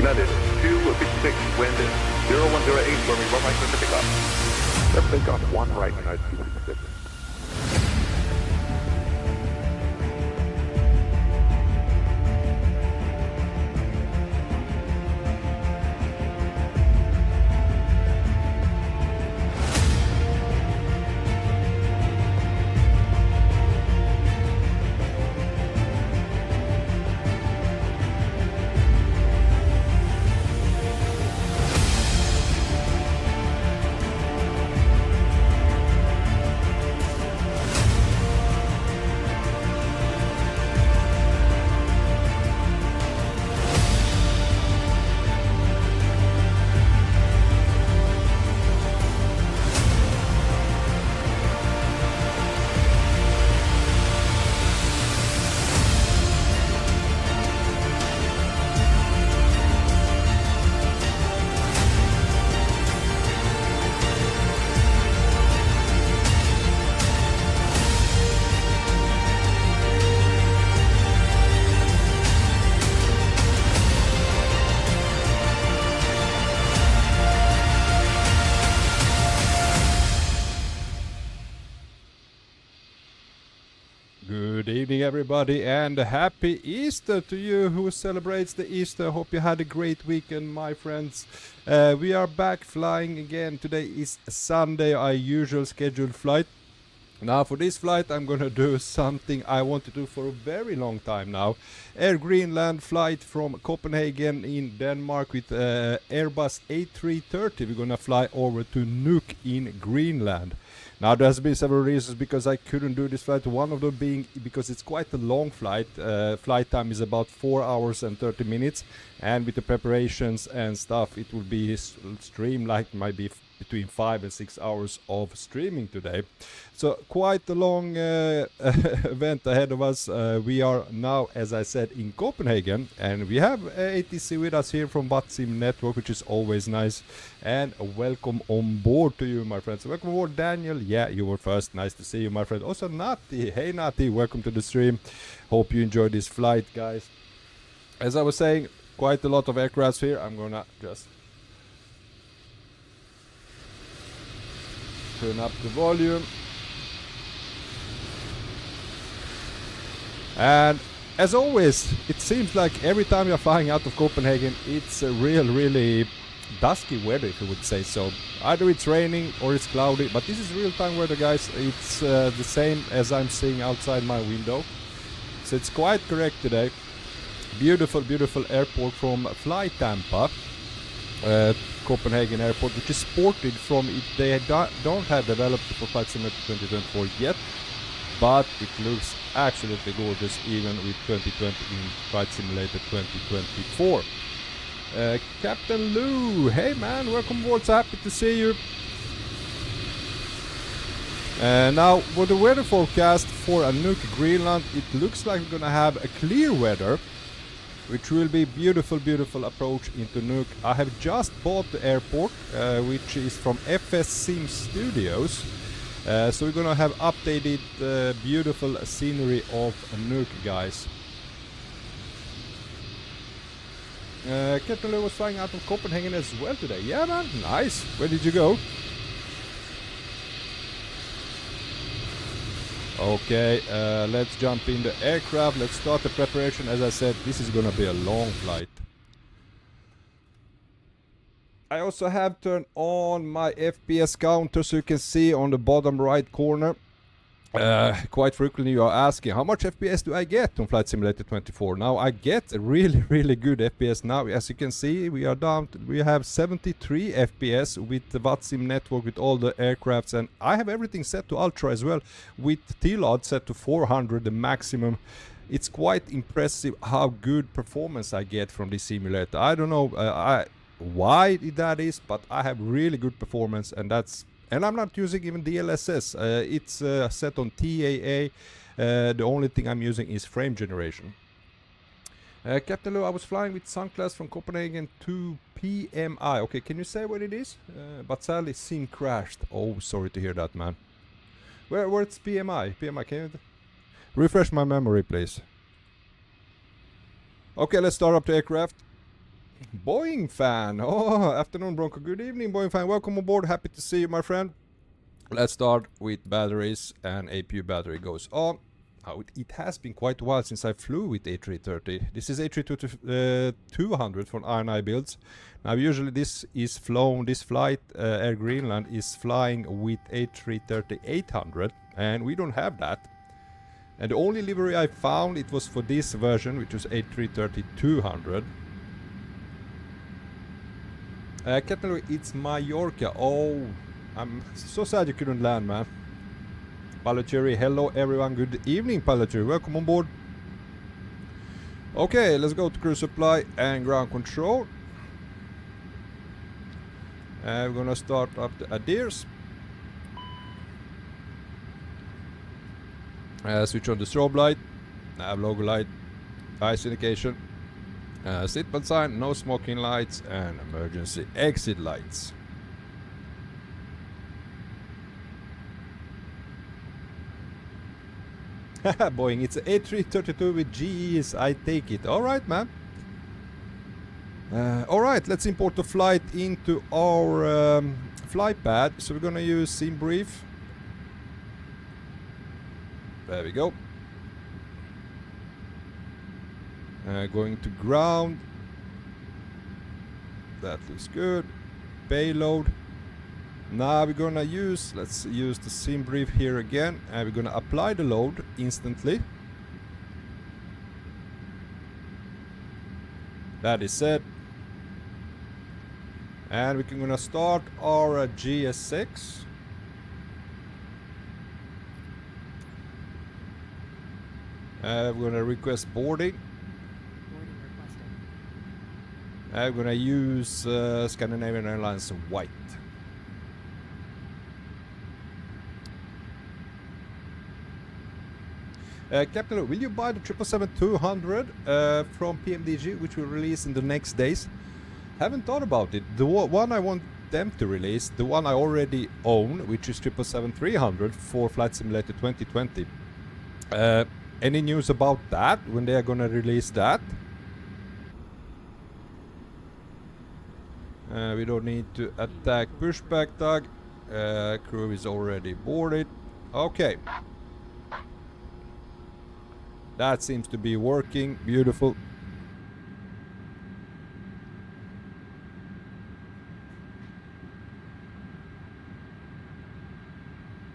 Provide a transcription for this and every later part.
United 256, wind 0108 for me, 1 right for pickup. Left takeoff 1 right, United 256. Good evening, everybody, and happy Easter to you who celebrates the Easter. Hope you had a great weekend, my friends. We are back flying again. Today is Sunday, our usual scheduled flight. Now for this flight I'm gonna do something I want to do for a very long time now. Air Greenland flight from Copenhagen in Denmark with Airbus A330. We're gonna fly over to Nuuk in Greenland. Now there's been several reasons because I couldn't do this flight. One of them being because it's quite a long flight. Flight time is about 4 hours and 30 minutes, and with the preparations and stuff it will be streamed might be between 5 and 6 hours of streaming today. So quite a long event ahead of us. We are now, as I said, in Copenhagen, and we have ATC with us here from VATSIM network, which is always nice. And welcome on board to you, my friends. Welcome aboard, Daniel. Yeah, you were first. Nice to see you, my friend. Also Nati. Hey Nati, welcome to the stream. Hope you enjoyed this flight, guys. As I was saying, quite a lot of aircrafts here. I'm gonna just turn up the volume. And as always, it seems like every time you're flying out of Copenhagen, it's a really dusky weather, if you would say so. Either it's raining or it's cloudy, but this is real-time weather, guys. It's the same as I'm seeing outside my window. So it's quite correct today. Beautiful, beautiful airport from Fly Tampa. Copenhagen airport, which is sported from it. They don't have developed for Flight Simulator 2024 yet, but it looks absolutely gorgeous even with 2020 in Flight Simulator 2024. Captain Lou, hey man, welcome aboard, so happy to see you. Now for the weather forecast for Nuuk, Greenland, it looks like we're gonna have a clear weather, which will be beautiful, beautiful approach into Nuuk. I have just bought the airport, which is from FSSIM Studios. So we're gonna have updated beautiful scenery of Nuuk, guys. Captain Lou was flying out of Copenhagen as well today. Yeah, man, nice. Where did you go? Okay, let's jump in the aircraft. Let's start the preparation. As I said, this is gonna be a long flight. I also have turned on my FPS counter, so you can see on the bottom right corner. Quite frequently you are asking, how much FPS do I get on Flight Simulator 24? Now I get a really good FPS now. As you can see, we have 73 FPS with the VATSIM network with all the aircrafts, and I have everything set to ultra as well, with TLOD set to 400, the maximum. It's quite impressive how good performance I get from this simulator. I don't know why that is, but I have really good performance, and I'm not using even DLSS. It's set on TAA. The only thing I'm using is frame generation. Captain Lou, I was flying with Sunclass from Copenhagen to PMI. Okay, can you say what it is? But sadly, SIM crashed. Oh, sorry to hear that, man. Where's PMI? PMI, can you refresh my memory, please? Okay, let's start up the aircraft. Boeing fan. Oh, afternoon Bronco. Good evening Boeing fan. Welcome aboard. Happy to see you, my friend. Let's start with batteries, and APU battery goes on. It has been quite a while since I flew with A330. This is A330 200 from R&I builds. Now usually this is flown, this flight, Air Greenland is flying with A330 800, and we don't have that. And the only livery I found, it was for this version, which was A330 200. Captain, it's Mallorca. Oh, I'm so sad you couldn't land, man. Palacheri, hello everyone, good evening Palacheri, welcome on board. Okay, let's go to cruise supply and ground control. We're gonna start up the ADIRS. Switch on the strobe light, nav logo light, ice indication, seatbelt sign, no smoking lights, and emergency exit lights. Boeing, it's an A332 with GEs, I take it. Alright, man. Alright, let's import the flight into our flight pad. So we're gonna use Sim Brief. There we go. Going to ground. That looks good. Payload. Now we're gonna let's use the Sim Brief here again, and we're gonna apply the load instantly. That is set. And we're gonna start our GS6. We're gonna request boarding. Boarding requested. We're gonna use Scandinavian Airlines White. Captain, will you buy the 777-200 from PMDG, which will release in the next days? Haven't thought about it. The one I want them to release, the one I already own, which is 777-300 for Flight Simulator 2020. Any news about that, when they are gonna release that? We don't need to attack pushback tug. Crew is already boarded. Okay. That seems to be working. Beautiful.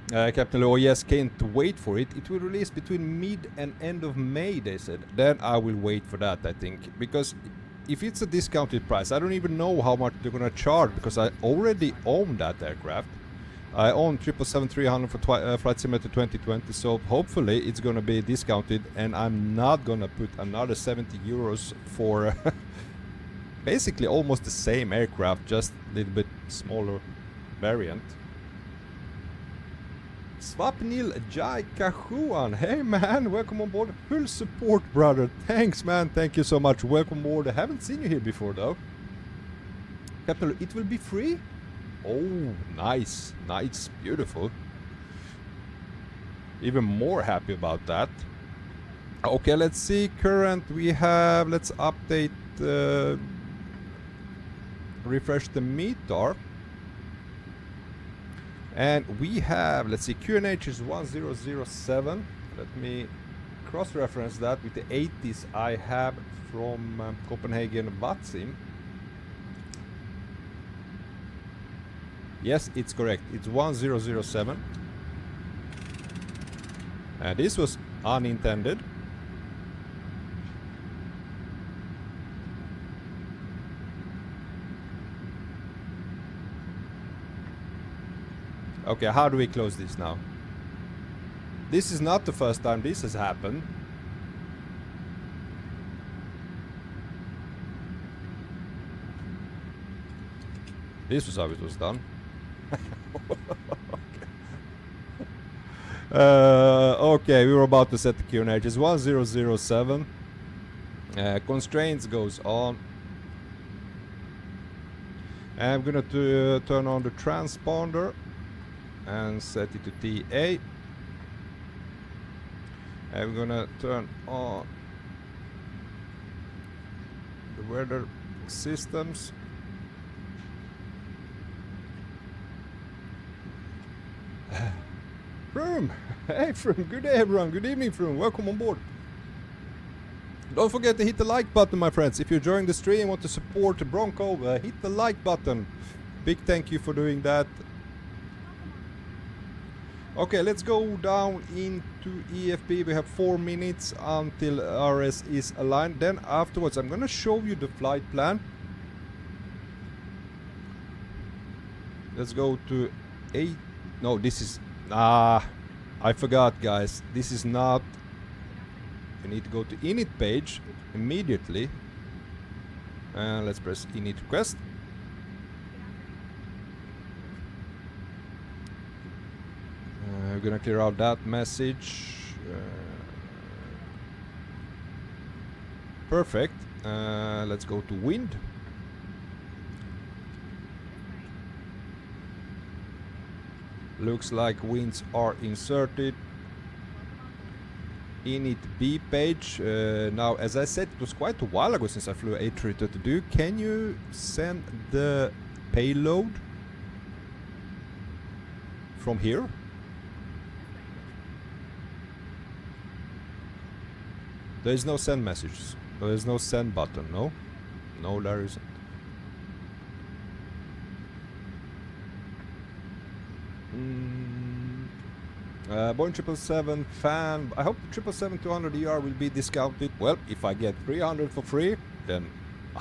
Captain Law, yes, can't wait for it. It will release between mid and end of May, they said. Then I will wait for that, I think. Because if it's a discounted price, I don't even know how much they're gonna charge, because I already own that aircraft. I own 777-300 for Flight Simulator 2020, so hopefully it's gonna be discounted, and I'm not gonna put another 70 euros for basically almost the same aircraft, just a little bit smaller variant. Swapnil Jai Kahuan, hey man, welcome on board. Full support, brother. Thanks, man. Thank you so much. Welcome aboard. I haven't seen you here before, though. Captain, it will be free? Oh, nice. Nice. Beautiful. Even more happy about that. Okay, let's see. Current we have. Let's update. Refresh the meter. And we have, let's see, QNH is 1007. Let me cross-reference that with the 80s I have from Copenhagen VATSIM. Yes, it's correct. It's 1007. And this was unintended. Okay, how do we close this now? This is not the first time this has happened. This was how it was done. Okay, we were about to set the QNH. It's 1007. Constraints goes on. I'm gonna turn on the transponder and set it to TA. I'm gonna turn on the weather systems. Froome! Hey Froome, good day everyone, good evening Froome, welcome on board. Don't forget to hit the like button, my friends. If you're enjoying the stream and want to support Bronco, hit the like button. Big thank you for doing that. Okay, let's go down into EFB. We have 4 minutes until RS is aligned. Then afterwards, I'm gonna show you the flight plan. Let's go to 8. No, this is... I forgot, guys. This is not... You need to go to init page immediately. And let's press init request. We're gonna clear out that message. Perfect. Let's go to wind. Looks like winds are inserted. Init B page. Now, as I said, it was quite a while ago since I flew A330. Can you send the payload from here? There is no send messages. There is no send button. No, no, there isn't. Boeing 777 fan. I hope the 777-200ER will be discounted. Well, if I get 300 for free, then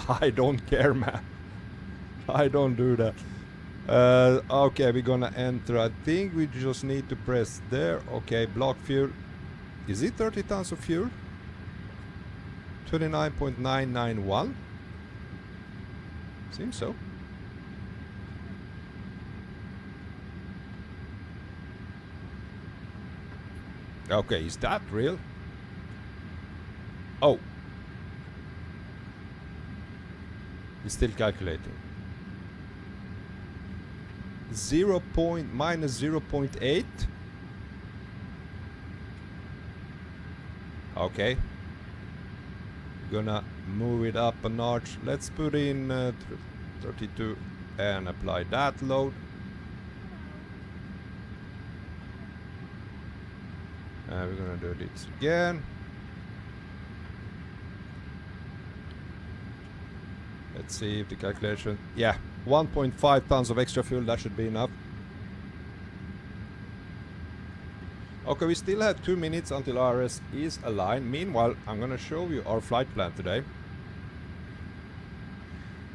I don't care, man. I don't do that. Okay, we're gonna enter. I think we just need to press there. Okay, block fuel. Is it 30 tons of fuel? 29.991. Seems so. Okay, is that real? Oh. It's still calculating. minus 0.8. Okay. Gonna move it up a notch. Let's put in 32 and apply that load. We're gonna do this again. Let's see if the calculation... Yeah, 1.5 tons of extra fuel, that should be enough. Okay, we still have 2 minutes until RS is aligned. Meanwhile, I'm gonna show you our flight plan today.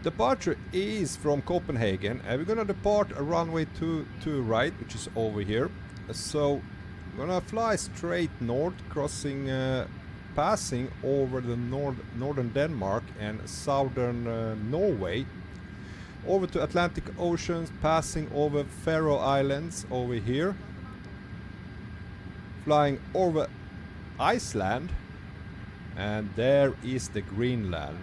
Departure is from Copenhagen, and we're gonna depart a runway 22 right, which is over here. So, we're gonna fly straight north, crossing, passing over the northern Denmark and southern Norway, over to Atlantic Ocean, passing over Faroe Islands over here, flying over Iceland, and there is the Greenland.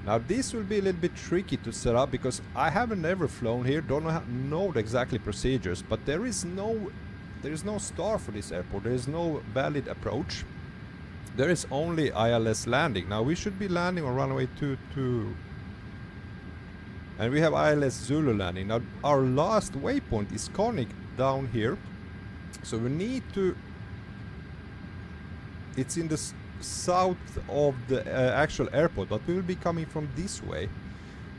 Now this will be a little bit tricky to set up because I haven't ever flown here, don't know the exactly procedures, but there is no star for this airport, there is no valid approach. There is only ILS landing. Now we should be landing on runway 22. And we have ILS Zulu landing. Now our last waypoint is Konik down here. So we need to... It's in the south of the actual airport, but we will be coming from this way.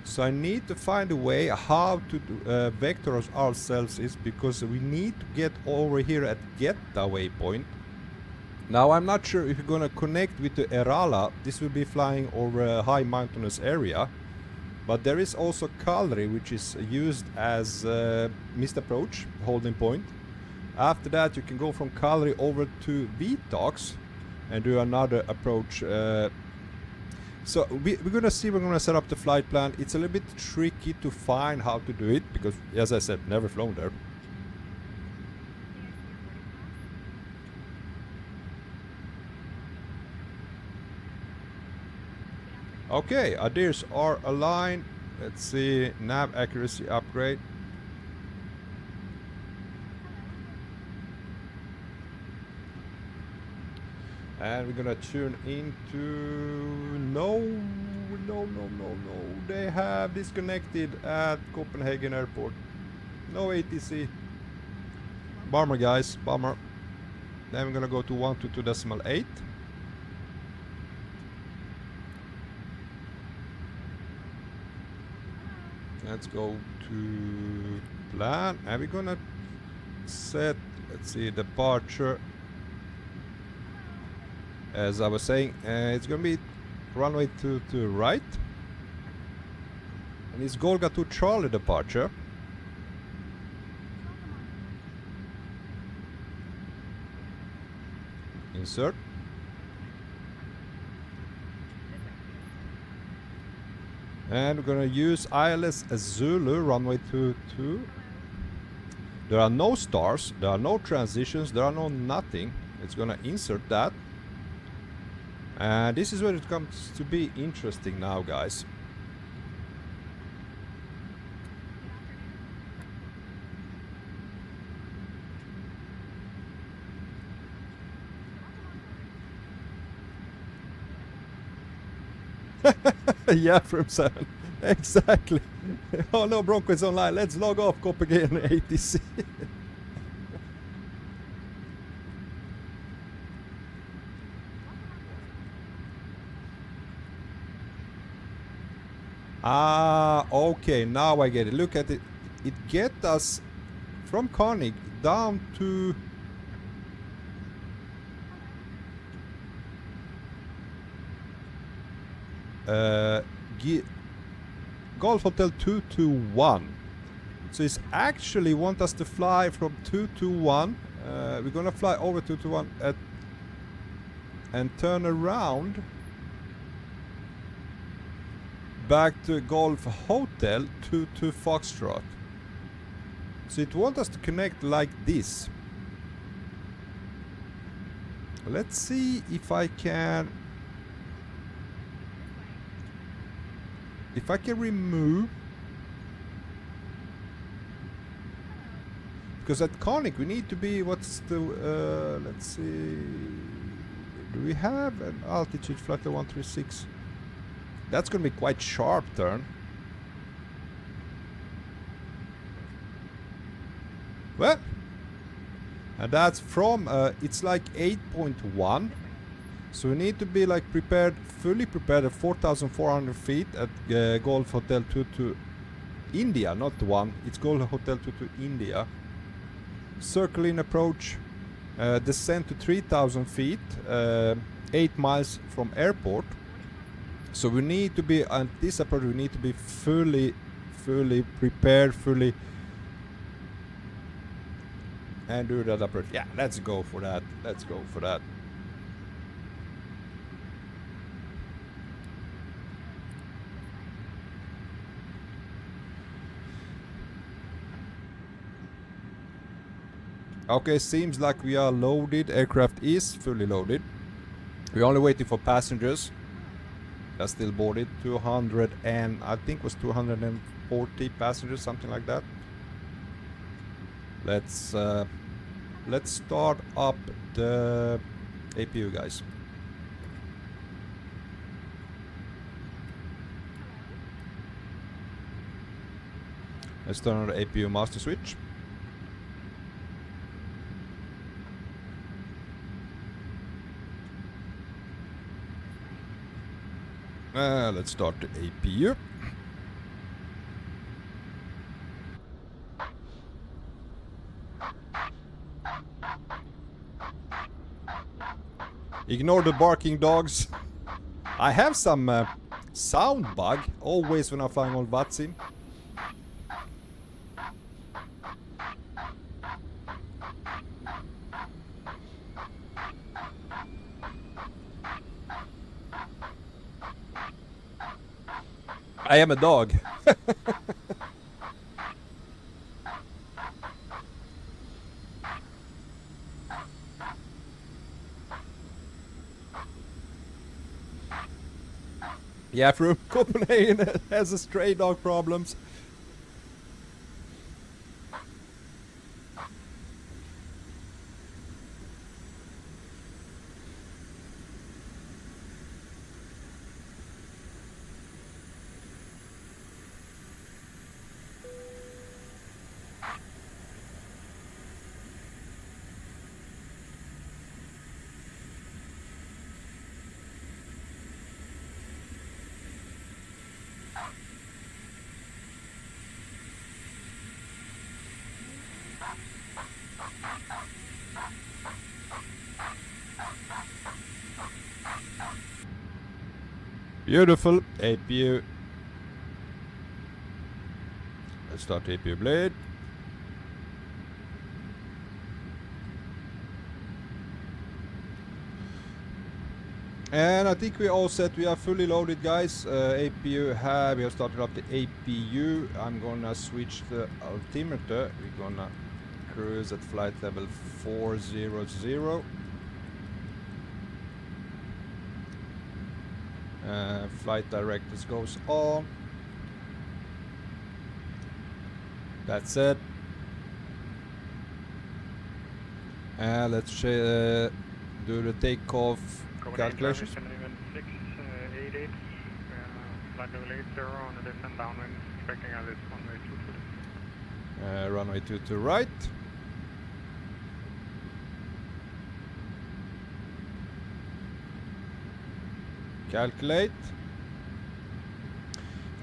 So I need to find a way how to vector ourselves is, because we need to get over here at Geta waypoint. Now I'm not sure if you're gonna connect with the Erala. This will be flying over a high mountainous area. But there is also Kalri, which is used as missed approach, holding point. After that you can go from Kalri over to Vitox and do another approach. So we're gonna see, we're gonna set up the flight plan. It's a little bit tricky to find how to do it because, as I said, never flown there. Okay, ADIRs are aligned. Let's see, nav accuracy upgrade. And we're gonna tune into no They have disconnected at Copenhagen airport. No ATC. Bummer, guys. Bummer. Then we're gonna go to 122.8. Let's go to plan. And we're gonna set, let's see, departure. As I was saying, it's gonna be runway to right. And it's Golga to Charlie departure. Insert. And we're gonna use ILS Zulu runway 22. There are no stars, there are no transitions, there are no nothing. It's gonna insert that. And this is where it comes to be interesting now, guys. Yeah, from 7. Exactly. Oh no, Bronco is online. Let's log off Copenhagen ATC. Ah, okay, now I get it. Look at it. It gets us from Koenig down to Golf Hotel 221. So it's actually want us to fly from 221. We're gonna fly over 221 and turn around back to Golf Hotel to Foxtrot. So it wants us to connect like this. Let's see if I can remove, because at Koenig we need to be, what's the let's see, do we have an altitude flight of 136? That's gonna be quite sharp turn. Well, and that's from it's like 8.1. So we need to be like prepared, fully prepared at 4,400 feet at Golf Hotel 22 India, not the one. It's Golf Hotel 22 India. Circle in approach, descend to 3,000 feet, 8 miles from airport. So we need to be at this approach. We need to be fully prepared, and do that approach. Yeah, let's go for that. Let's go for that. Okay, seems like we are loaded. Aircraft is fully loaded. We're only waiting for passengers. That's still boarded. 200 and I think was 240 passengers, something like that. Let's start up the APU, guys. Let's turn on the APU master switch. Let's start the APU. Ignore the barking dogs. I have some sound bug always when I'm flying on VATSIM. I am a dog. Yeah, from Copenhagen has a stray dog problems. Beautiful APU. Let's start APU blade. And I think we're all set. We are fully loaded, guys. APU we have started up the APU. I'm gonna switch the altimeter. We're gonna cruise at flight level 400. Flight directives goes on. That's it. And let's do the takeoff calculations. Flight level 80 on a descent downwind, expecting at this runway 22. Runway 22 right. Calculate.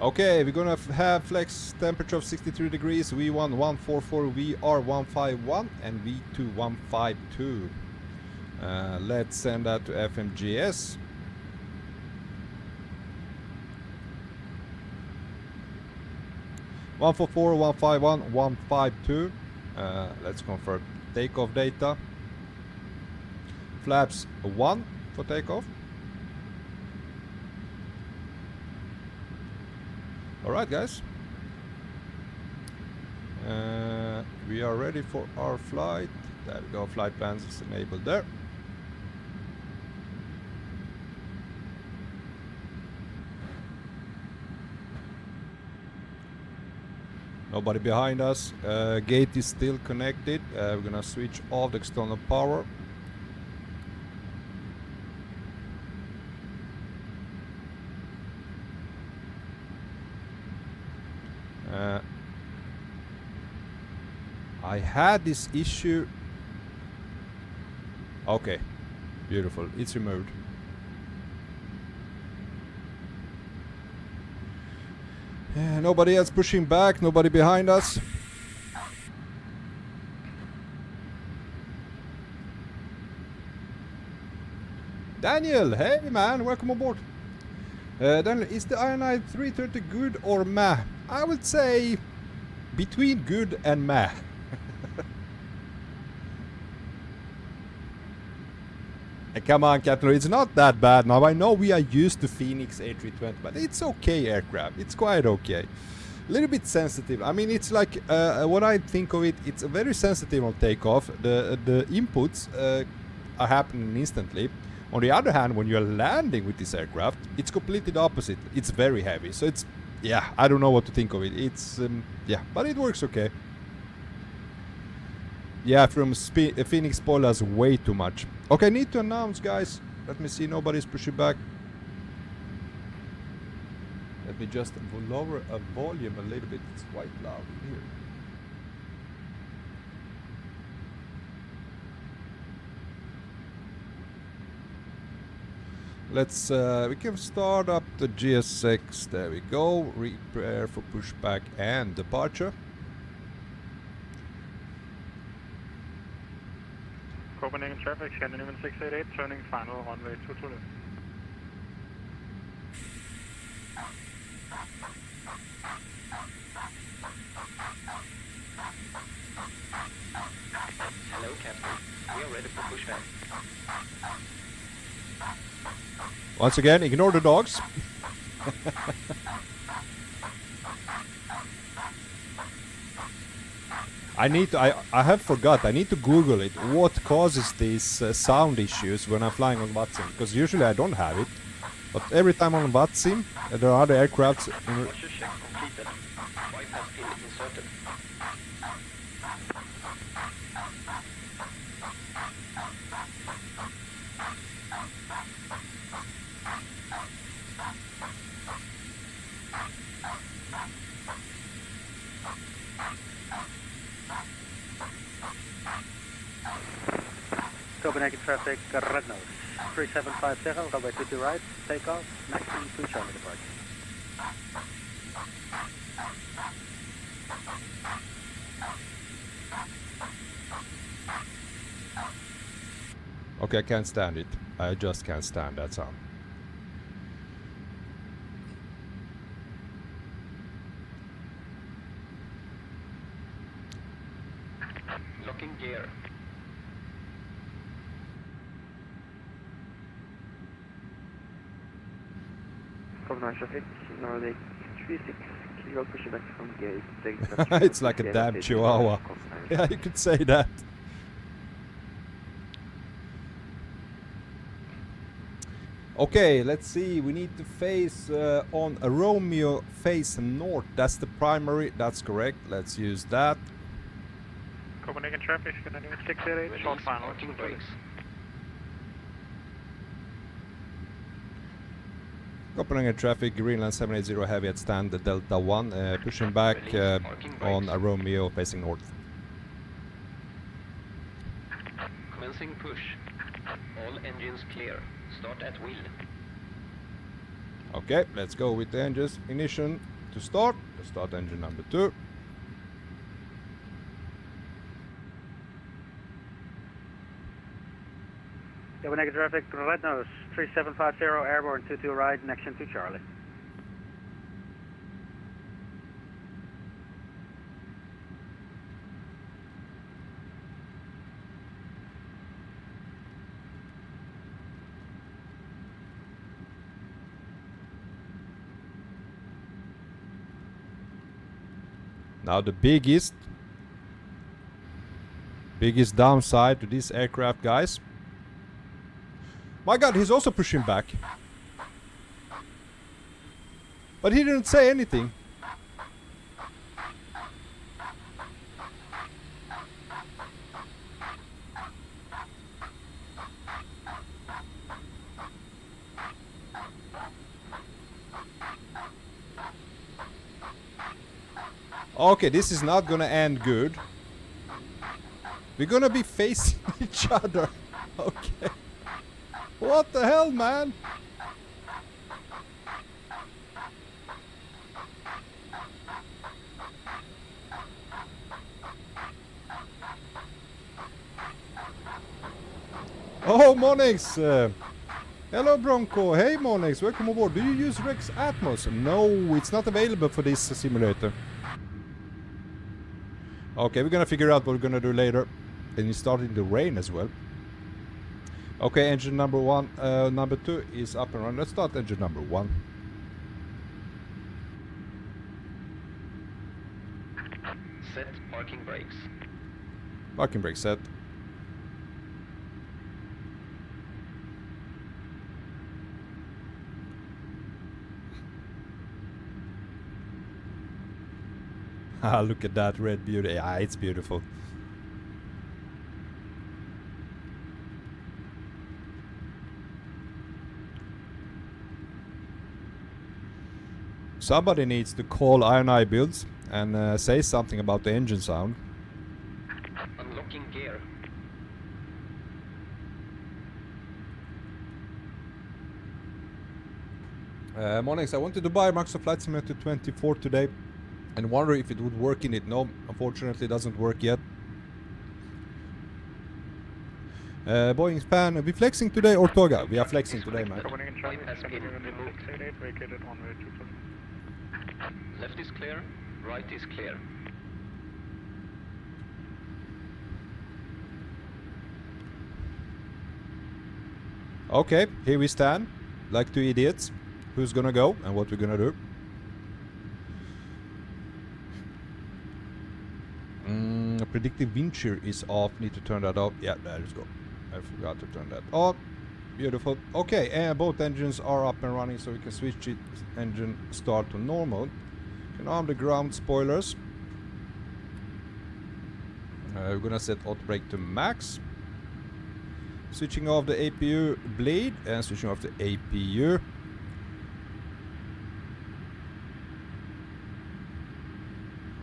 Okay, we're gonna have flex temperature of 63 degrees, V1 144, VR 151, and V2 152. Let's send that to FMGS. One four four 151 152. Let's confirm takeoff data. Flaps 1 for takeoff. Alright, guys. We are ready for our flight. There we go, flight plans is enabled there. Nobody behind us. Gate is still connected. We're gonna switch off the external power. I had this issue. Okay, beautiful. It's removed. Nobody else pushing back, nobody behind us. Daniel, hey man, welcome aboard. Daniel, is the A330 good or meh? I would say between good and meh. Come on, Captain, it's not that bad now. I know we are used to Phoenix A320, but it's okay aircraft. It's quite okay. A little bit sensitive. I mean, it's like what I think of it. It's very sensitive on takeoff. The inputs are happening instantly. On the other hand, when you're landing with this aircraft, it's completely the opposite. It's very heavy. So it's, yeah, I don't know what to think of it. It's yeah, but it works okay. Yeah, from Phoenix spoilers way too much. Okay, need to announce, guys. Let me see, nobody's pushing back. Let me just lower a volume a little bit. It's quite loud in here. Let's we can start up the GSX. There we go. Prepare for pushback and departure. Copenhagen traffic, Scandinavian 688, turning final runway 22. Hello, Captain. We are ready for pushback. Once again, ignore the dogs. I have forgot. I need to Google it. What causes these sound issues when I'm flying on VATSIM? Because usually I don't have it, but every time on VATSIM, there are other aircrafts. What's your check completed? Bypass pin inserted. Copenhagen traffic, red nose, 3750, runway 22 right, takeoff, maximum 2 Charlie departure. Okay, I can't stand it. I just can't stand that sound. gear. Copenhagen traffic, Nordic 36 kilo pushback from gate. It's like a damn chihuahua. Yeah, you could say that. Okay, let's see. We need to face on a Romeo face north. That's the primary. That's correct. Let's use that. Copenhagen traffic, gonna do 688, short final. Parking brakes. Copenhagen traffic, Greenland 780 heavy at stand, the Delta 1, pushing back on a Romeo facing north. Commencing push. All engines clear. Start at wheel. Okay, let's go with the engines. Ignition to start. Let's start engine number 2. Copenhagen traffic, red nose, 3750, airborne 22 right, connection to Charlie. Now the biggest downside to this aircraft, guys. My god, he's also pushing back. But he didn't say anything. Okay, this is not gonna end good. We're gonna be facing each other. Okay. What the hell, man? Oh, Monix! Hello, Bronco. Hey, Monix. Welcome aboard. Do you use Rex Atmos? No, it's not available for this simulator. Okay, we're gonna figure out what we're gonna do later. And it's starting to rain as well. Okay, engine number 1, number 2 is up and running. Let's start engine number 1. Set parking brakes. Parking brake set. Ah, look at that red beauty. Yeah, it's beautiful. Somebody needs to call I&I Builds and say something about the engine sound. Unlocking gear. Monix, I wanted to buy Microsoft Flight Simulator 24 today and wonder if it would work in it. No, unfortunately it doesn't work yet. Boeing span, are we flexing today or Toga? We are flexing today, man. Copenhagen traffic, Bypass pin removed. 688, vacated on way 2 plus. Left is clear. Right is clear. Okay, here we stand, like two idiots. Who's gonna go and what we're gonna do? Predictive wind shear is off. Need to turn that off. Yeah, there you go. I forgot to turn that off. Beautiful. Okay, and both engines are up and running, so we can switch it. Engine start to normal. Can arm the ground spoilers. We're gonna set auto brake to max. Switching off the APU blade and switching off the APU.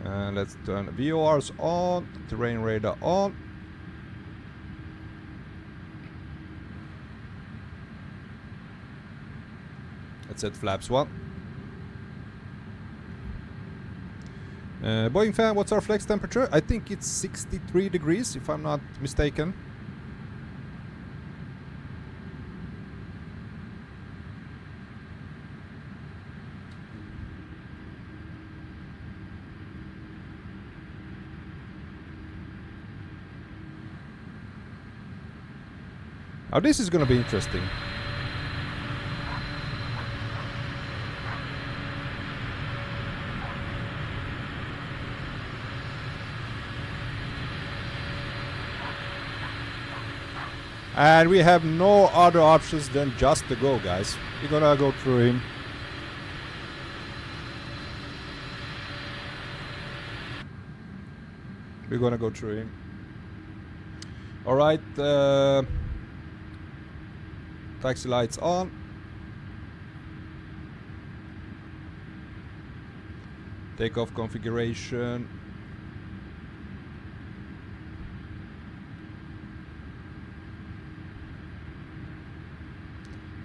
And let's turn VORs on, terrain radar on. Let's set flaps 1. Boeing fan, what's our flex temperature? I think it's 63 degrees, if I'm not mistaken. Now this is gonna be interesting. And we have no other options than just to go, guys. We're gonna go through him. We're gonna go through him. Alright, taxi lights on. Takeoff configuration.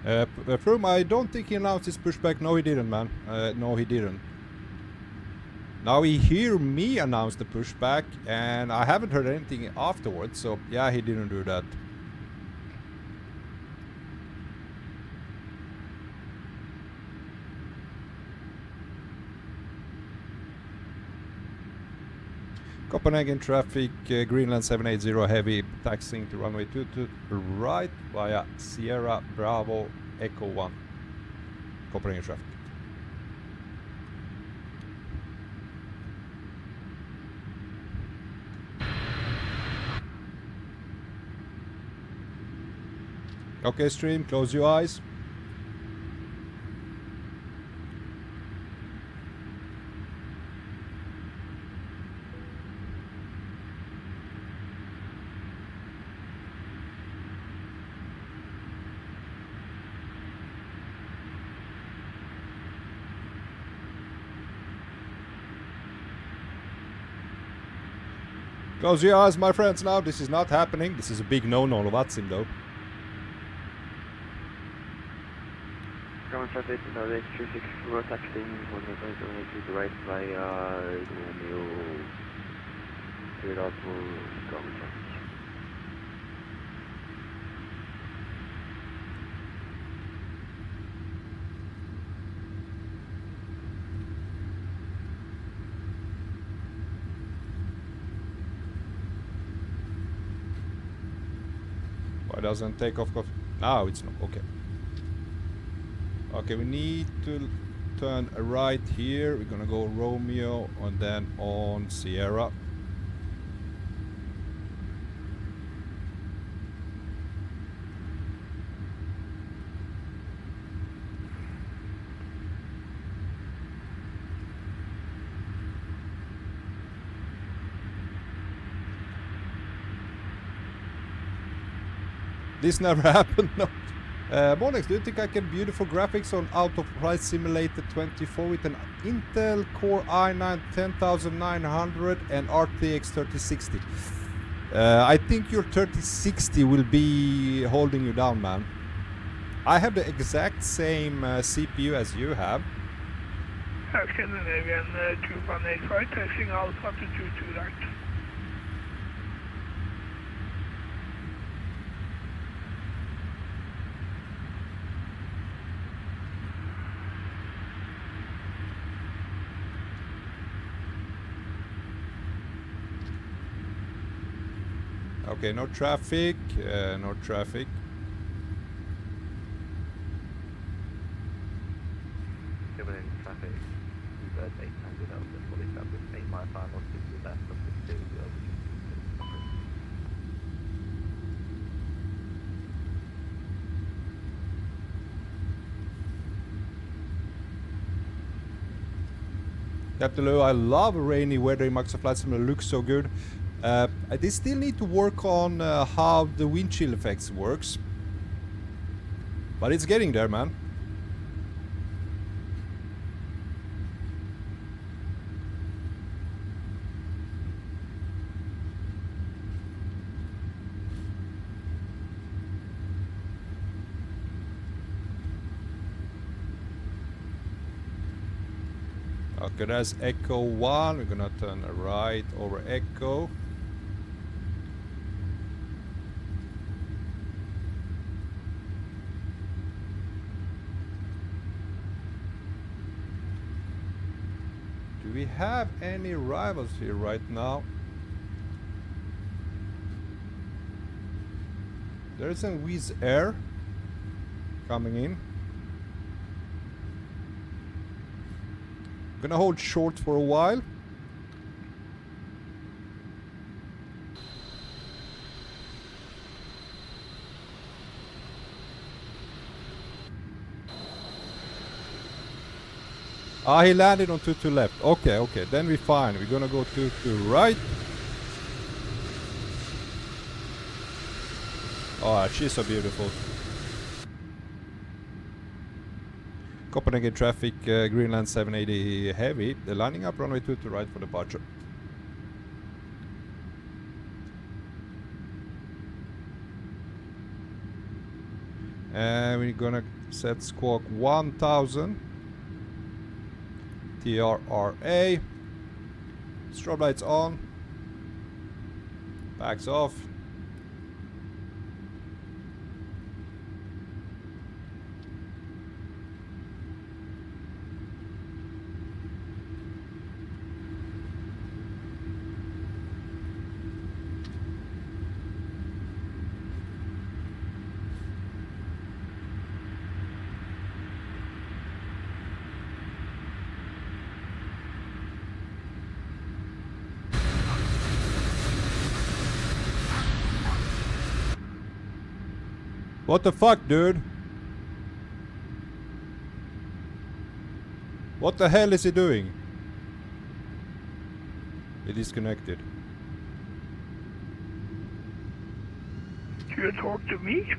Froome, I don't think he announced his pushback. No, he didn't, man. No, he didn't. Now he hear me announce the pushback, and I haven't heard anything afterwards. So yeah, he didn't do that. Copenhagen traffic, Greenland 780 heavy, taxiing to runway 22 right via Sierra Bravo Echo 1. Copenhagen traffic. Okay, stream, close your eyes. Close your eyes, my friends, now. This is not happening. This is a big no-no on VATSIM, though. Ground traffic, Nordic 36, we're taxiing 180 to right via Romeo. Cleared out for ground traffic. Why doesn't take off? No, it's not. Okay. Okay, we need to turn right here. We're gonna go Romeo and then on Sierra. This never happened, no. Monex, do you think I can beautiful graphics on Out of Flight Simulator 24 with an Intel Core i9 10900 and RTX 3060? I think your 3060 will be holding you down, man. I have the exact same CPU as you have. Scandinavian 218 right, taxing Alpha to 22 right. Okay, no traffic, no traffic. Civilian traffic, Bird 800 over, fully established, 8 mile final, 60 left of 60 over. Captain Lou, I love rainy weather in Microsoft Flight Simulator. Looks so good. They still need to work on how the wind chill effects works. But it's getting there, man. Okay, that's Echo 1. We're gonna turn right over Echo. Do we have any rivals here right now? There's some Wizz Air coming in. Gonna hold short for a while. Ah, he landed on 22 left. Okay, okay, then we're fine. We're gonna go 22 right. Oh, she's so beautiful. Copenhagen traffic, Greenland 780 heavy. They're lining up runway 22 right for departure. And we're gonna set squawk 1000. TRRA. Strobe lights on. Backs off. What the fuck, dude? What the hell is he doing? He disconnected. You talk to me?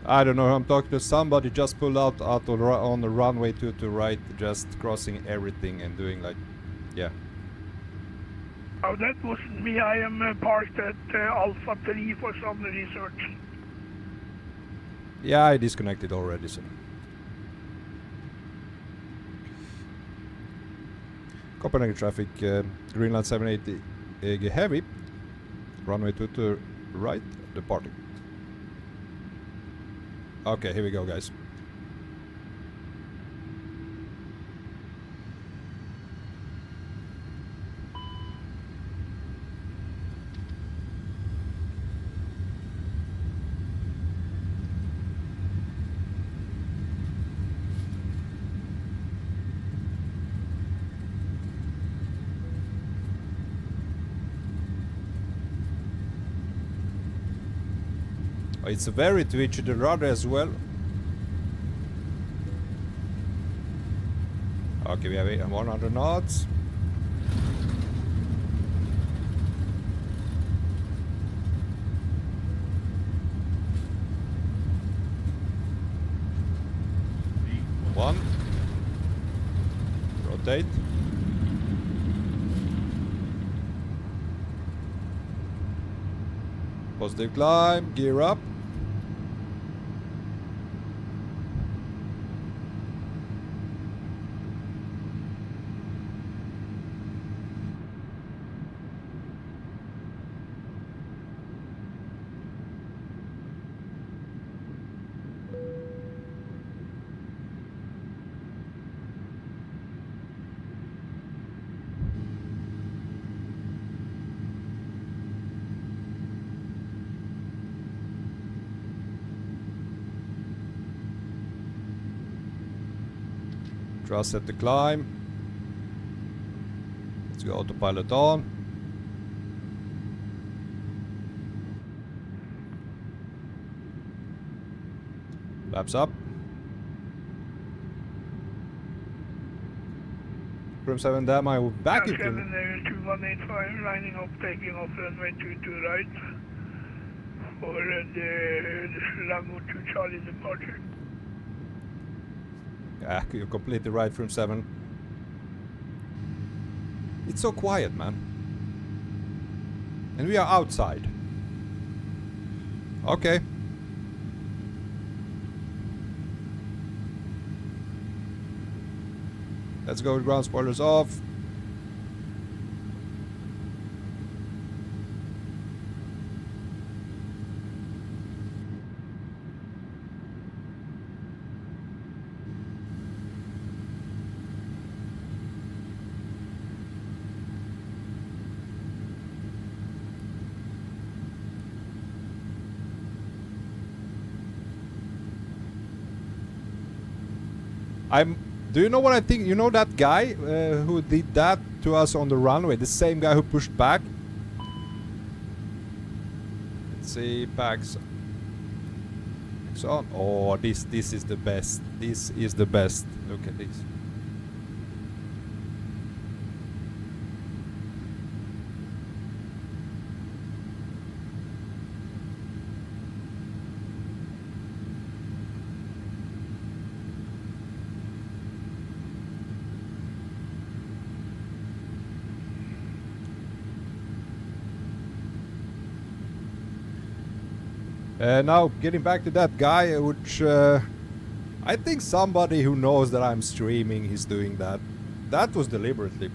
I don't know, I'm talking to somebody just pulled out on the runway to right, just crossing everything and doing like, yeah. Oh, that wasn't me. I am parked at Alpha 3 for some research. Yeah, I disconnected already, so. Copenhagen traffic, Greenland 780 heavy, runway 22 right, departing. Okay, here we go, guys. It's very twitchy, the rudder as well. Okay, we have 100 knots. One. Rotate. Positive climb, gear up. Trust at the climb. Let's go autopilot on. Laps up. Suprim 7 dam, I will back it. 2185 lining up, taking off runway 22 right for the Lango 2 Charlie departure. Yeah, you're completely right, Suprim 7. It's so quiet, man. And we are outside. Okay. Let's go with ground spoilers off. Do you know what I think? You know that guy who did that to us on the runway? The same guy who pushed back? Let's see, packs on. Oh, this is the best. This is the best. Look at this. Now, getting back to that guy, which I think somebody who knows that I'm streaming is doing that. That was deliberately.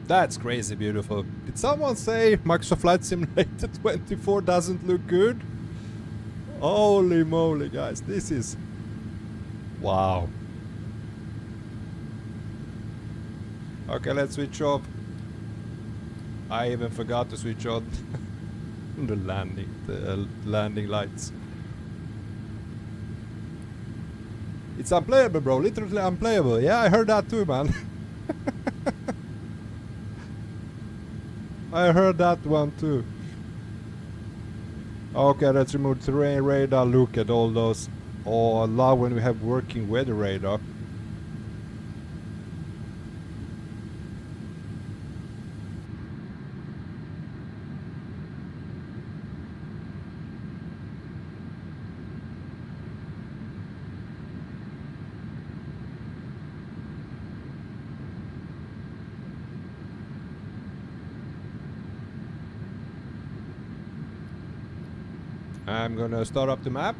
That's crazy beautiful. Did someone say Microsoft Flight Simulator 24 doesn't look good? Holy moly, guys, this is... Wow. Okay, let's switch off. I even forgot to switch on the landing lights. It's unplayable, bro. Literally unplayable. Yeah, I heard that too, man. I heard that one too. Okay, let's remove terrain radar. Look at all those. Oh, I love when we have working weather radar. I'm gonna start up the map.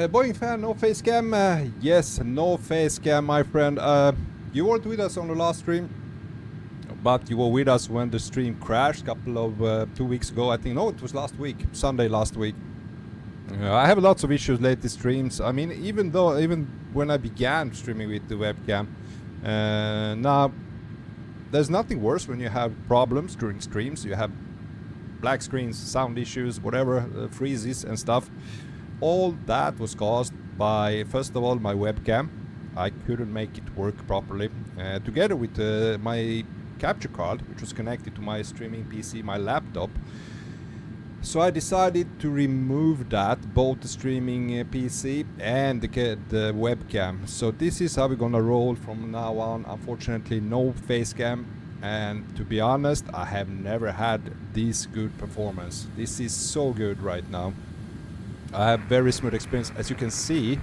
Boeing fan, no face cam. Yes, no face cam, my friend. You weren't with us on the last stream, but you were with us when the stream crashed a couple of 2 weeks ago. I think, no, it was last week, Sunday last week. I have lots of issues lately streams. I mean, even when I began streaming with the webcam, now there's nothing worse when you have problems during streams. You have black screens, sound issues, whatever, freezes and stuff. All that was caused by, first of all, my webcam. I couldn't make it work properly. Together with my capture card, which was connected to my streaming PC, my laptop. So I decided to remove that, both the streaming PC and the webcam. So this is how we're gonna roll from now on. Unfortunately, no face cam. And to be honest, I have never had this good performance. This is so good right now. I have very smooth experience. As you can see,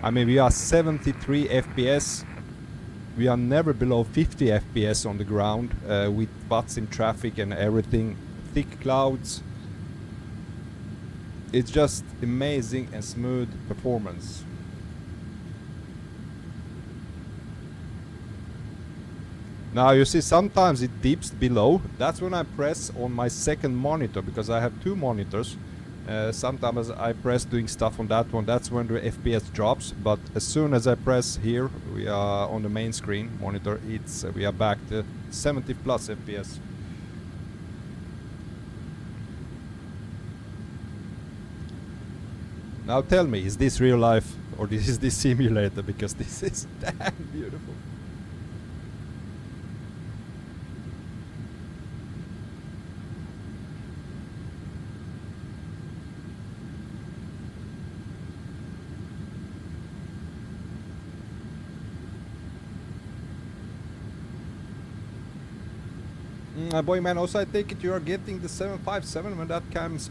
I mean, we are 73 FPS. We are never below 50 FPS on the ground with VATSIM traffic and everything. Thick clouds. It's just amazing and smooth performance. Now you see sometimes it dips below. That's when I press on my second monitor, because I have two monitors. Sometimes I press doing stuff on that one, that's when the FPS drops, but as soon as I press here, we are on the main screen monitor, it's we are back to 70 plus FPS. Now tell me, is this real life or is this simulator, because this is damn beautiful. Boy man, also I take it you are getting the 757 when that comes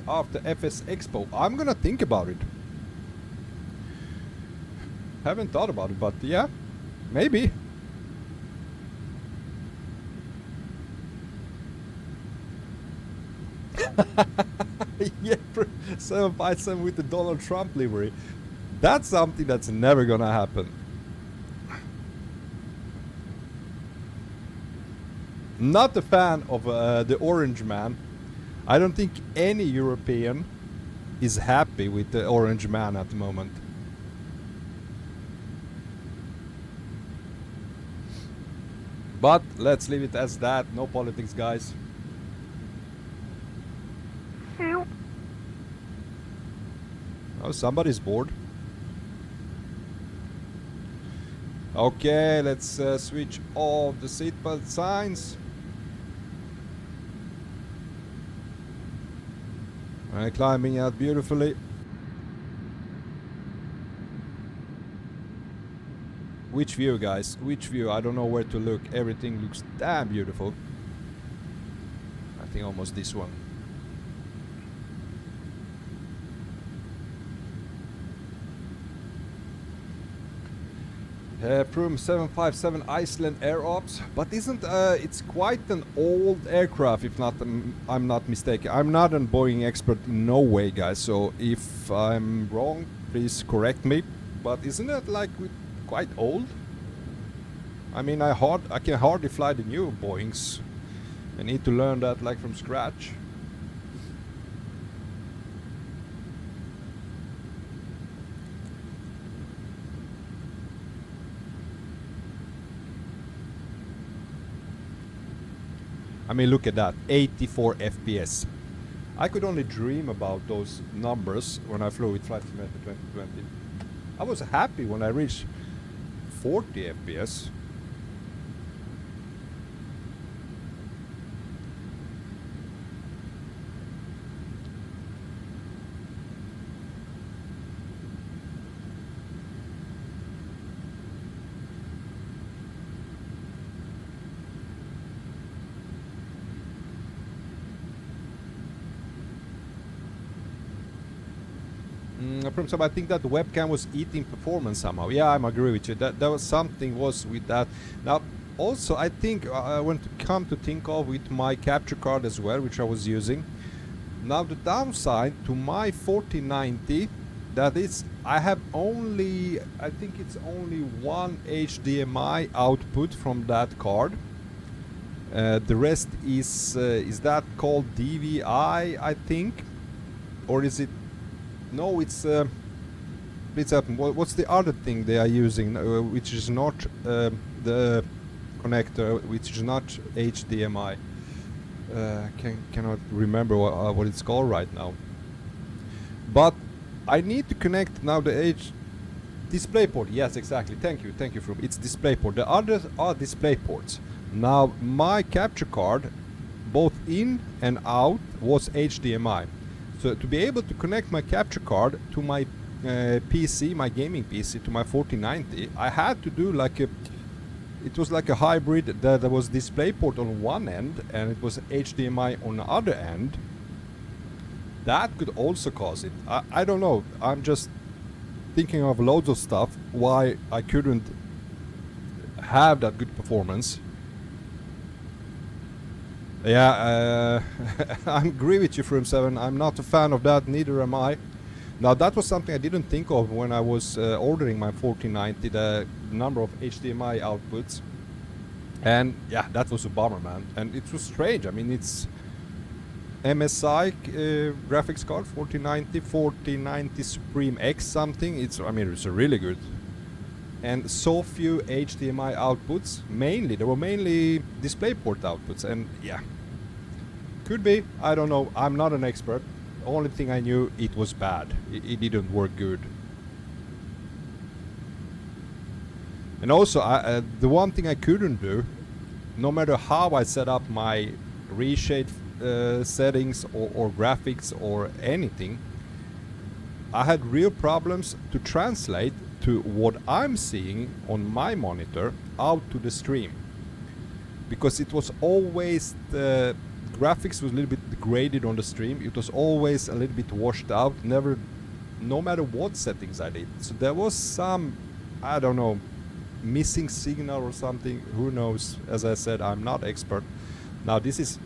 after FS Expo. I'm gonna think about it. Haven't thought about it, but yeah, maybe. Yeah, 757 with the Donald Trump livery. That's something that's never gonna happen. Not a fan of the orange man. I don't think any European is happy with the orange man at the moment. But let's leave it as that. No politics, guys. Oh, somebody's bored. Okay, let's switch off the seatbelt signs. Climbing out beautifully. Which view, guys? Which view? I don't know where to look. Everything looks damn beautiful. I think almost this one. From 757 Iceland Air Ops, but isn't it's quite an old aircraft, if not I'm not mistaken. I'm not a Boeing expert in no way, guys, so if I'm wrong, please correct me. But isn't it like quite old? I mean, I can hardly fly the new Boeings. I need to learn that like from scratch. I mean, look at that, 84 FPS. I could only dream about those numbers when I flew with Flight Simulator 2020. I was happy when I reached 40 FPS. I think that the webcam was eating performance somehow. Yeah, I'm agree with you. That was something was with that. Now, also I think I want to come to think of with my capture card as well, which I was using. Now the downside to my 4090, that is, I have only, I think it's only one HDMI output from that card. The rest is that called DVI, I think, or is it? No, it's what's the other thing they are using, which is not the connector, which is not HDMI. Cannot remember what it's called right now. But I need to connect now the DisplayPort. Yes, exactly. Thank you. It's DisplayPort. The others are DisplayPorts. Now my capture card, both in and out, was HDMI. So to be able to connect my capture card to my PC, my gaming PC, to my 4090, I had to do like a, it was like a hybrid that there was DisplayPort on one end and it was HDMI on the other end. That could also cause it. I don't know, I'm just thinking of loads of stuff why I couldn't have that good performance. Yeah, I agree with you, Frim7. I'm not a fan of that, neither am I. Now that was something I didn't think of when I was ordering my 4090, the number of HDMI outputs. And yeah, that was a bummer, man. And it was strange. I mean, it's MSI graphics card, 4090 Suprim X something. I mean, it's a really good. And so few HDMI outputs. There were mainly DisplayPort outputs, and yeah, could be. I don't know. I'm not an expert. Only thing I knew, it was bad. It didn't work good. And also, the one thing I couldn't do, no matter how I set up my reshade settings or graphics or anything, I had real problems to translate to what I'm seeing on my monitor out to the stream, because it was always the graphics was a little bit degraded on the stream. It was always a little bit washed out, no matter what settings I did. So there was some, I don't know, missing signal or something, who knows. As I said, I'm not expert. Now this is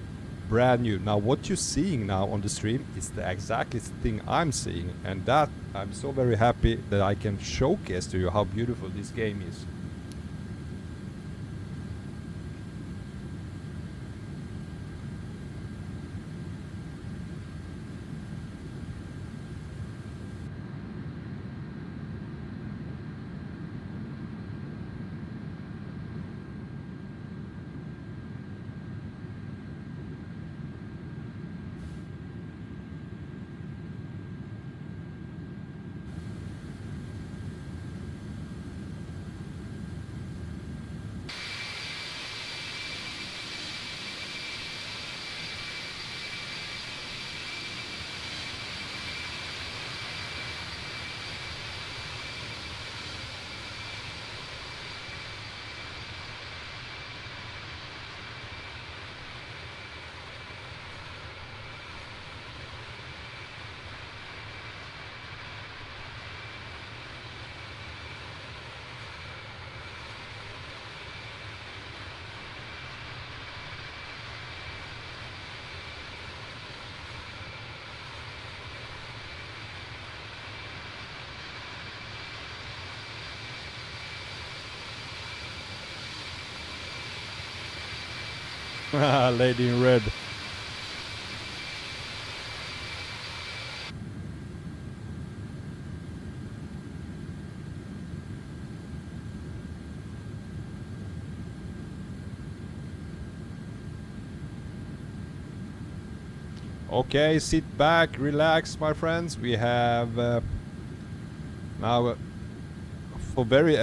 brand new. Now what you're seeing now on the stream is the exact thing I'm seeing, and that I'm so very happy that I can showcase to you how beautiful this game is. Lady in red. Okay, sit back, relax, my friends. We have now for very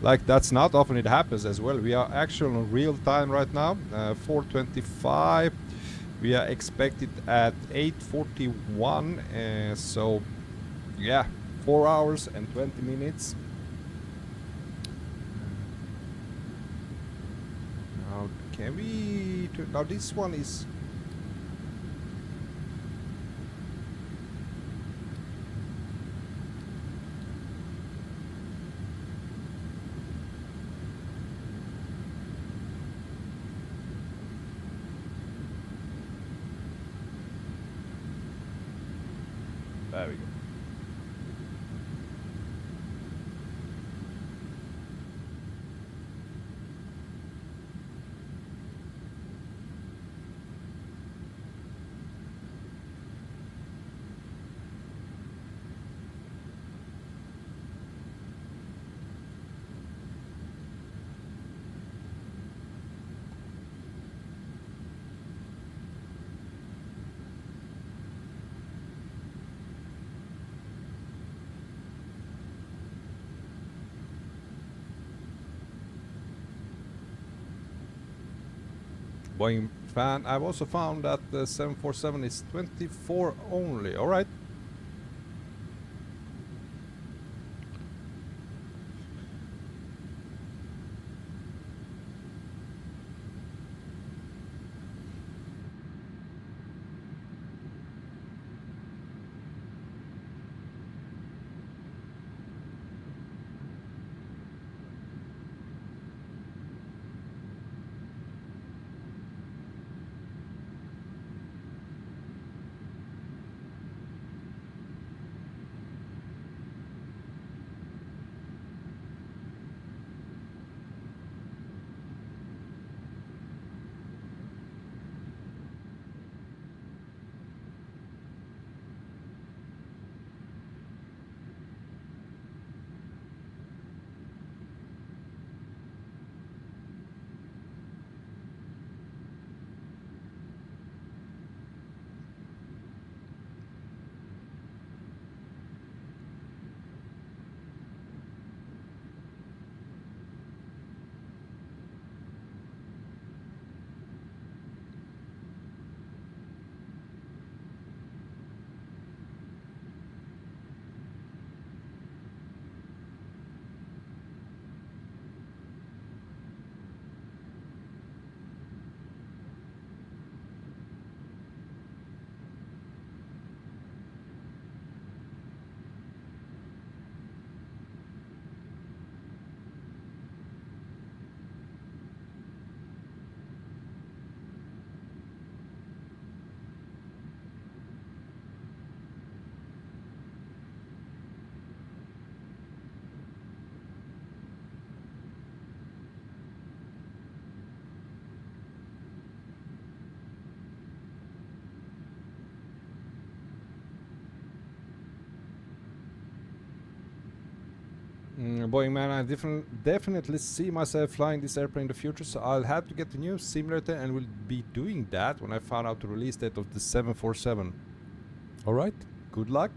like that's not often it happens as well. We are actually on real time right now, 4:25. We are expected at 8:41. So yeah, 4 hours and 20 minutes. Now can we? Now this one is. There we go. Boeing fan. I've also found that the 747 is 24 only. All right. Boeing man, I definitely see myself flying this airplane in the future, so I'll have to get the new simulator and will be doing that when I find out the release date of the 747. Alright, good luck.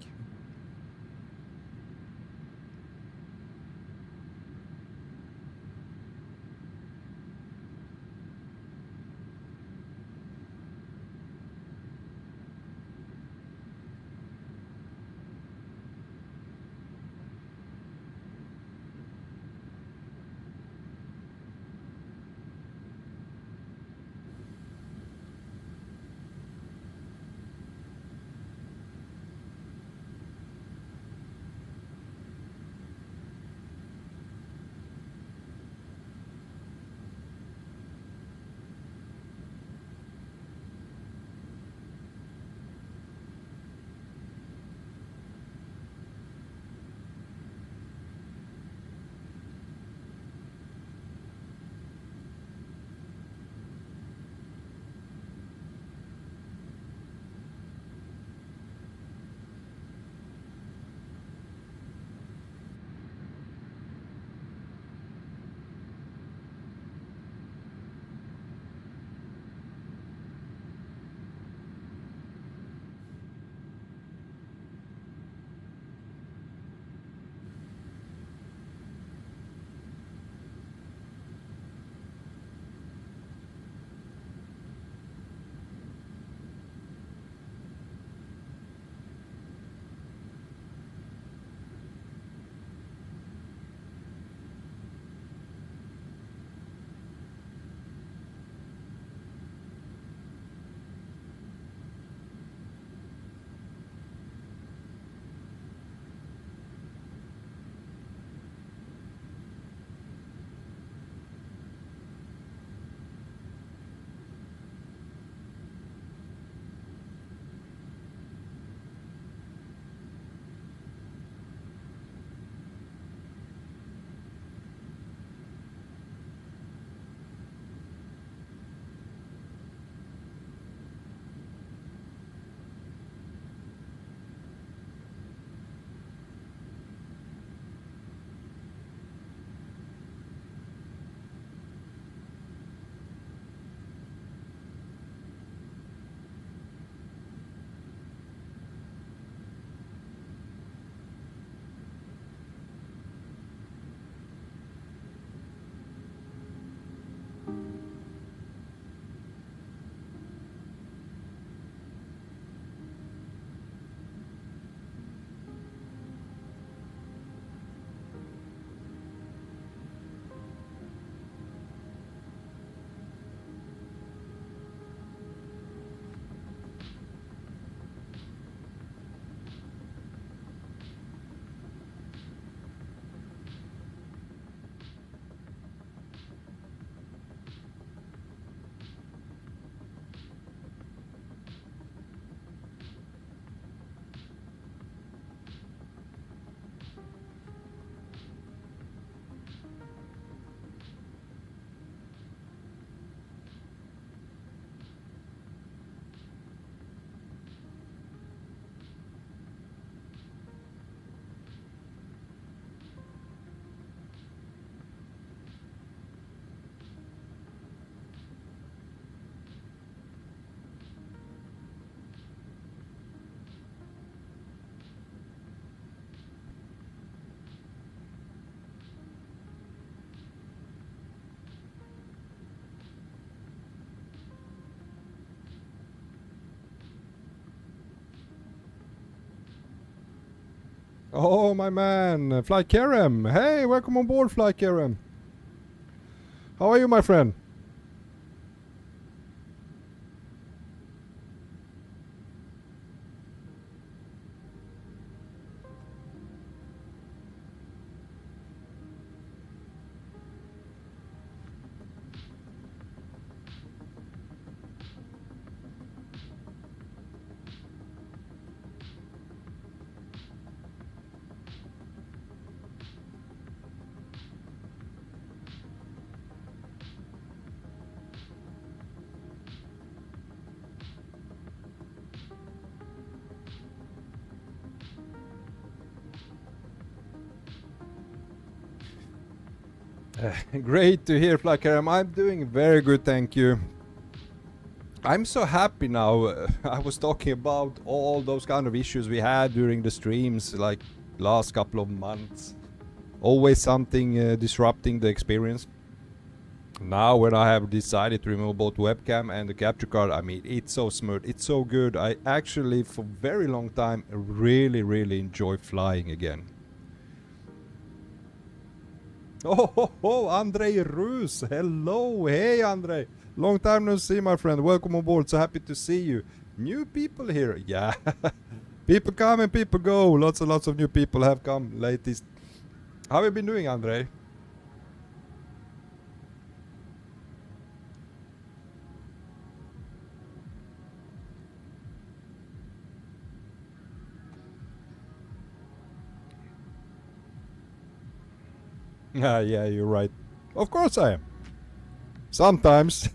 Oh, my man, Fly Kerem. Hey, welcome on board, Fly Kerem. How are you, my friend? Great to hear, Flackaram. I'm doing very good, thank you. I'm so happy now. I was talking about all those kind of issues we had during the streams, like last couple of months. Always something disrupting the experience. Now when I have decided to remove both webcam and the capture card, I mean, it's so smooth, it's so good. I actually, for very long time, really enjoy flying again. Oh, Andre Roos, hello, hey Andre. Long time no see, my friend. Welcome aboard, so happy to see you. New people here, yeah. People come and people go. Lots and lots of new people have come latest. How have you been doing, Andre? Yeah, you're right. Of course I am. Sometimes.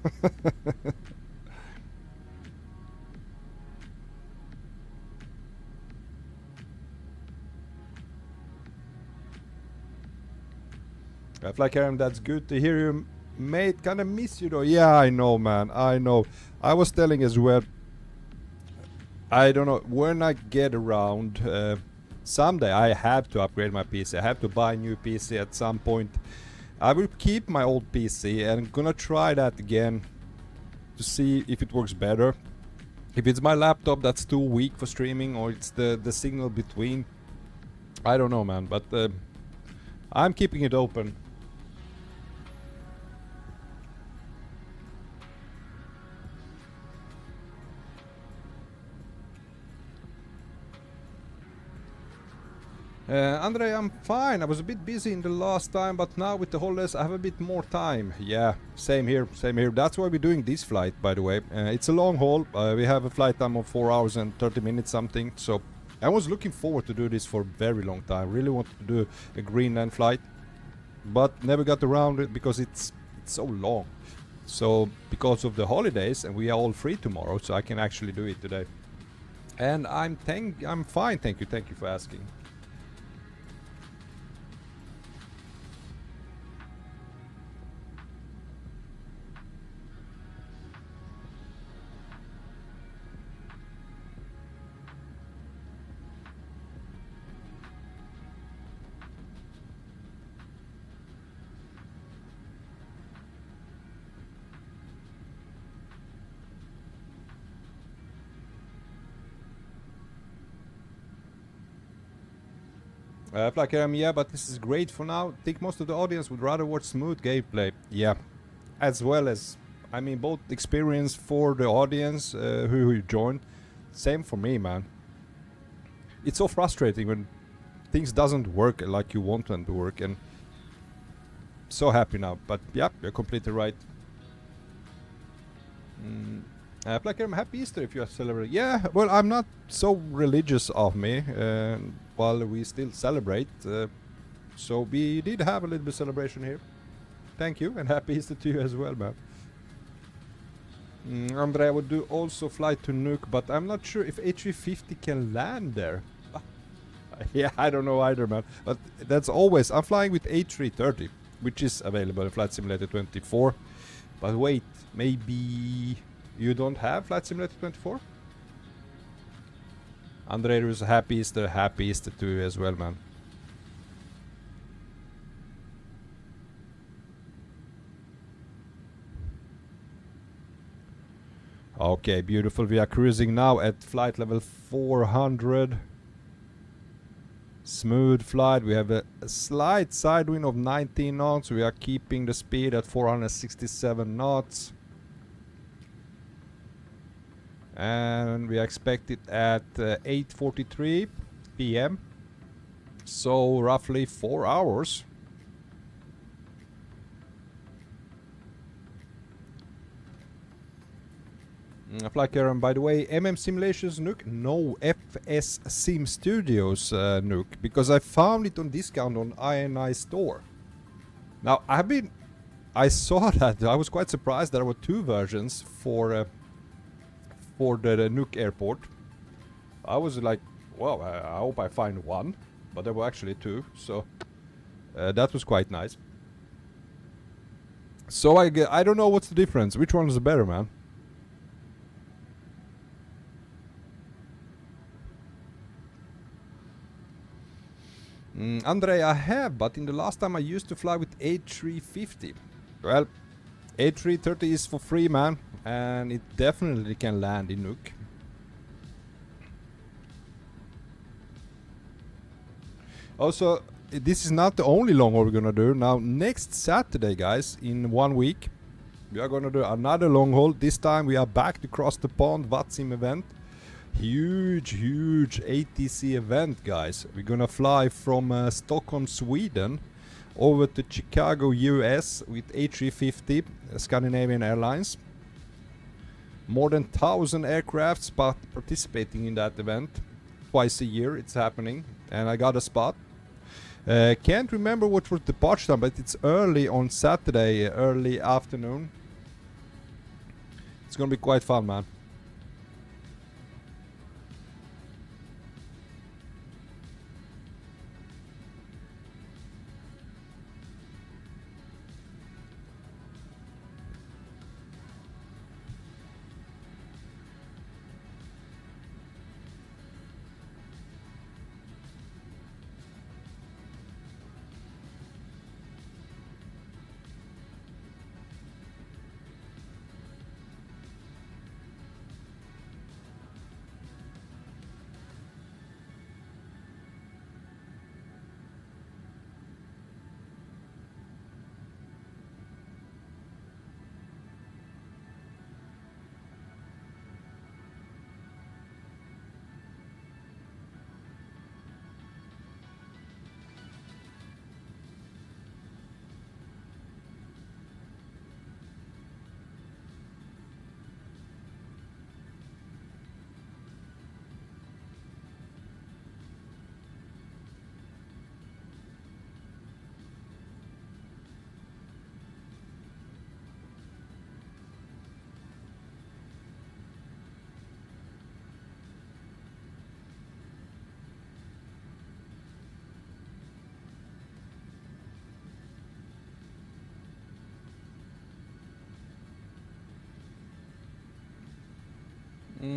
Flackaram, that's good to hear you, mate. Kinda miss you though. Yeah, I know, man. I know. I was telling as well. I don't know when I get around. Someday I have to upgrade my PC. I have to buy a new PC at some point. I will keep my old PC and I'm gonna try that again to see if it works better. If it's my laptop that's too weak for streaming, or it's the signal between. I don't know, man, but I'm keeping it open. Andre, I'm fine. I was a bit busy in the last time, but now with the holidays I have a bit more time. Yeah, same here, same here. That's why we're doing this flight, by the way. It's a long haul. We have a flight time of 4 hours and 30 minutes something. So I was looking forward to do this for a very long time. Really wanted to do a Greenland flight, but never got around it because it's so long. So because of the holidays, and we are all free tomorrow, so I can actually do it today. And I'm fine, thank you for asking. Flackaram, yeah, but this is great for now. I think most of the audience would rather watch smooth gameplay. Yeah, as well as, I mean, both experience for the audience who join. Same for me, man. It's so frustrating when things doesn't work like you want them to work, and so happy now. But yeah, you're completely right. Flackaram, happy Easter if you are celebrating. Yeah, well, I'm not so religious of me. While we still celebrate, so we did have a little bit of celebration here. Thank you, and happy Easter to you as well, man. Andre, I would do also fly to Nuuk, but I'm not sure if A350 can land there. Yeah, I don't know either, man. But that's always, I'm flying with A330, which is available in Flight Simulator 24. But wait, maybe you don't have Flight Simulator 24? Andre is happy Easter to you as well, man. Okay, beautiful. We are cruising now at flight level 400. Smooth flight. We have a slight side wind of 19 knots. We are keeping the speed at 467 knots. And we expect it at 8:43 p.m. So roughly 4 hours. Flackaram, by the way, Simulations Nuke? No, FS Sim Studios Nuke, because I found it on discount on INI store. Now I saw that. I was quite surprised there were two versions for the Nuuk airport. I was like, well, I hope I find one, but there were actually two, so that was quite nice. So I don't know what's the difference. Which one is better, man? Andre, I have, but in the last time I used to fly with A350. Well, A330 is for free, man, and it definitely can land in Nuuk. Also, this is not the only long haul we're gonna do. Now, next Saturday, guys, in 1 week, we are gonna do another long haul. This time we are back to cross the pond VATSIM event. Huge ATC event, guys. We're gonna fly from Stockholm, Sweden, over to Chicago, US with A350 Scandinavian Airlines. More than 1,000 aircrafts participating in that event. Twice a year it's happening, and I got a spot. Can't remember what was the departure time, but it's early on Saturday, early afternoon. It's gonna be quite fun, man.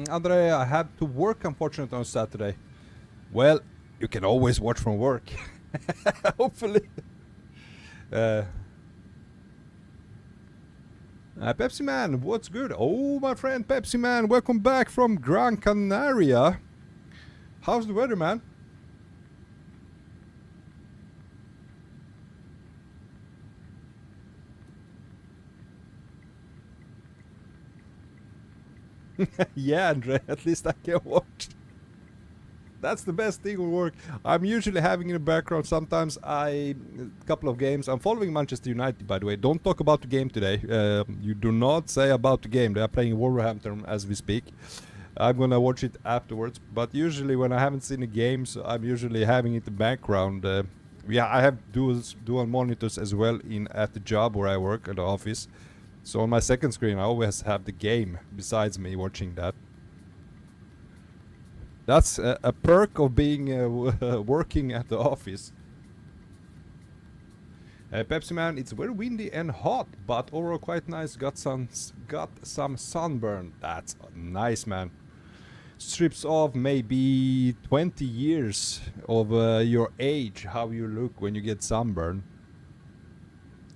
Andre, I had to work unfortunately on Saturday. Well, you can always watch from work. Hopefully. Pepsi Man, what's good? Oh, my friend Pepsi Man, welcome back from Gran Canaria. How's the weather, man? Yeah, Andre, at least I can watch. That's the best thing will work. I'm usually having in the background sometimes a couple of games. I'm following Manchester United, by the way. Don't talk about the game today. You do not say about the game. They are playing Wolverhampton as we speak. I'm gonna watch it afterwards. But usually when I haven't seen the games, I'm usually having it in the background. Yeah, I have dual monitors as well at the job where I work at the office. So on my second screen, I always have the game besides me watching that. That's a perk of being working at the office. Pepsi Man, it's very windy and hot, but overall quite nice. Got some sunburn. That's nice, man. Strips off maybe 20 years of your age, how you look when you get sunburn.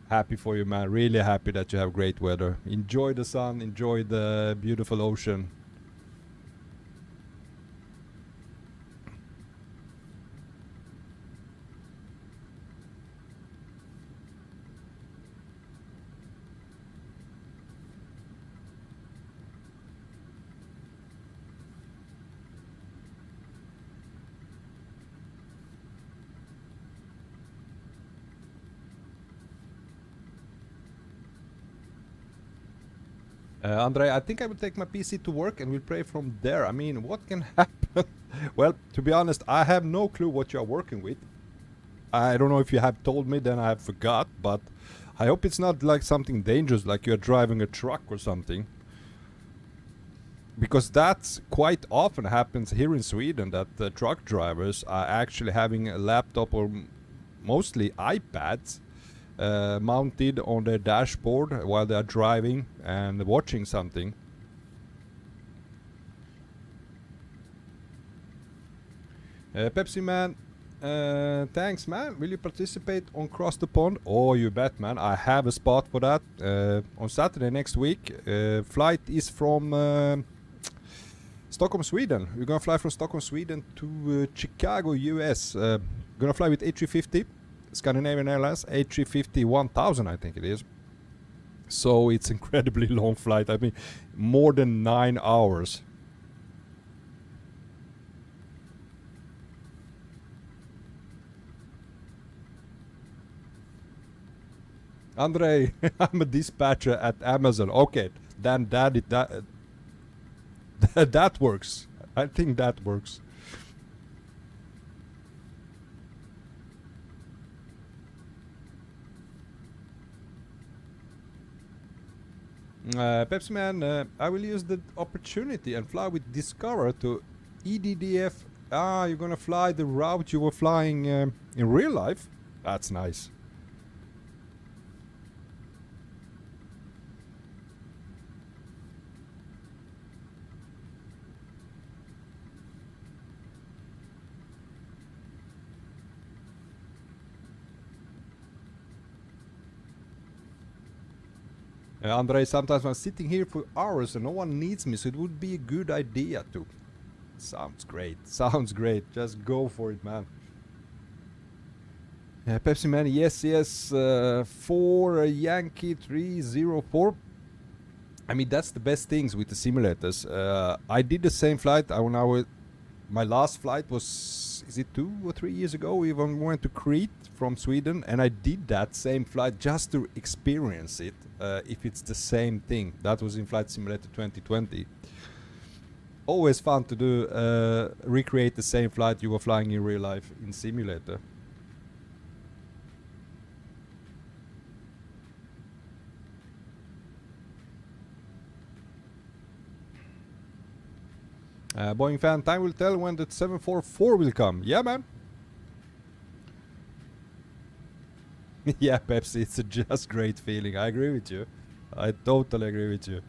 Happy for you, man. Really happy that you have great weather. Enjoy the sun, enjoy the beautiful ocean. Andre, I think I will take my PC to work and we'll play from there. I mean, what can happen? Well, to be honest, I have no clue what you are working with. I don't know if you have told me, then I have forgot, but I hope it's not like something dangerous, like you're driving a truck or something. Because that's quite often happens here in Sweden, that the truck drivers are actually having a laptop or mostly iPads mounted on their dashboard while they are driving and watching something. Pepsi Man, thanks man. Will you participate on Cross the Pond? Oh, you bet man. I have a spot for that on Saturday next week. Flight is from Stockholm, Sweden. We're gonna fly from Stockholm, Sweden to Chicago, US. Gonna fly with A350, Scandinavian Airlines, A350-1000 I think it is. So it's incredibly long flight. I mean, more than 9 hours. Andre, I'm a dispatcher at Amazon. Okay, then that works. I think that works. Pepsi Man, I will use the opportunity and fly with Discover to EDDF. Ah, you're gonna fly the route you were flying in real life? That's nice. Andre, sometimes I'm sitting here for hours and no one needs me, so it would be a good idea to. Sounds great. Sounds great. Just go for it, man. Pepsi Man, yes, yes. For Yankee 304. I mean, that's the best things with the simulators. I did the same flight. My last flight was, is it 2 or 3 years ago? We went to Crete from Sweden, and I did that same flight just to experience it. If it's the same thing. That was in Flight Simulator 2020. Always fun to do, recreate the same flight you were flying in real life in simulator. Boeing fan, time will tell when the 744 will come. Yeah, man. Yeah, Pepsi, it's a just great feeling. I agree with you. I totally agree with you.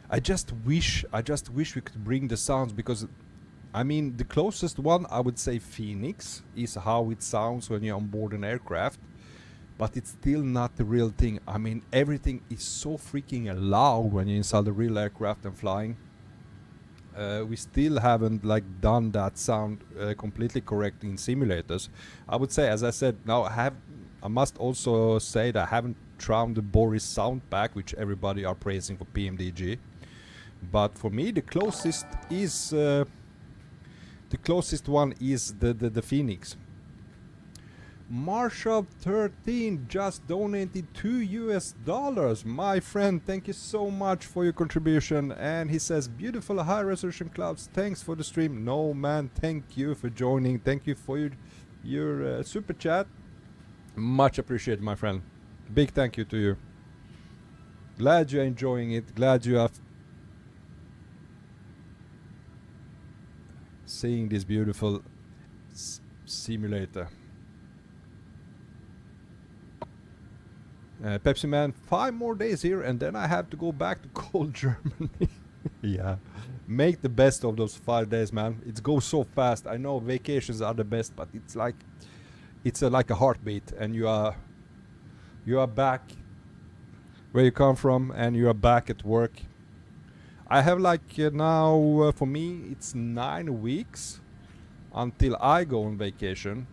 I just wish we could bring the sounds, because I mean the closest one I would say Phoenix is how it sounds when you're on board an aircraft, but it's still not the real thing. I mean, everything is so freaking loud when you're inside the real aircraft and flying. We still haven't like done that sound completely correct in simulators. I would say, as I said, now I must also say that I haven't tried the Boris sound pack, which everybody are praising for PMDG. But for me, the closest one is the Phoenix. Marshall 13 just donated $2. My friend, thank you so much for your contribution. And he says, beautiful high resolution clouds, thanks for the stream. No man, thank you for joining. Thank you for your super chat. Much appreciated, my friend. Big thank you to you. Glad you're enjoying it. Glad you are seeing this beautiful simulator. Pepsi Man, 5 more days here and then I have to go back to cold Germany. Yeah, make the best of those 5 days, man. It goes so fast. I know vacations are the best, but it's like like a heartbeat, and you are back where you come from, and you are back at work. I have like now for me it's 9 weeks until I go on vacation.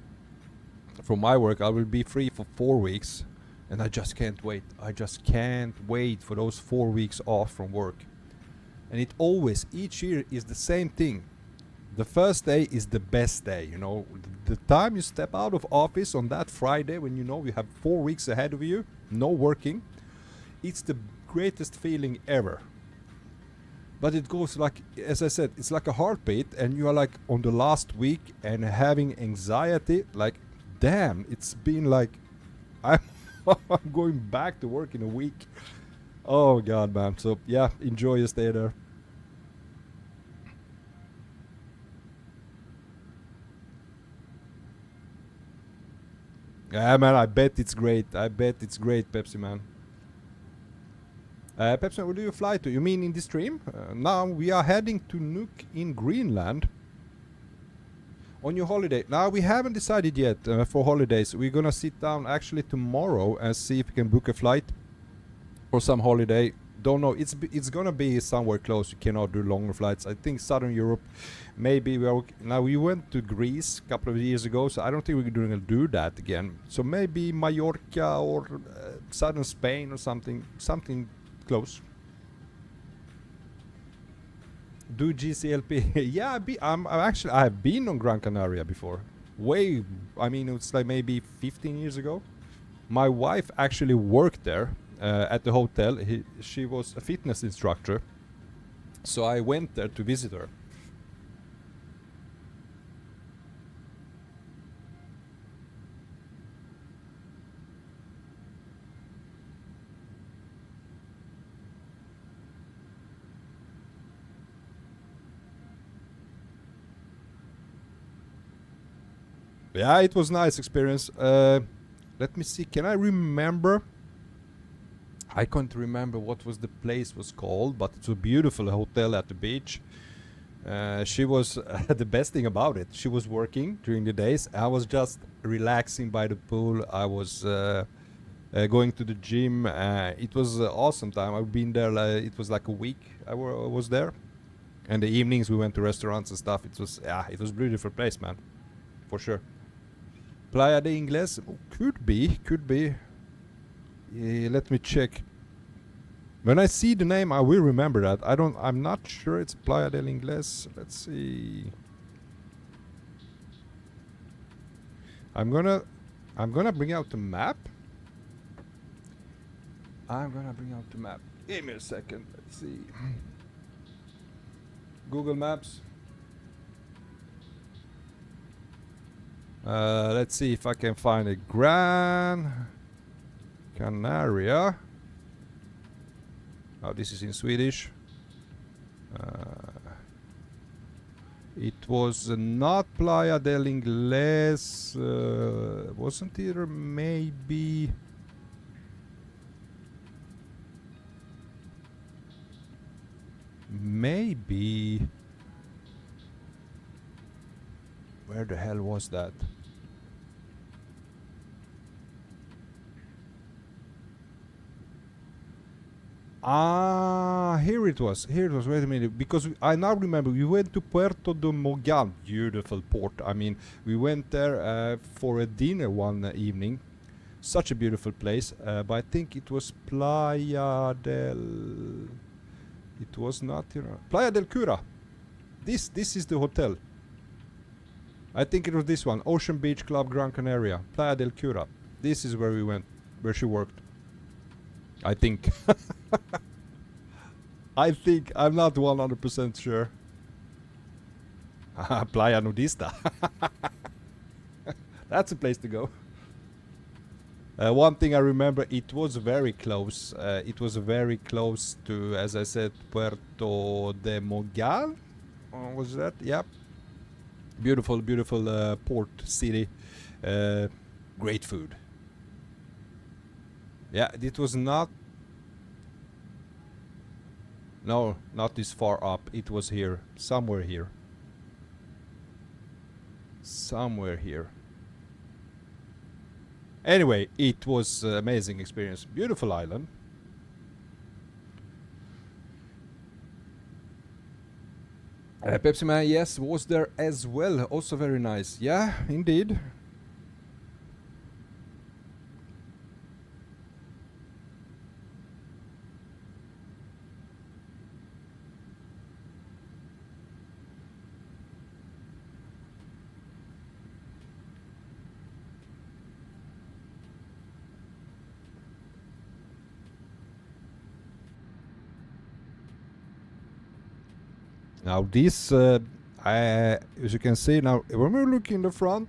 From my work I will be free for 4 weeks. And I just can't wait. I just can't wait for those 4 weeks off from work. And it always, each year is the same thing. The first day is the best day, you know. The time you step out of office on that Friday, when you know you have 4 weeks ahead of you, no working, it's the greatest feeling ever. But it goes like, as I said, it's like a heartbeat, and you are like on the last week and having anxiety, like, damn, it's been like, I'm going back to work in a week. Oh god, man. So yeah, enjoy your stay there. Yeah, man, I bet it's great. I bet it's great, Pepsi Man. Pepsi Man, where do you fly to? You mean in the stream? Now we are heading to Nuuk in Greenland. On your holiday. Now we haven't decided yet for holidays. We're gonna sit down actually tomorrow and see if we can book a flight for some holiday. Don't know. It's gonna be somewhere close. You cannot do longer flights. I think Southern Europe. Maybe we are. Now we went to Greece a couple of years ago, so I don't think we're gonna do that again. So maybe Mallorca or southern Spain or something. Something close. Do GCLP? Yeah, I've been on Gran Canaria before. I mean, it's like maybe 15 years ago. My wife actually worked there at the hotel. She was a fitness instructor, so I went there to visit her. Yeah, it was nice experience. Let me see. Can I remember? I can't remember what was the place was called, but it's a beautiful hotel at the beach. She was the best thing about it. She was working during the days. I was just relaxing by the pool. I was going to the gym. It was an awesome time. I've been there. It was like a week. I was there, and the evenings we went to restaurants and stuff. It was a beautiful place, man, for sure. Playa de Ingles? Oh, could be. Let me check. When I see the name, I will remember that. I'm not sure it's Playa del Ingles. Let's see. I'm gonna bring out the map. Give me a second. Let's see. Google Maps. Let's see if I can find a Gran Canaria. Oh, this is in Swedish. It was not Playa del Ingles. Wasn't it? Maybe. Where the hell was that? Here it was. Wait a minute, because I now remember we went to Puerto de Mogal, beautiful port. I mean, we went there for a dinner one evening. Such a beautiful place. But I think it was Playa del. It was not Playa del Cura. This is the hotel. I think it was this one, Ocean Beach Club Gran Canaria, Playa del Cura. This is where we went, where she worked. I think. I'm not 100% sure. Playa Nudista. That's a place to go. One thing I remember, it was very close. It was very close to, as I said, Puerto de Mogal. Was that? Yep. Beautiful port city. Great food. Yeah, it was not. No, not this far up. It was here. Somewhere here. Anyway, it was an amazing experience. Beautiful island. Pepsi Man, yes, was there as well. Also very nice. Yeah, indeed. Now this, as you can see now, when we look in the front,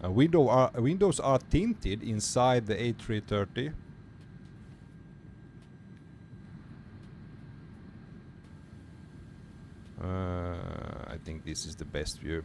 windows are tinted inside the A330. I think this is the best view.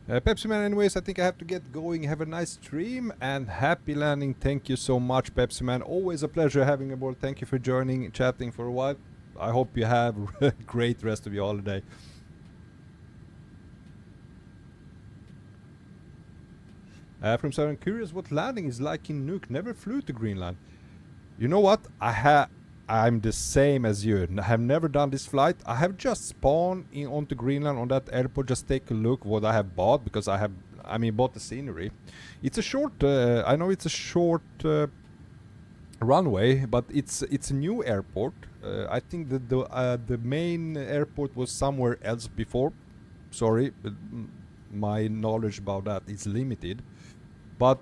Pepsi Man, anyways, I think I have to get going. Have a nice stream and happy landing. Thank you so much, Pepsi Man. Always a pleasure having you aboard. Thank you for joining, chatting for a while. I hope you have a great rest of your holiday. From Southern, curious what landing is like in Nuuk. Never flew to Greenland. You know what? I'm the same as you. I have never done this flight. I have just spawned in onto Greenland on that airport. Just take a look what I have bought, because I bought the scenery. It's a short. I know it's a short runway, but it's a new airport. I think that the main airport was somewhere else before. Sorry, but my knowledge about that is limited. But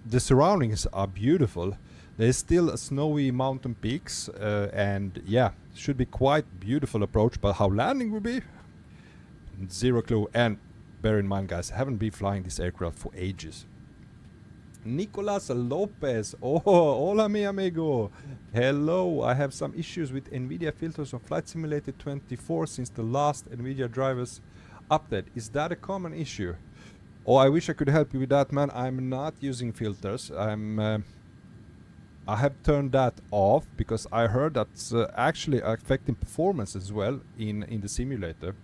the surroundings are beautiful. There's still snowy mountain peaks, and yeah, should be quite beautiful approach. But how landing will be, zero clue. And bear in mind, guys, I haven't been flying this aircraft for ages. Nicolas Lopez, oh, hola mi amigo. Hello, I have some issues with NVIDIA filters on Flight Simulator 24 since the last NVIDIA drivers update. Is that a common issue? Oh, I wish I could help you with that, man. I'm not using filters. I have turned that off because I heard that's actually affecting performance as well in the simulator.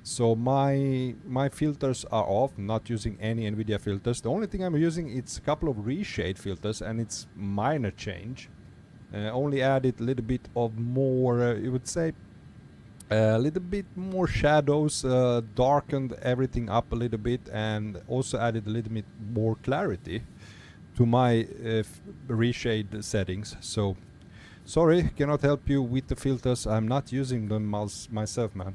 So my filters are off. I'm not using any NVIDIA filters. The only thing I'm using is a couple of reshade filters, and it's minor change. Only added a little bit of more, you would say, a little bit more shadows, darkened everything up a little bit, and also added a little bit more clarity to my reshade settings. So sorry, cannot help you with the filters. I'm not using them myself, man.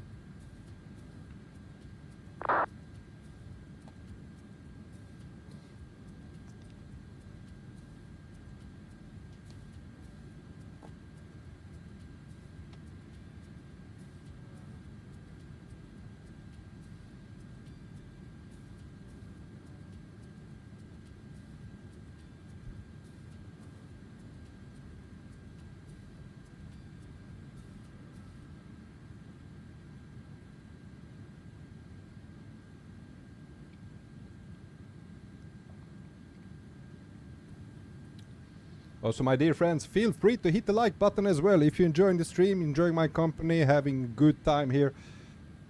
Also, my dear friends, feel free to hit the like button as well. If you're enjoying the stream, enjoying my company, having a good time here,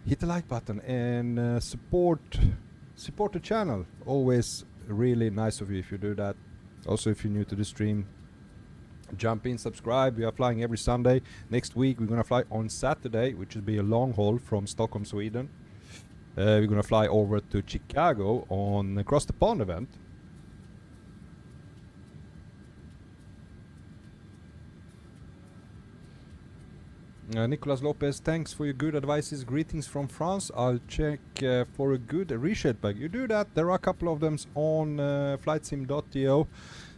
hit the like button and support the channel. Always really nice of you if you do that. Also, if you're new to the stream, jump in, subscribe. We are flying every Sunday. Next week, we're going to fly on Saturday, which will be a long haul from Stockholm, Sweden. We're going to fly over to Chicago on Across the Pond event. Nicolas Lopez, thanks for your good advices. Greetings from France. I'll check for a good reshade bag. You do that. There are a couple of them on flightsim.io.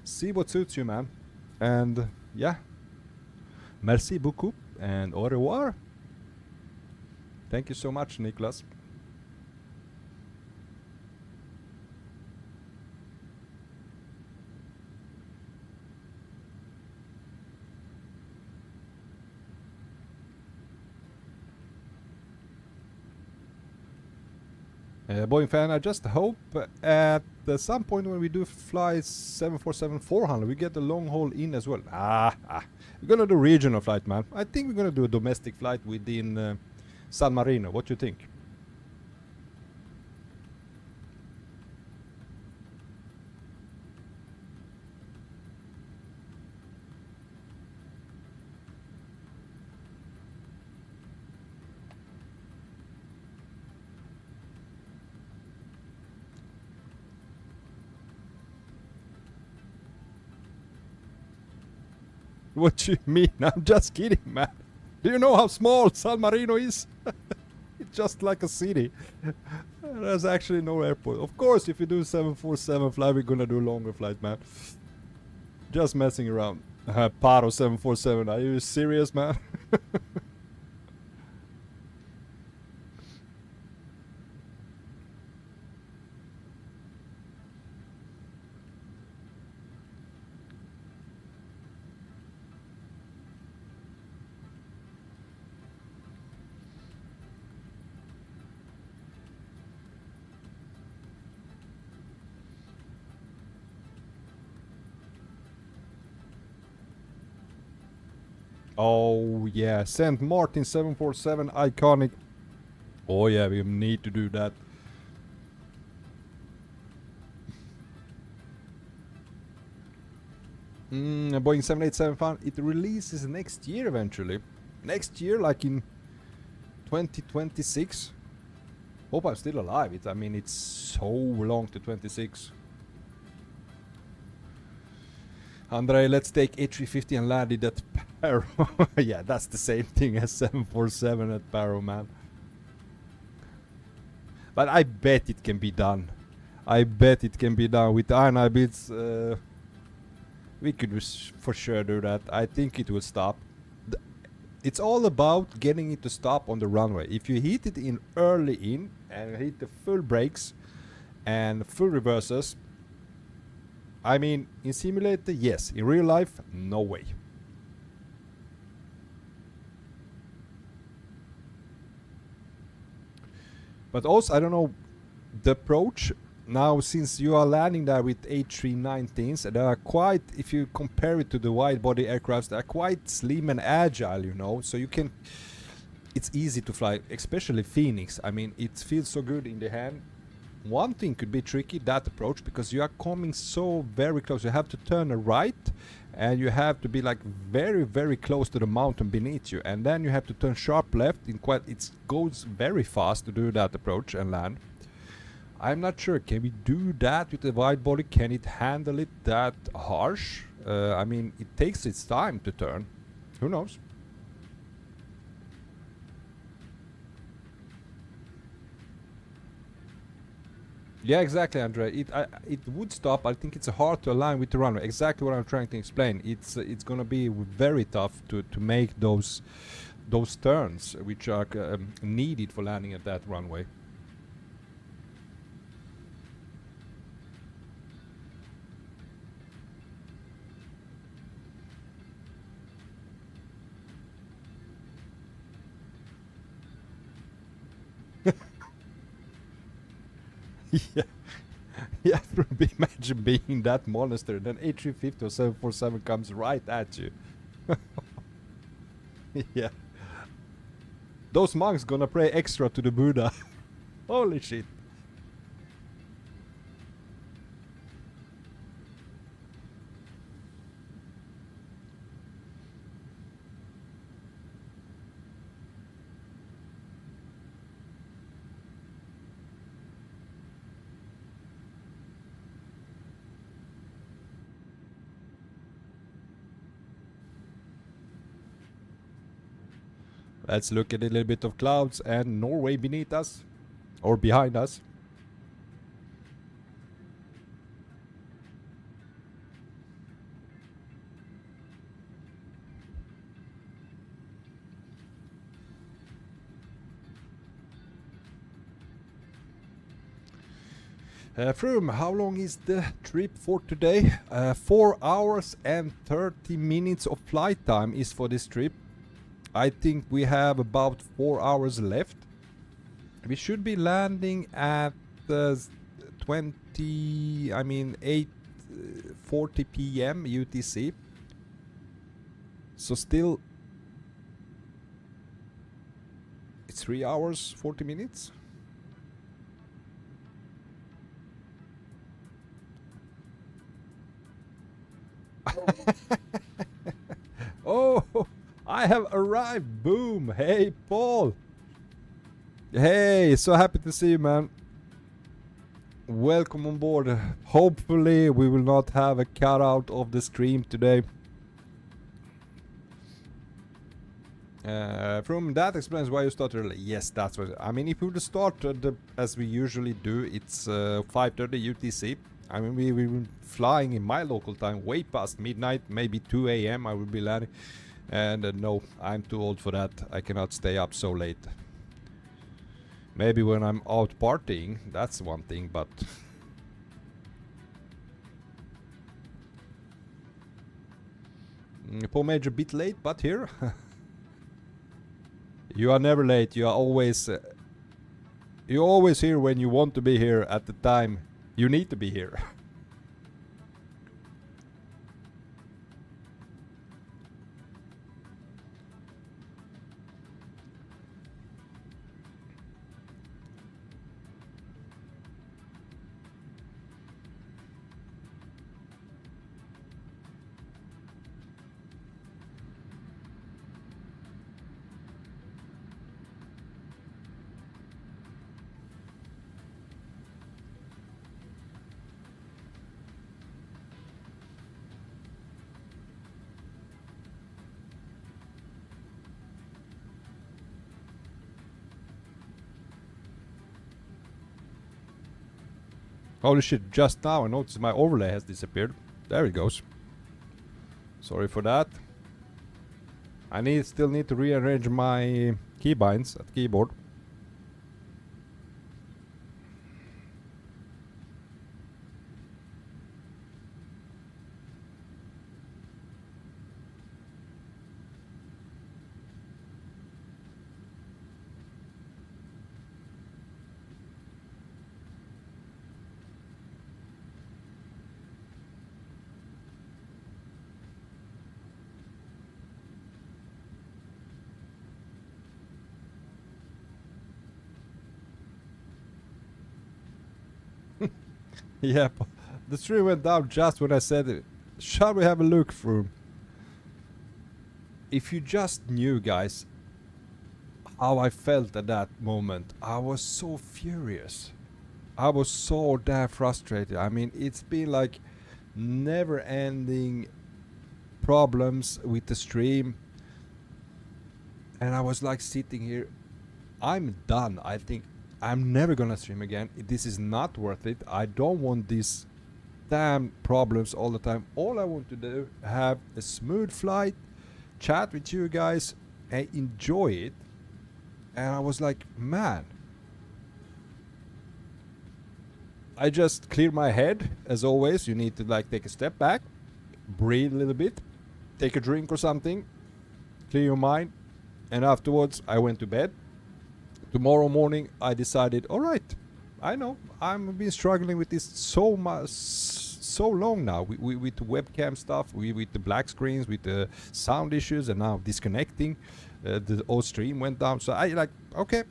See what suits you, man. And yeah, merci beaucoup and au revoir. Thank you so much, Nicolas. Boeing fan, I just hope at some point when we do fly 747-400, we get the long haul in as well. We're gonna do regional flight, man. I think we're gonna do a domestic flight within San Marino. What do you think? What you mean? I'm just kidding, man. Do you know how small San Marino is? It's just like a city. There's actually no airport. Of course, if you do 747 flight, we're gonna do a longer flight, man. Just messing around. Paro 747. Are you serious, man? Oh yeah, St. Martin 747 iconic. Oh yeah, we need to do that. Boeing 787 it releases next year eventually. Next year, like in 2026. Hope I'm still alive. I mean, it's so long to 26. Andre, let's take A350 and land it at Paro. Yeah, that's the same thing as 747 at Paro, man. But I bet it can be done. I bet it can be done with iron bits. We could for sure do that. I think it will stop. It's all about getting it to stop on the runway. If you hit it in early in and hit the full brakes and full reverses, I mean, in simulator, yes. In real life, no way. But also, I don't know, the approach now, since you are landing there with A319s, they are quite, if you compare it to the wide body aircrafts, they are quite slim and agile, you know, so you can, it's easy to fly, especially Phoenix. I mean, it feels so good in the hand. One thing could be tricky, that approach, because you are coming so very close. You have to turn a right and you have to be like very, very close to the mountain beneath you, and then you have to turn sharp left. In quite, it goes very fast to do that approach and land. I'm not sure, can we do that with the wide body? Can it handle it that harsh? I mean, it takes its time to turn. Who knows? Yeah, exactly, Andre. It would stop. I think it's hard to align with the runway. Exactly what I'm trying to explain. It's gonna be very tough to make those turns which are needed for landing at that runway. Yeah, yeah. Imagine being that monster, then A350 or 747 comes right at you. Yeah, those monks gonna pray extra to the Buddha. Holy shit. Let's look at a little bit of clouds and Norway beneath us, or behind us. Froome, how long is the trip for today? 4 hours and 30 minutes of flight time is for this trip. I think we have about 4 hours left. We should be landing at 8:40 p.m. UTC. So still, it's 3 hours 40 minutes. Oh, I have arrived. Boom. Hey, Paul. Hey, so happy to see you, man. Welcome on board. Hopefully we will not have a cutout of the stream today. From that explains why you start early. Yes, that's what I mean. If we would start as we usually do, it's 5:30 UTC. I mean, we were flying in my local time way past midnight, maybe 2 a.m. I will be landing. And no, I'm too old for that. I cannot stay up so late. Maybe when I'm out partying, that's one thing, but... Paul Major a bit late, but here. You are never late. You are always... you're always here when you want to be here at the time you need to be here. Holy shit, just now I noticed my overlay has disappeared. There it goes. Sorry for that. I still need to rearrange my keybinds at keyboard. Yeah, the stream went down just when I said, shall we have a look through? If you just knew, guys, how I felt at that moment, I was so furious. I was so damn frustrated. I mean, it's been like never-ending problems with the stream. And I was like sitting here, I'm done. I think I'm never gonna stream again. This is not worth it. I don't want these damn problems all the time. All I want to do, have a smooth flight, chat with you guys, and enjoy it. And I was like, man. I just clear my head. As always, you need to like take a step back, breathe a little bit, take a drink or something, clear your mind, and afterwards I went to bed. Tomorrow morning I decided, all right, I know I've been struggling with this so much, so long now with the webcam stuff, with the black screens, with the sound issues, and now disconnecting. The whole stream went down. So I like, okay,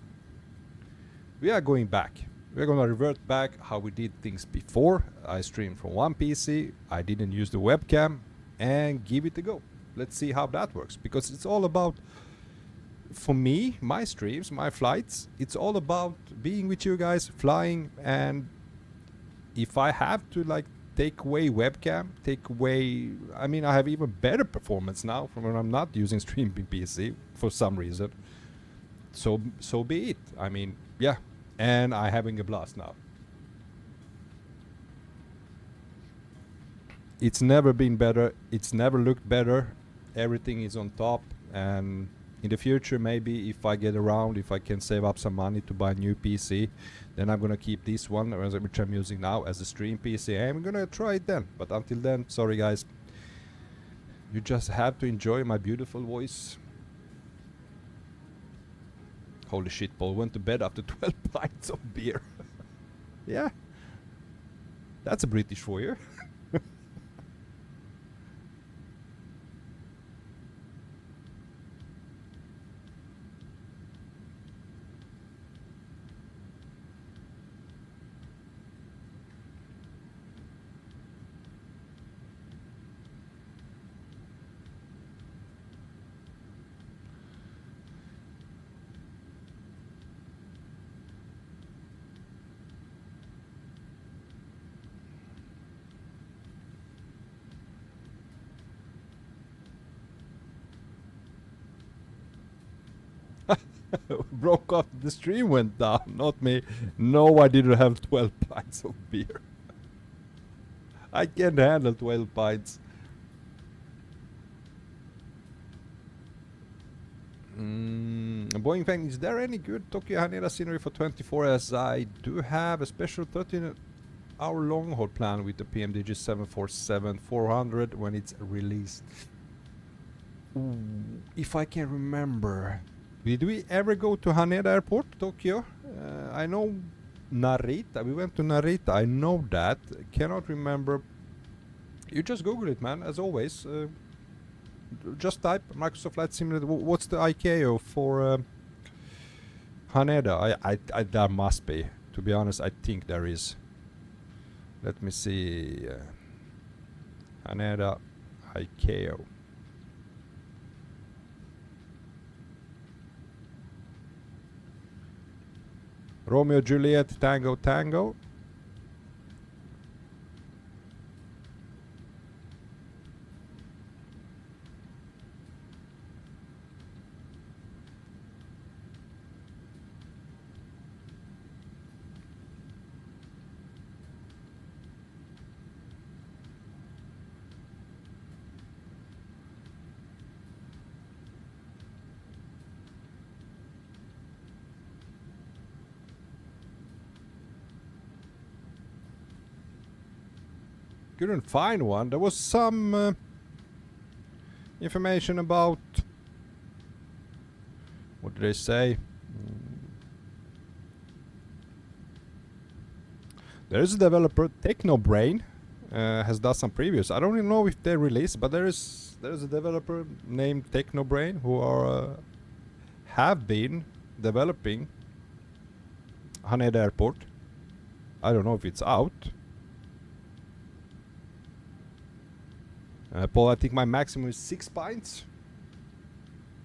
we are going back. We're gonna revert back how we did things before. I streamed from one PC. I didn't use the webcam, and give it a go. Let's see how that works, because it's all about, for me, my streams, my flights, it's all about being with you guys, flying. And if I have to like take away webcam, take away, I mean, I have even better performance now from when I'm not using streaming PC for some reason. So be it. I mean, yeah, and I'm having a blast now. It's never been better. It's never looked better. Everything is on top. And in the future, maybe if I get around, if I can save up some money to buy a new PC, then I'm gonna keep this one, which I'm using now, as a stream PC. And I'm gonna try it then. But until then, sorry guys. You just have to enjoy my beautiful voice. Holy shit, Paul went to bed after 12 pints of beer. Yeah. That's a British for you. Broke off, the stream went down, not me. No, I didn't have 12 pints of beer. I can't handle 12 pints. Boeing fan, is there any good Tokyo Haneda scenery for 24, as I do have a special 13-hour long haul plan with the PMDG 747-400 when it's released? Ooh, if I can remember. Did we ever go to Haneda Airport, Tokyo? I know Narita. We went to Narita. I know that. Cannot remember. You just Google it, man. As always. Just type Microsoft Flight Simulator. What's the ICAO for Haneda? I there must be. To be honest, I think there is. Let me see. Haneda ICAO. Romeo Juliet Tango Tango. couldn't find one. There was some information about, what did they say? There is a developer, Technobrain, has done some previews. I don't even know if they released, but there is a developer named Technobrain who are have been developing Haneda Airport. I don't know if it's out. Paul, I think my maximum is 6 pints.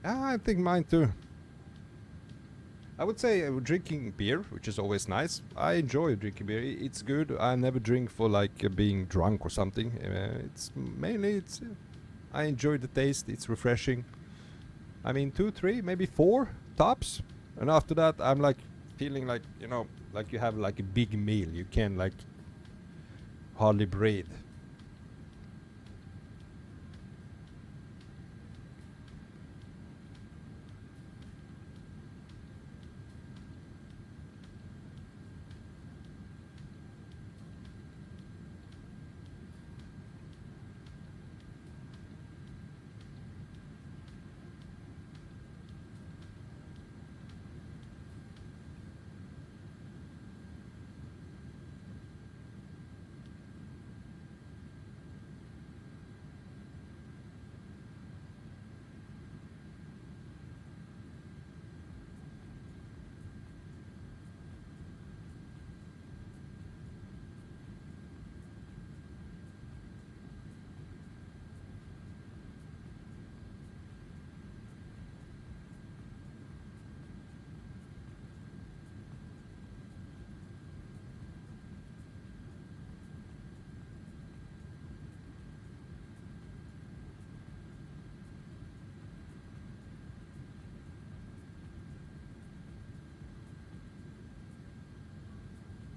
I think mine too. I would say drinking beer, which is always nice. I enjoy drinking beer. It's good. I never drink for like being drunk or something. It's mainly I enjoy the taste. It's refreshing. I mean, 2, 3, maybe 4 tops, and after that, I'm like feeling like, you know, like you have like a big meal. You can like hardly breathe.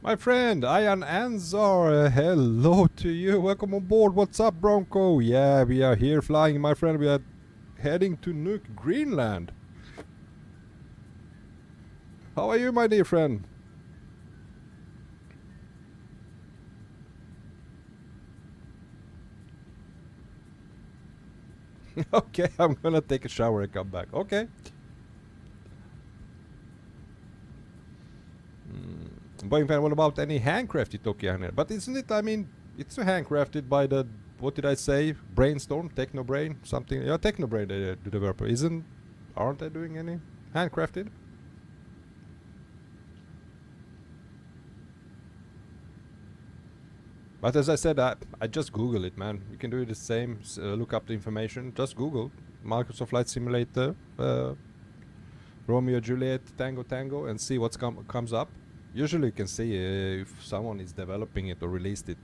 My friend, Ian Anzar, hello to you. Welcome on board. What's up, Bronco? Yeah, we are here flying, my friend. We are heading to Nuuk, Greenland. How are you, my dear friend? Okay, I'm gonna take a shower and come back. Okay. Boeing fan, what about any handcrafted Tokyo here? But isn't it, I mean, it's handcrafted by the, what did I say? Brainstorm, Technobrain, something. Yeah, Technobrain, the developer. Aren't they doing any handcrafted? But as I said, I just Google it, man. You can do the same, look up the information. Just Google Microsoft Flight Simulator, Romeo Juliet, Tango Tango, and see what comes up. Usually you can see if someone is developing it or released it.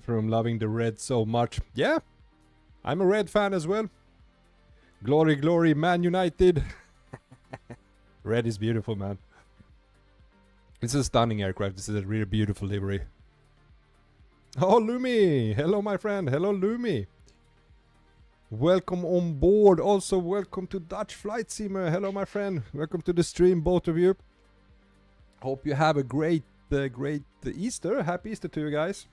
from loving the red so much. Yeah, I'm a red fan as well. Glory, glory, Man United. Red is beautiful, man. It's a stunning aircraft. This is a really beautiful livery. Oh, Lumi! Hello, my friend. Hello, Lumi. Welcome on board. Also, welcome to Dutch Flight Simmer. Hello, my friend. Welcome to the stream, both of you. Hope you have a great Easter. Happy Easter to you guys.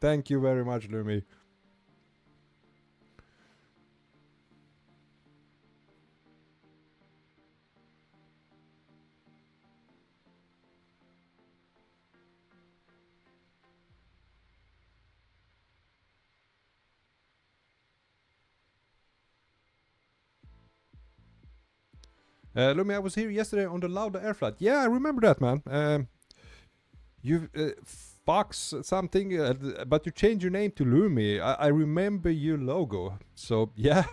Thank you very much, Lumi. Lumi, I was here yesterday on the Lauda air flight. Yeah, I remember that, man. You Fox something, but you changed your name to Lumi. I remember your logo. So, yeah.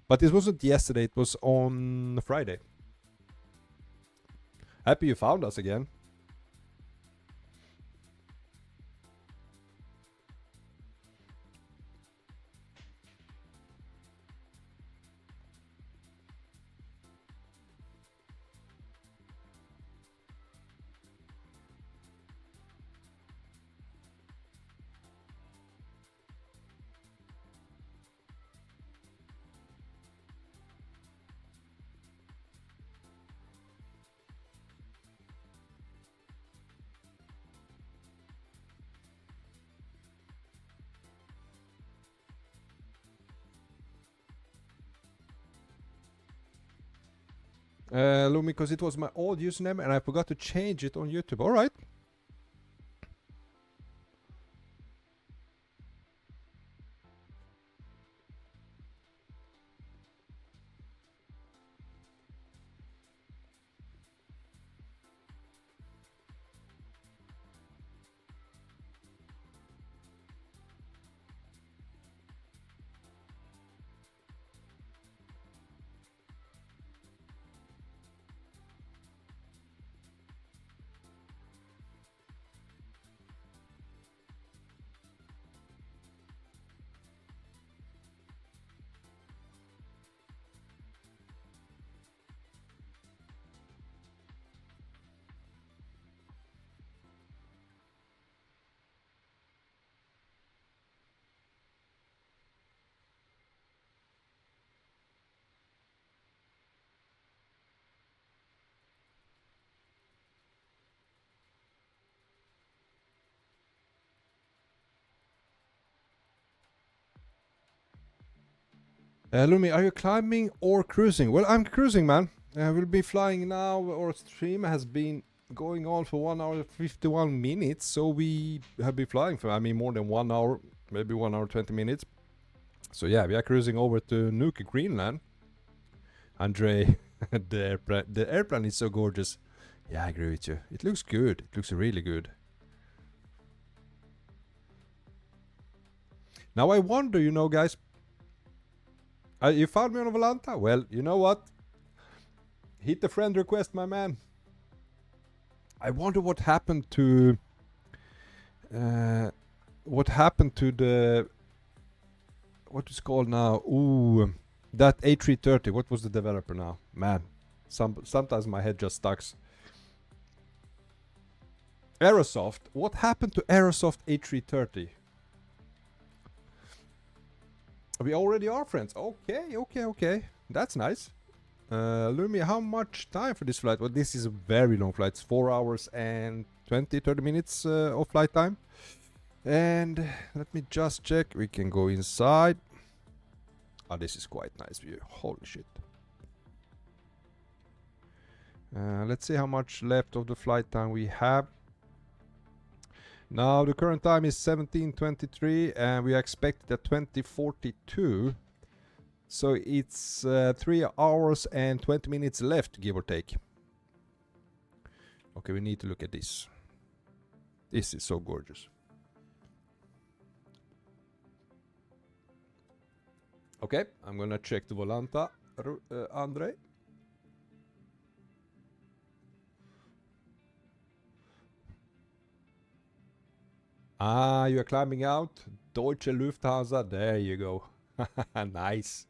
But it wasn't yesterday, it was on Friday. Happy you found us again. Lumi, because it was my old username and I forgot to change it on YouTube. Alright. Lumi, are you climbing or cruising? Well, I'm cruising, man. We'll be flying now. Our stream has been going on for 1 hour 51 minutes, so we have been flying for, I mean, more than 1 hour, maybe 1 hour 20 minutes. So yeah, we are cruising over to Nuuk, Greenland. Andre, the airplane is so gorgeous. Yeah, I agree with you. It looks good. It looks really good. Now I wonder, you know, guys. You found me on Volanta? Well, you know what? Hit the friend request, my man. I wonder what happened to... what happened to the... What is called now? Ooh, that A330. What was the developer now? Man, sometimes my head just stucks. Aerosoft. What happened to Aerosoft A330? We already are friends. Okay. That's nice. Lumi, how much time for this flight? Well, this is a very long flight. It's 4 hours and 20-30 minutes of flight time. And let me just check. We can go inside. Oh, this is quite nice view. Holy shit. Let's see how much left of the flight time we have. Now the current time is 17:23 and we are expected at 20:42. So it's 3 hours and 20 minutes left, give or take. Okay, we need to look at this. This is so gorgeous. Okay, I'm gonna check the Volanta, Andre. Ah, you're climbing out. Deutsche Lufthansa, there you go. Nice.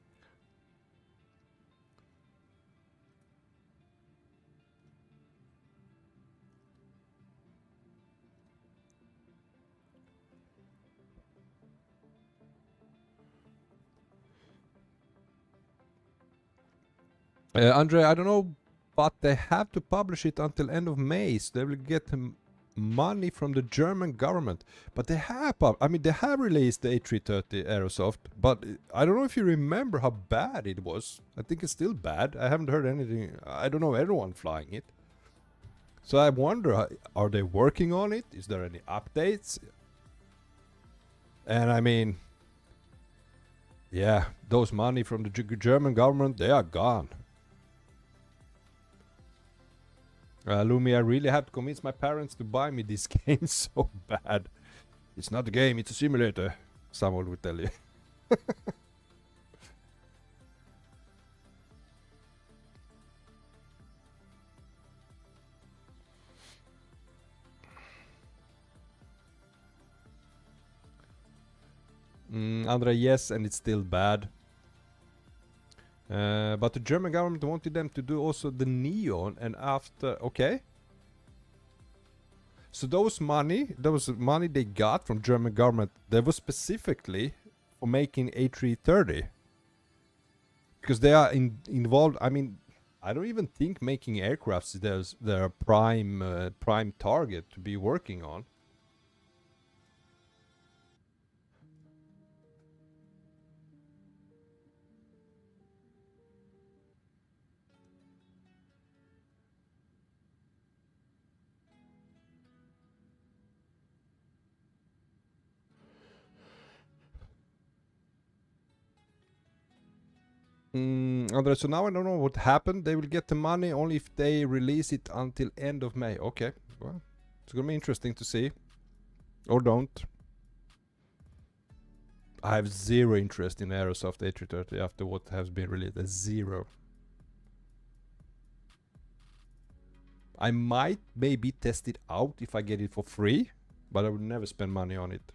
Andre, I don't know, but they have to publish it until end of May, so they will get money from the German government. But they have, I mean, they have released the A330 Aerosoft, but I don't know if you remember how bad it was. I think it's still bad. I haven't heard anything. I don't know anyone flying it. So I wonder, are they working on it? Is there any updates? And I mean, yeah, those money from the German government, they are gone. Lumi, I really have to convince my parents to buy me this game so bad. It's not a game, it's a simulator, someone would tell you. Andre, yes, and it's still bad. But the German government wanted them to do also the neon, and after, okay. So those money they got from German government, that was specifically for making A330. Because they are involved, I mean, I don't even think making aircrafts is their prime target to be working on. Andre, so now I don't know what happened. They will get the money only if they release it until end of May. Okay, well, it's gonna be interesting to see. Or don't. I have zero interest in Aerosoft A330 after what has been released. Zero. I might maybe test it out if I get it for free, but I would never spend money on it.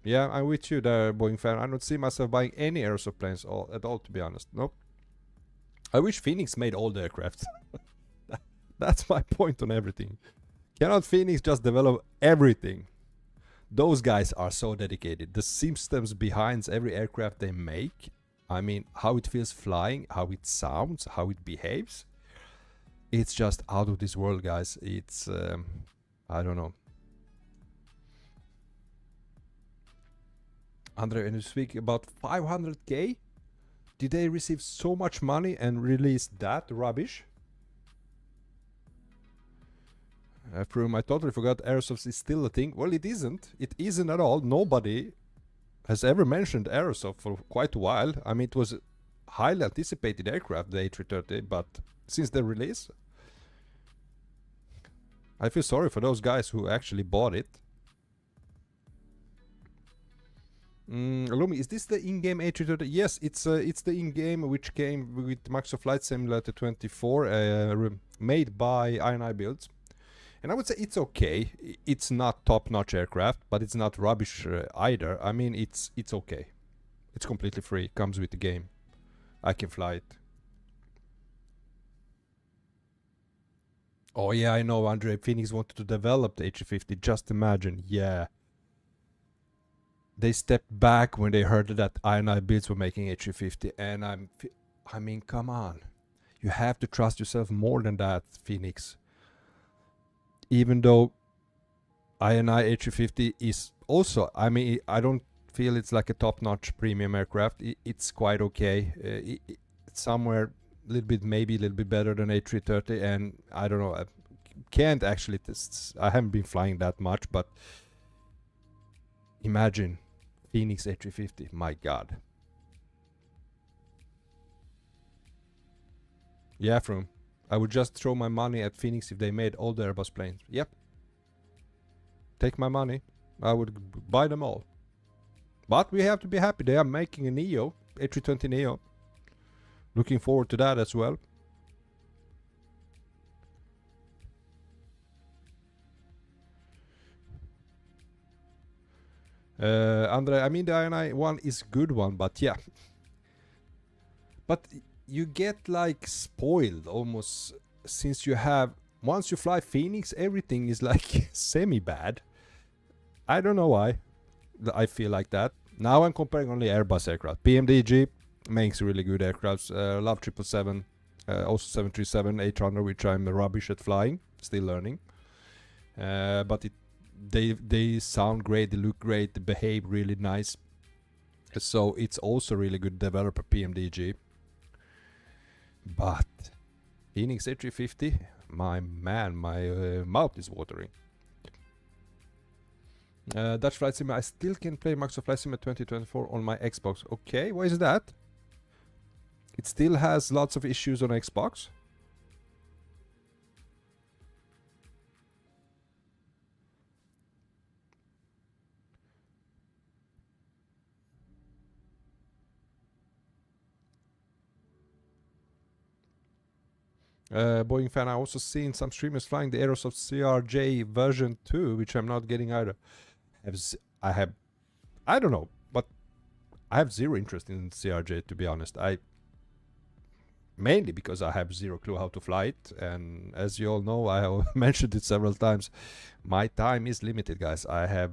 Yeah, I'm with you there, Boeing fan. I don't see myself buying any Aerosoft planes at all, to be honest. Nope. I wish Phoenix made all the aircraft. That's my point on everything. Cannot Phoenix just develop everything? Those guys are so dedicated. The systems behind every aircraft they make, I mean, how it feels flying, how it sounds, how it behaves. It's just out of this world, guys. It's, I don't know. Andre, when you speak about 500k, did they receive so much money and release that rubbish? From I totally forgot Aerosoft is still a thing. Well, it isn't. It isn't at all. Nobody has ever mentioned Aerosoft for quite a while. I mean, it was a highly anticipated aircraft, the A330, but since the release, I feel sorry for those guys who actually bought it. Lumi, is this the in-game A330? Yes, it's the in-game which came with Microsoft Flight Simulator 24, made by INI Builds. And I would say it's okay. It's not top-notch aircraft, but it's not rubbish either. I mean, it's okay. It's completely free. Comes with the game. I can fly it. Oh yeah, I know, Andre. Phoenix wanted to develop the A350. Just imagine, yeah. They stepped back when they heard that INI Builds were making A350, and I mean, come on. You have to trust yourself more than that, Phoenix. Even though INI A350 is also, I mean, I don't feel it's like a top-notch premium aircraft. It's quite okay. It's somewhere a little bit, maybe a little bit better than A330, and I don't know. I can't actually test. I haven't been flying that much, but imagine Phoenix A350. My God. Yeah, from. I would just throw my money at Phoenix if they made all the Airbus planes. Yep. take my money. I would buy them all. But we have to be happy. They are making a Neo, A320 Neo. Looking forward to that as well. Andre, I mean the INI one is good one, but yeah. But you get like spoiled almost, since you have, once you fly Phoenix, everything is like semi-bad. I don't know why I feel like that. Now I'm comparing only Airbus aircraft. PMDG makes really good aircrafts. Love 777, also 737, 800, which I'm rubbish at flying, still learning. But they sound great, they look great, they behave really nice. So it's also really good developer, PMDG. But Phoenix A350, my man, my mouth is watering. Dutch Flight Sim, I still can play Microsoft Flight Sim 2024 on my Xbox. Okay, why is that? It still has lots of issues on Xbox. Boeing fan, I also seen some streamers flying the Aerosoft CRJ version 2, which I'm not getting either. I don't know, but I have zero interest in CRJ, to be honest. Mainly because I have zero clue how to fly it, and as you all know, I have mentioned it several times, my time is limited, guys. I have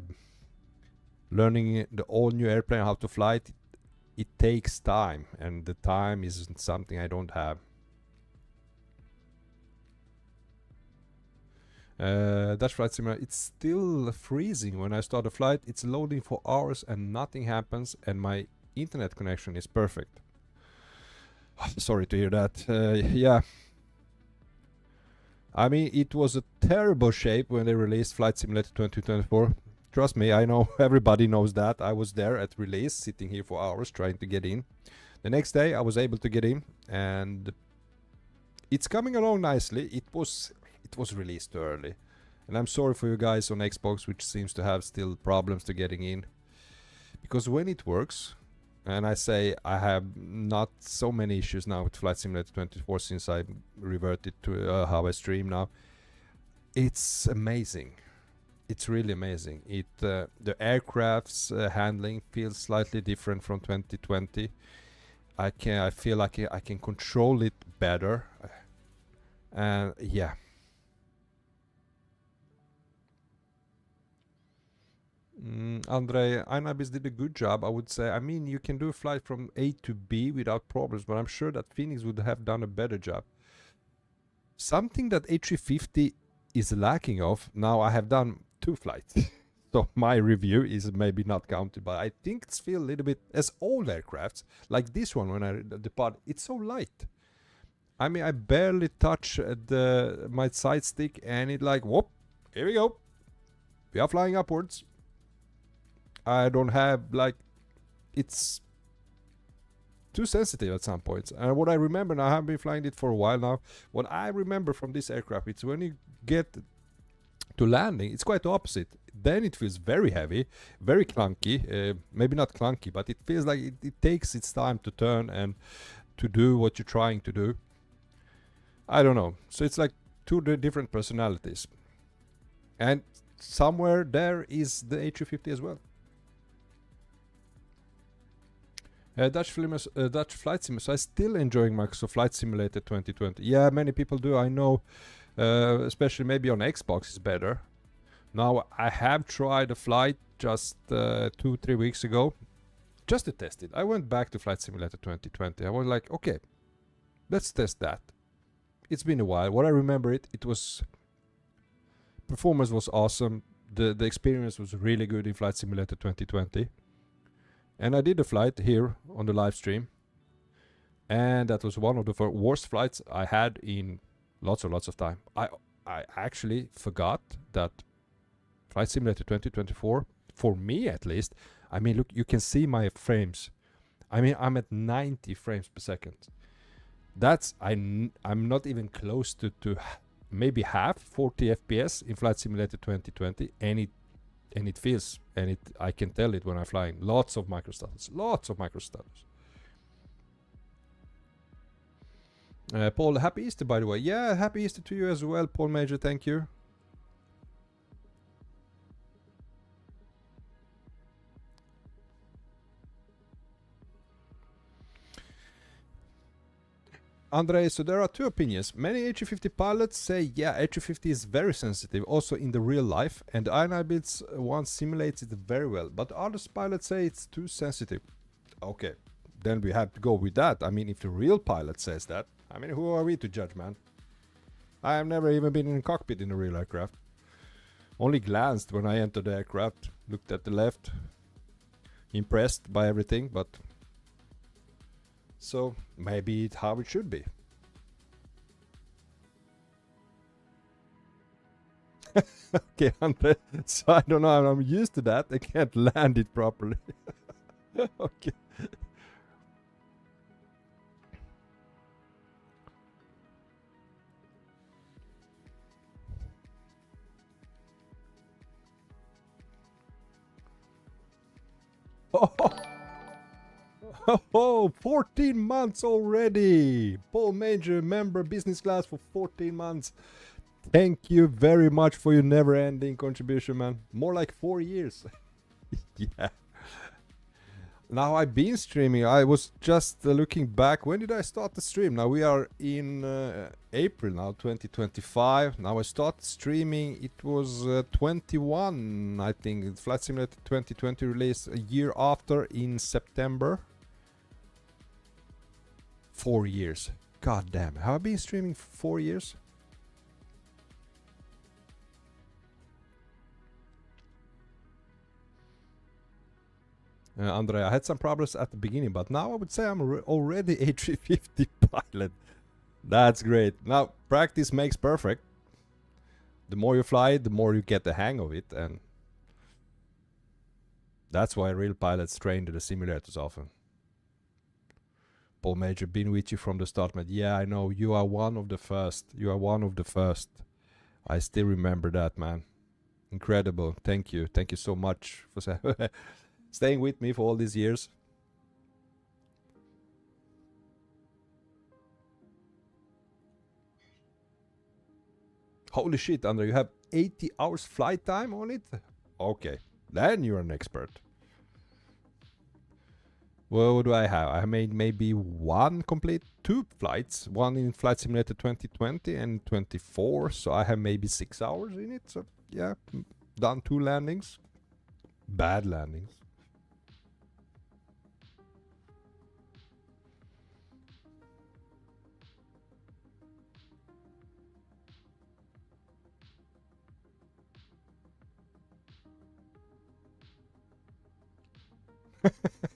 learning the all new airplane, how to fly it. It takes time, and the time isn't something I don't have. Dutch Flight Simulator, it's still freezing when I start a flight. It's loading for hours and nothing happens, and my internet connection is perfect. Sorry to hear that. Yeah, I mean, it was a terrible shape when they released Flight Simulator 2024. Trust me, I know, everybody knows that. I was there at release, sitting here for hours trying to get in. The next day I was able to get in, and it's coming along nicely. It was released too early, and I'm sorry for you guys on Xbox, which seems to have still problems to getting in, because when it works, and I say I have not so many issues now with Flight Simulator 24 since I reverted to how I stream now. It's amazing. It's really amazing. The aircraft's handling feels slightly different from 2020. I feel like I can control it better, and yeah. Andre, Einabis did a good job, I would say. I mean, you can do a flight from A to B without problems, but I'm sure that Phoenix would have done a better job. Something that A350 is lacking of, now I have done 2 flights, so my review is maybe not counted, but I think it's feel a little bit as old aircrafts, like this one when I depart, it's so light. I mean, I barely touch my side stick and it like, whoop, here we go. We are flying upwards. I don't have, like, it's too sensitive at some points. And what I remember, now I have been flying it for a while now, what I remember from this aircraft, it's when you get to landing, it's quite the opposite. Then it feels very heavy, very clunky, maybe not clunky, but it feels like it takes its time to turn and to do what you're trying to do. I don't know. So it's like 2 different personalities. And somewhere there is the A350 as well. Dutch Flight Simulator. I'm still enjoying Microsoft Flight Simulator 2020. Yeah, many people do, I know. Especially maybe on Xbox is better. Now, I have tried a flight just 2-3 weeks ago. Just to test it. I went back to Flight Simulator 2020. I was like, okay, let's test that. It's been a while. What I remember, it was... performance was awesome. The experience was really good in Flight Simulator 2020. And I did a flight here on the live stream, and that was one of the worst flights I had in lots of time. I actually forgot that Flight Simulator 2024, for me at least, I mean, look, you can see my frames. I mean, I'm at 90 frames per second. That's, I'm not even close to maybe half 40 FPS in Flight Simulator 2020, and it and it feels, and I can tell it when I'm flying. Lots of microstutters, lots of microstutters. Paul, happy Easter, by the way. Yeah, happy Easter to you as well, Paul Major. Thank you. Andre, so there are two opinions. Many A350 pilots say, yeah, A350 is very sensitive, also in the real life, and the iNiBits one simulates it very well. But others pilots say it's too sensitive. Okay, then we have to go with that. I mean, if the real pilot says that, I mean, who are we to judge, man? I have never even been in a cockpit in a real aircraft. Only glanced when I entered the aircraft, looked at the left, impressed by everything, but... So, maybe it's how it should be. Okay, Andre, so I don't know, I'm used to that. I can't land it properly. Okay. Oh, 14 months already! Paul Major, member business class for 14 months. Thank you very much for your never-ending contribution, man. More like 4 years. Yeah. Now I've been streaming. I was just looking back. When did I start the stream? Now we are in April now, 2025. Now I started streaming. It was 21, I think. Flight Simulator 2020 release a year after in September. 4 years. God damn. Have I been streaming for 4 years? Andre, I had some problems at the beginning, but now I would say I'm already a 350 pilot. That's great. Now, practice makes perfect. The more you fly, the more you get the hang of it, and that's why real pilots train to the simulators often. Paul Major, been with you from the start, man. Yeah, I know. You are one of the first. You are one of the first. I still remember that, man. Incredible. Thank you. Thank you so much for staying with me for all these years. Holy shit, Andre, you have 80 hours flight time on it? Okay, then you're an expert. Well, what do I have? I made maybe two flights. One in Flight Simulator 2020 and 24, so I have maybe 6 hours in it. So yeah, done 2 landings. Bad landings.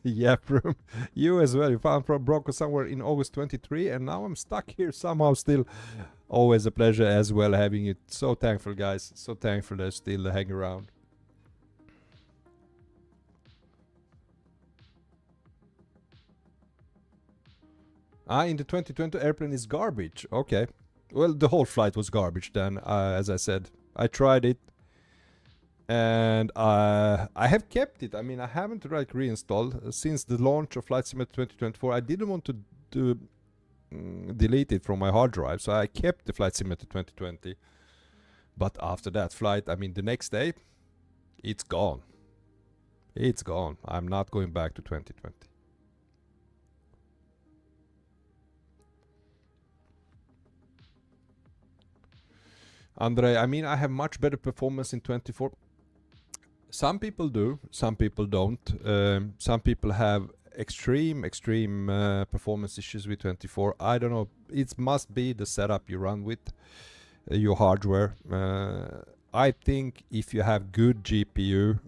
Yeah, Prum. You as well. You found from Bronco somewhere in August 23, and now I'm stuck here somehow still. Always a pleasure as well having you. So thankful, guys. So thankful to still hang around. In the 2020 airplane is garbage. Okay. Well, the whole flight was garbage then, as I said. I tried it. And I have kept it. I mean, I haven't reinstalled since the launch of Flight Simulator 2024. I didn't want to delete it from my hard drive, so I kept the Flight Simulator 2020. But after that flight, I mean, the next day, it's gone. It's gone. I'm not going back to 2020. Andre, I mean, I have much better performance in 24. Some people do, some people don't. Some people have extreme performance issues with 24. I don't know. It must be the setup you run with, your hardware. I think if you have good GPU,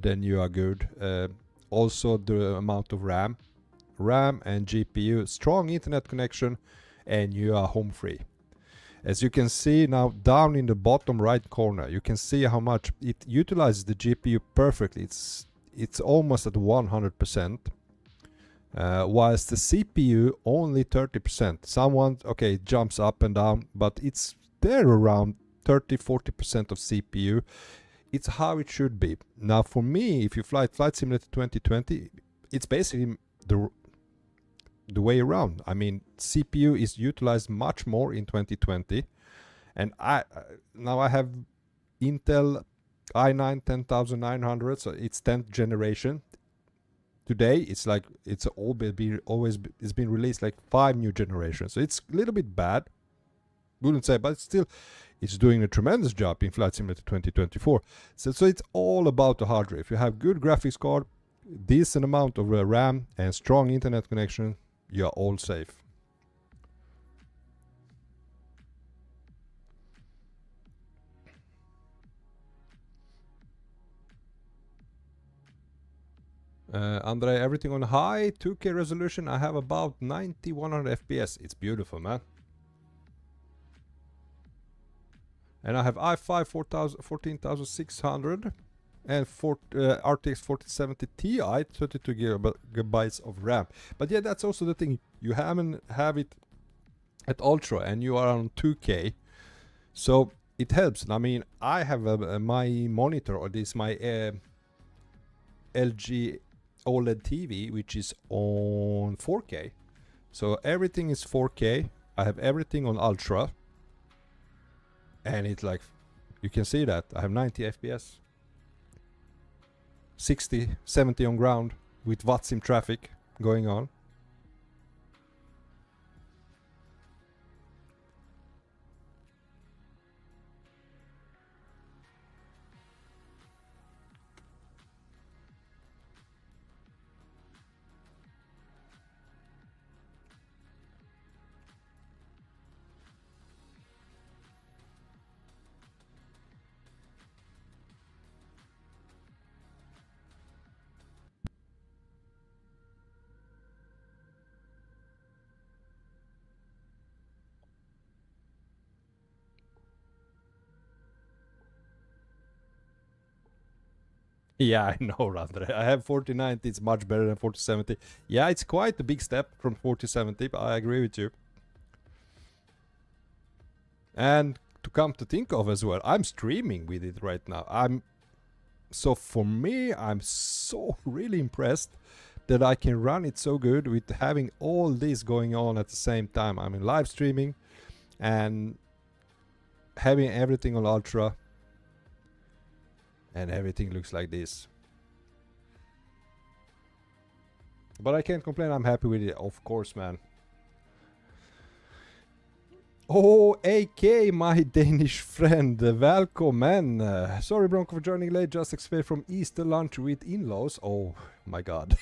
then you are good. Also the amount of RAM and GPU, strong internet connection, and you are home free. As you can see now down in the bottom right corner, you can see how much it utilizes the GPU perfectly. It's almost at 100%, whilst the CPU only 30%. Someone, okay, it jumps up and down, but it's there around 30-40% of CPU. it's how it should be. Now for me, if you fly Flight Simulator 2020, it's basically the way around. I mean, CPU is utilized much more in 2020, and now I have Intel i9 10900, so it's 10th generation. Today it's like it's it's been released like 5 new generations, so it's a little bit bad, wouldn't say, but still it's doing a tremendous job in Flight Simulator 2024. So it's all about the hardware. If you have good graphics card, decent amount of RAM and strong internet connection, you're all safe. Andre, everything on high 2K resolution. I have about 9100 FPS. It's beautiful, man. And I have i5 14600 and RTX 4070 Ti, 32 gigabytes of RAM. But yeah, that's also the thing. You haven't have it at ultra and you are on 2K, so it helps. I mean, I have my monitor, or this my LG OLED TV, which is on 4K, so everything is 4K. I have everything on ultra, and it's like, you can see that I have 90 FPS, 60, 70 on ground with VATSIM traffic going on. Yeah, I know, Randre. I have 4090, it's much better than 4070. Yeah, it's quite a big step from 4070, but I agree with you. And to come to think of as well, I'm streaming with it right now. So for me, I'm so really impressed that I can run it so good with having all this going on at the same time. I mean, live streaming and having everything on ultra. And everything looks like this. But I can't complain, I'm happy with it, of course, man. Oh, AK, my Danish friend, welcome. Sorry, Bronco, for joining late. Just escaped from Easter lunch with in-laws. Oh my god.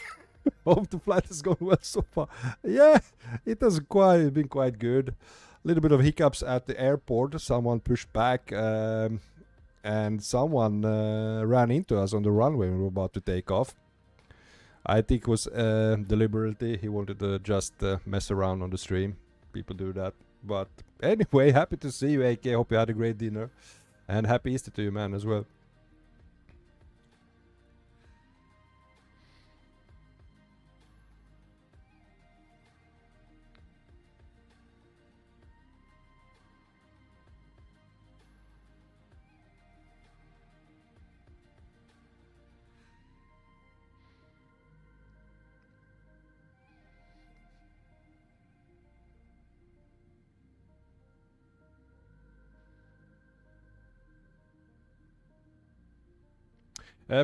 Hope the flight has gone well so far. Yeah, it has been quite good. A little bit of hiccups at the airport. Someone pushed back. And someone ran into us on the runway when we were about to take off. I think it was deliberately. He wanted to just mess around on the stream. People do that. But anyway, happy to see you, AK. Hope you had a great dinner. And happy Easter to you, man, as well.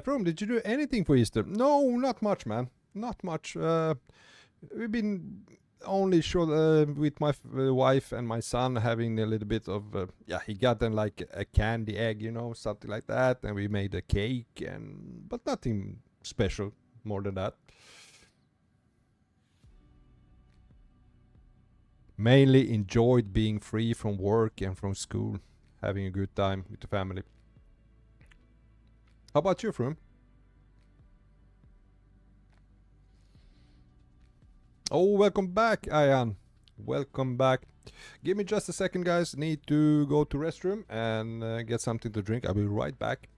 From, did you do anything for Easter? No, not much, man. Not much. We've been only with my wife and my son having a little bit of yeah, he got them like a candy egg, you know, something like that, and we made a cake, but nothing special more than that. Mainly enjoyed being free from work and from school, having a good time with the family. How about you, Froome? Oh, welcome back, Ayan. Welcome back. Give me just a second, guys. Need to go to restroom and get something to drink. I'll be right back.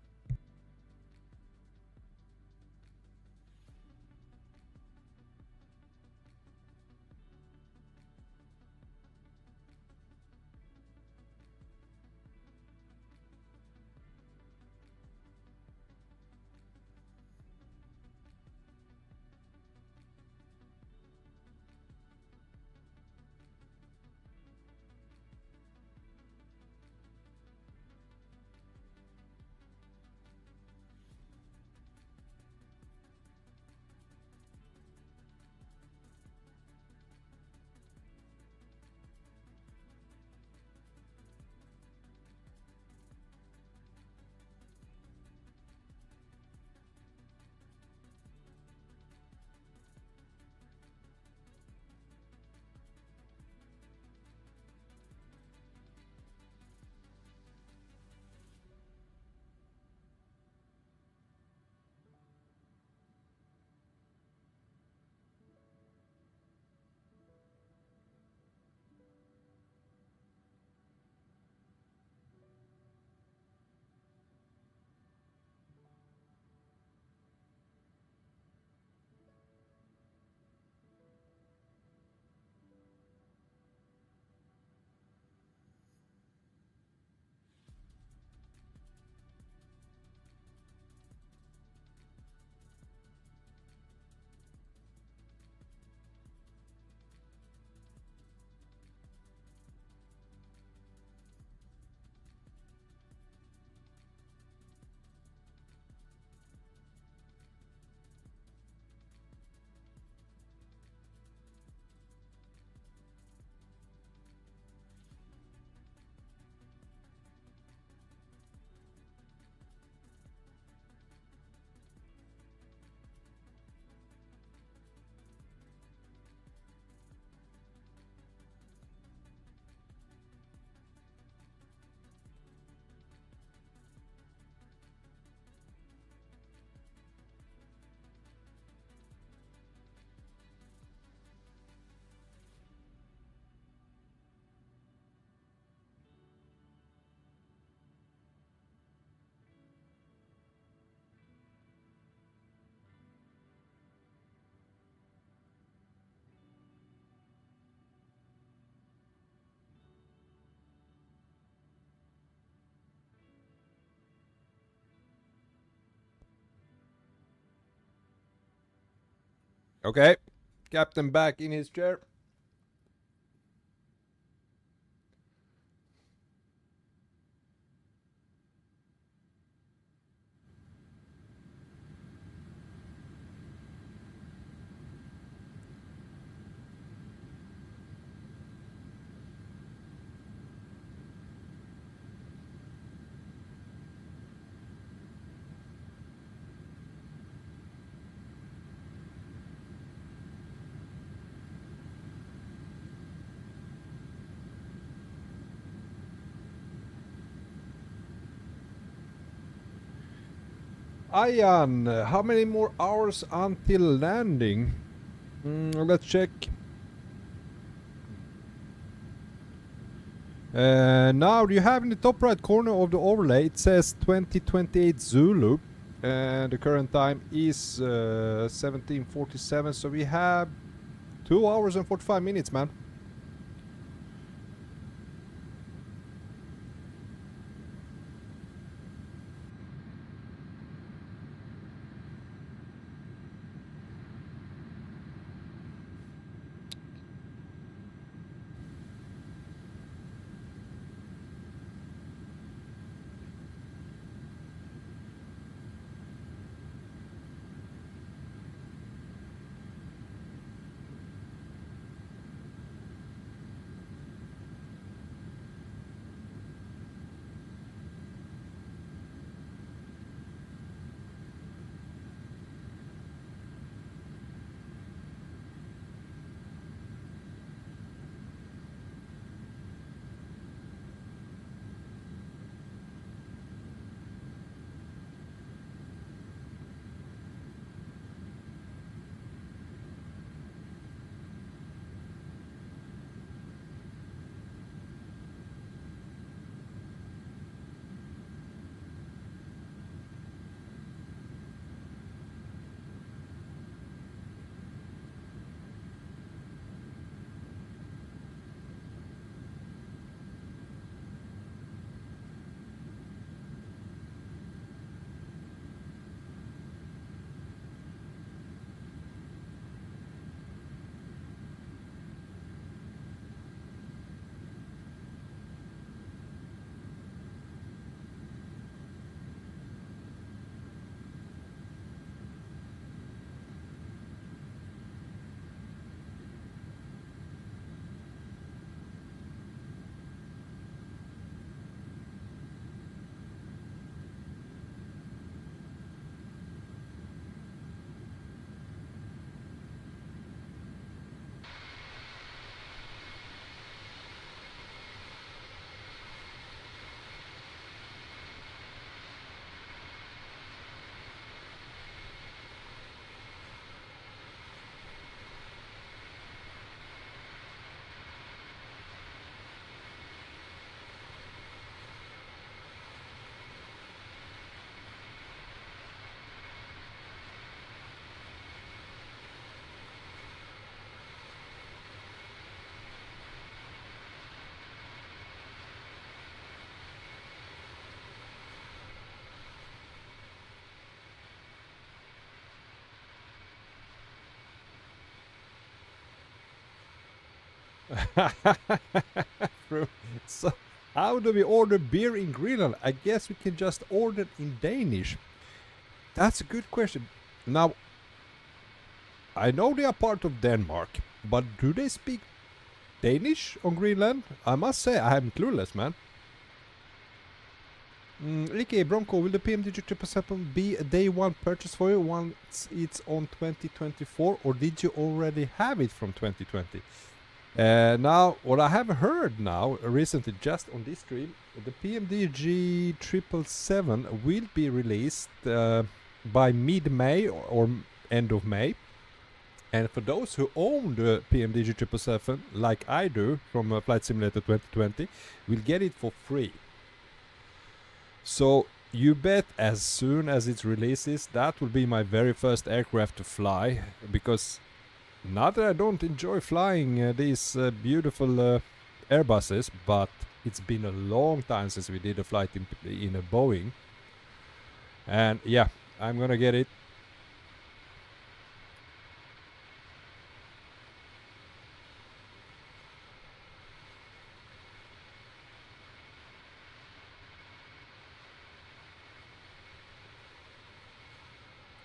Okay, captain back in his chair. Ayan, how many more hours until landing? Let's check. Now you have in the top right corner of the overlay, it says 2028 Zulu. And the current time is 17:47, so we have 2 hours and 45 minutes, man. So, how do we order beer in Greenland? I guess we can just order it in Danish. That's a good question. Now, I know they are part of Denmark, but do they speak Danish on Greenland? I must say, I am clueless, man. Ricky, Bronco, will the PMD 777 be a day one purchase for you once it's on 2024, or did you already have it from 2020? Now, what I have heard now, recently, just on this stream, the PMD G777 will be released by mid-May or end of May. And for those who own the PMD G777, like I do, from Flight Simulator 2020, will get it for free. So, you bet as soon as it releases, that will be my very first aircraft to fly, because not that I don't enjoy flying these beautiful Airbuses, but it's been a long time since we did a flight in a Boeing. And yeah, I'm gonna get it.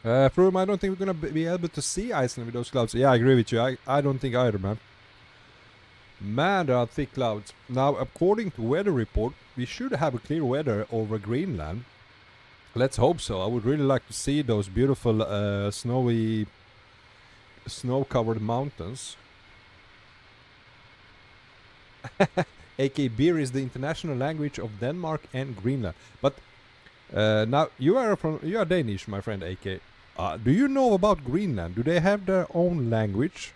Froome, I don't think we're gonna be able to see Iceland with those clouds. Yeah, I agree with you. I don't think either, man. Man, there are thick clouds. Now, according to weather report, we should have a clear weather over Greenland. Let's hope so. I would really like to see those beautiful snow-covered mountains. AK beer is the international language of Denmark and Greenland. But now you are Danish, my friend AK. Do you know about Greenland? Do they have their own language?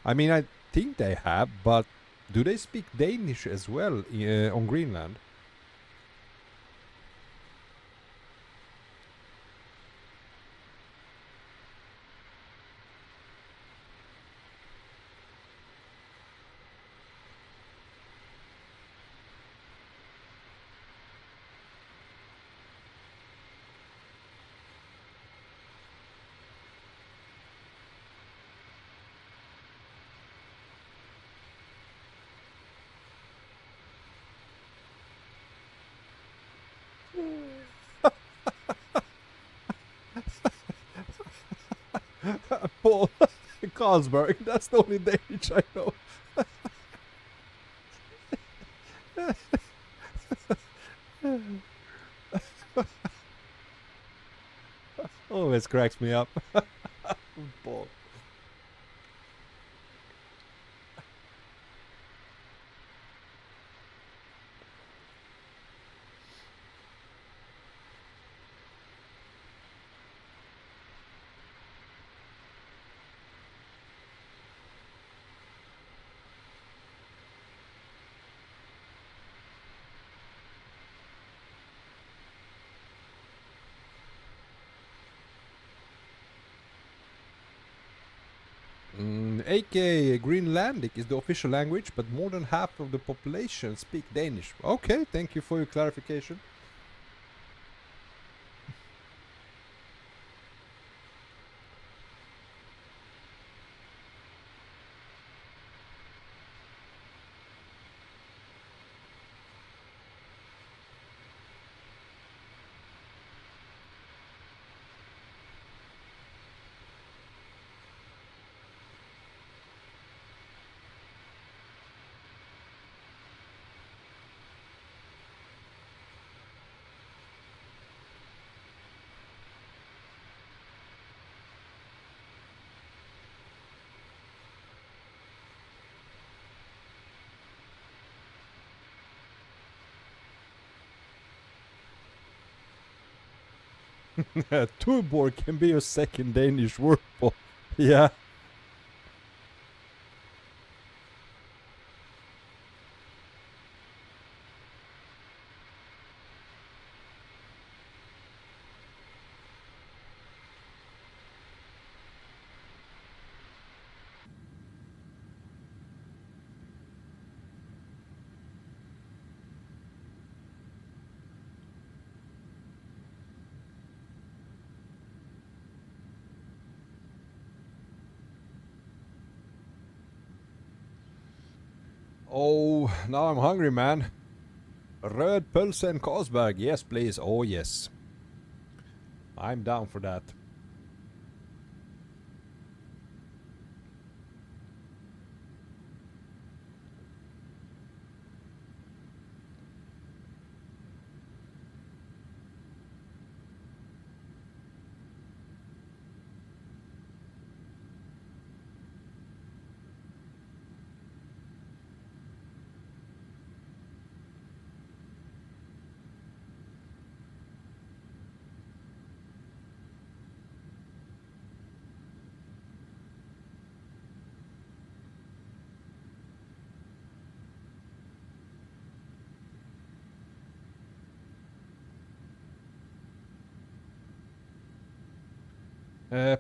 I mean, I think they have, but do they speak Danish as well on Greenland? Paul Carlsberg, that's the only Danish I know. Always cracks me up. Paul. AK Greenlandic is the official language, but more than half of the population speak Danish. Okay, thank you for your clarification. Tuborg can be your second Danish word, Paul. Yeah. Oh, now I'm hungry, man. Röd pölse and Carlsberg. Yes, please. Oh, yes. I'm down for that.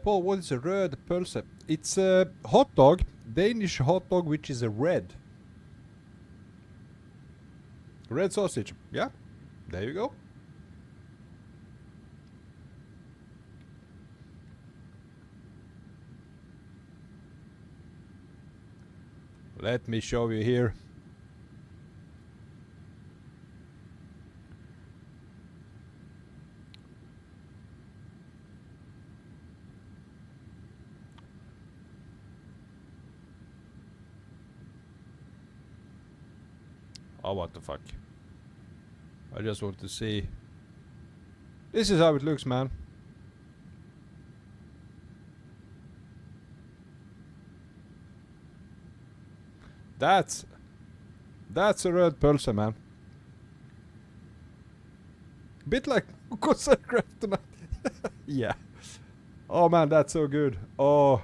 Paul, what is a röd pölse? It's a hot dog, Danish hot dog, which is a red. Red sausage. Yeah, there you go. Let me show you here. Oh, what the fuck. I just want to see. This is how it looks, man. That's a red pulsar, man. Bit like Corsair Kryptonite. Yeah. Oh man, that's so good. Oh,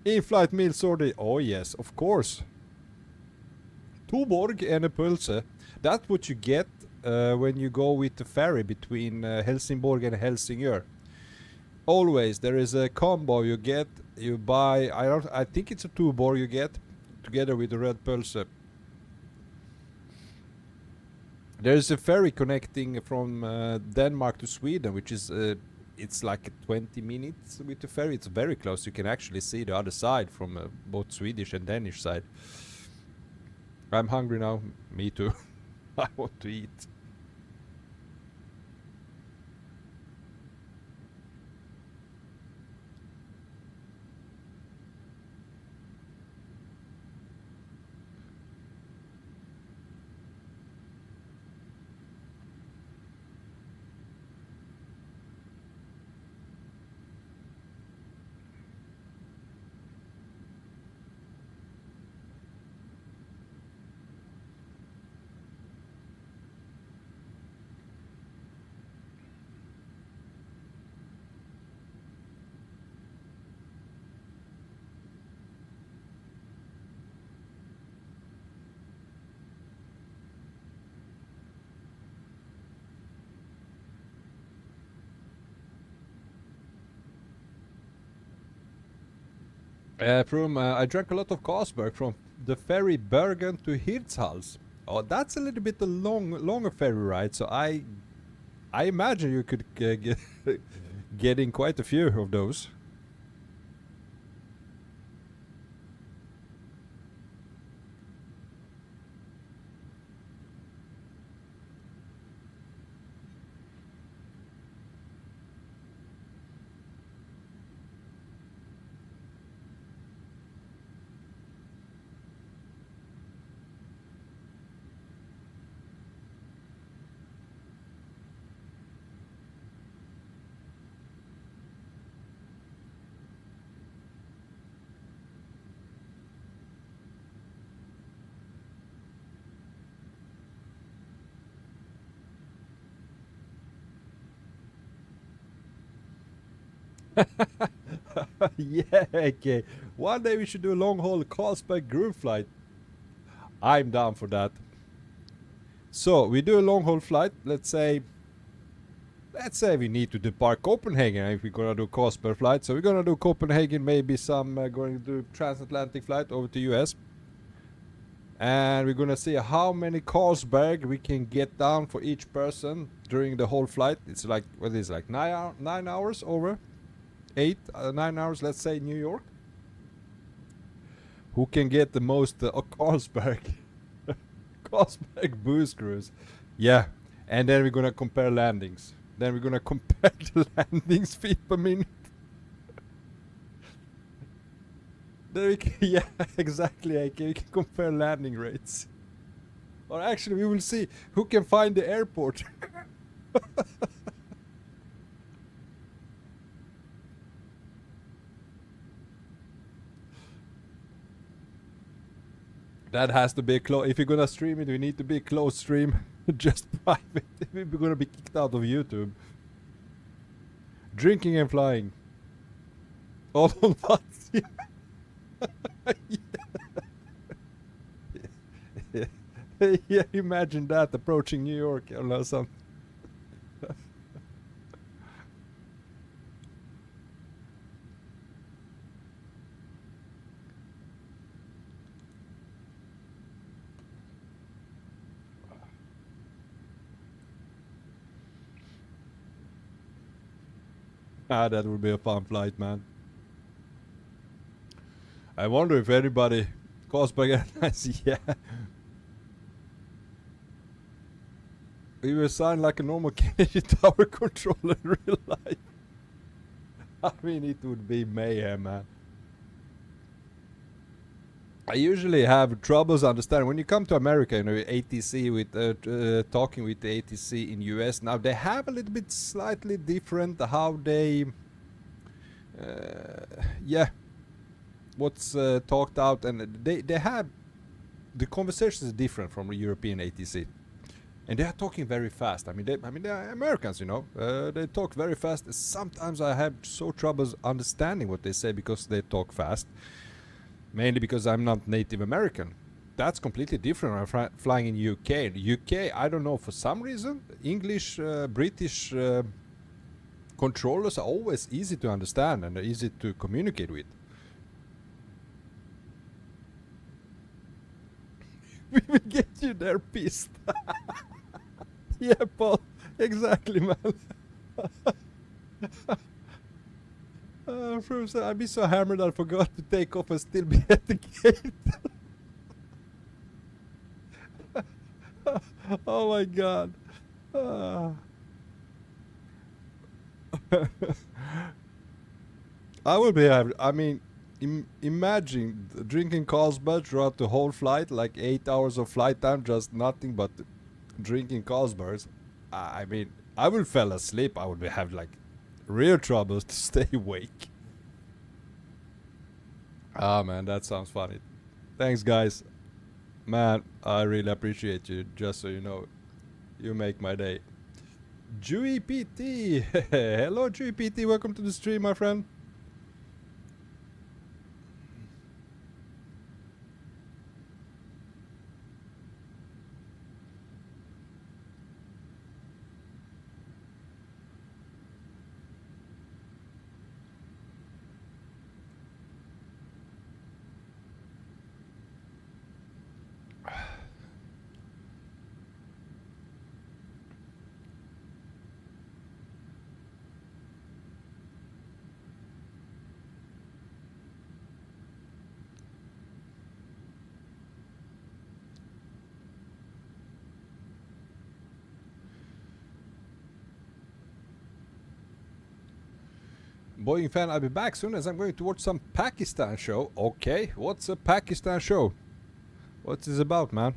in-flight meal sortie. Oh yes, of course. Tuborg and a pulsar. That's what you get when you go with the ferry between Helsingborg and Helsingør. Always there is a combo you get. You buy. I think it's a Tuborg you get together with the red pulsar. There's a ferry connecting from Denmark to Sweden, which is it's like 20 minutes with the ferry. It's very close. You can actually see the other side from both Swedish and Danish side. I'm hungry now. Me too. I want to eat. I drank a lot of Carlsberg from the ferry Bergen to Hirtshals. Oh, that's a little bit a longer ferry ride. So I imagine you could get in quite a few of those. Yeah, okay. One day we should do a long haul Carlsberg group flight. I'm down for that. So we do a long haul flight. Let's say we need to depart Copenhagen if we're gonna do Carlsberg flight. So we're gonna do Copenhagen, maybe some going to do transatlantic flight over to US. And we're gonna see how many Carlsberg we can get down for each person during the whole flight. It's like, what is it, like 9 hours over? 9 hours, let's say, New York. Who can get the most Carlsberg Carlsberg booze cruise? Yeah, and then we're gonna compare landings. Then we're gonna compare the landings feet per minute. Then we can, yeah, exactly. We can compare landing rates. Or actually, we will see who can find the airport. That has to be a close. If you're gonna stream it, we need to be a close stream, just private. We're gonna be kicked out of YouTube. Drinking and flying. All on VATSIM. Yeah, imagine that approaching New York or something. That would be a fun flight, man. I wonder if anybody Carlsberg Airlines, yeah. We will sound like a normal Canadian tower controller in real life. I mean, it would be mayhem, man. I usually have troubles understanding when you come to America, you know, ATC with talking with the ATC in US. Now they have a little bit slightly different how they, yeah, what's talked out, and they have the conversation is different from the European ATC, and they are talking very fast. I mean they are Americans, you know. They talk very fast. Sometimes I have so troubles understanding what they say because they talk fast. Mainly because I'm not Native American. That's completely different when I'm flying in UK. In UK, I don't know, for some reason, English, British controllers are always easy to understand and easy to communicate with. We will get you there pissed. Yeah, Paul. Exactly, man. I'd be so hammered I forgot to take off and still be at the gate. Oh my god. I will be I mean, imagine drinking Carlsberg throughout the whole flight, like 8 hours of flight time, just nothing but drinking Carlsbergs. I mean, I will fall asleep. I would have like real troubles to stay awake. Ah man, that sounds funny. Thanks guys. Man, I really appreciate you, just so you know. You make my day. Dewey PT. Hello Dewey PT, welcome to the stream, my friend. Boeing fan, I'll be back soon as I'm going to watch some Pakistan show. Okay, what's a Pakistan show? What's this about, man?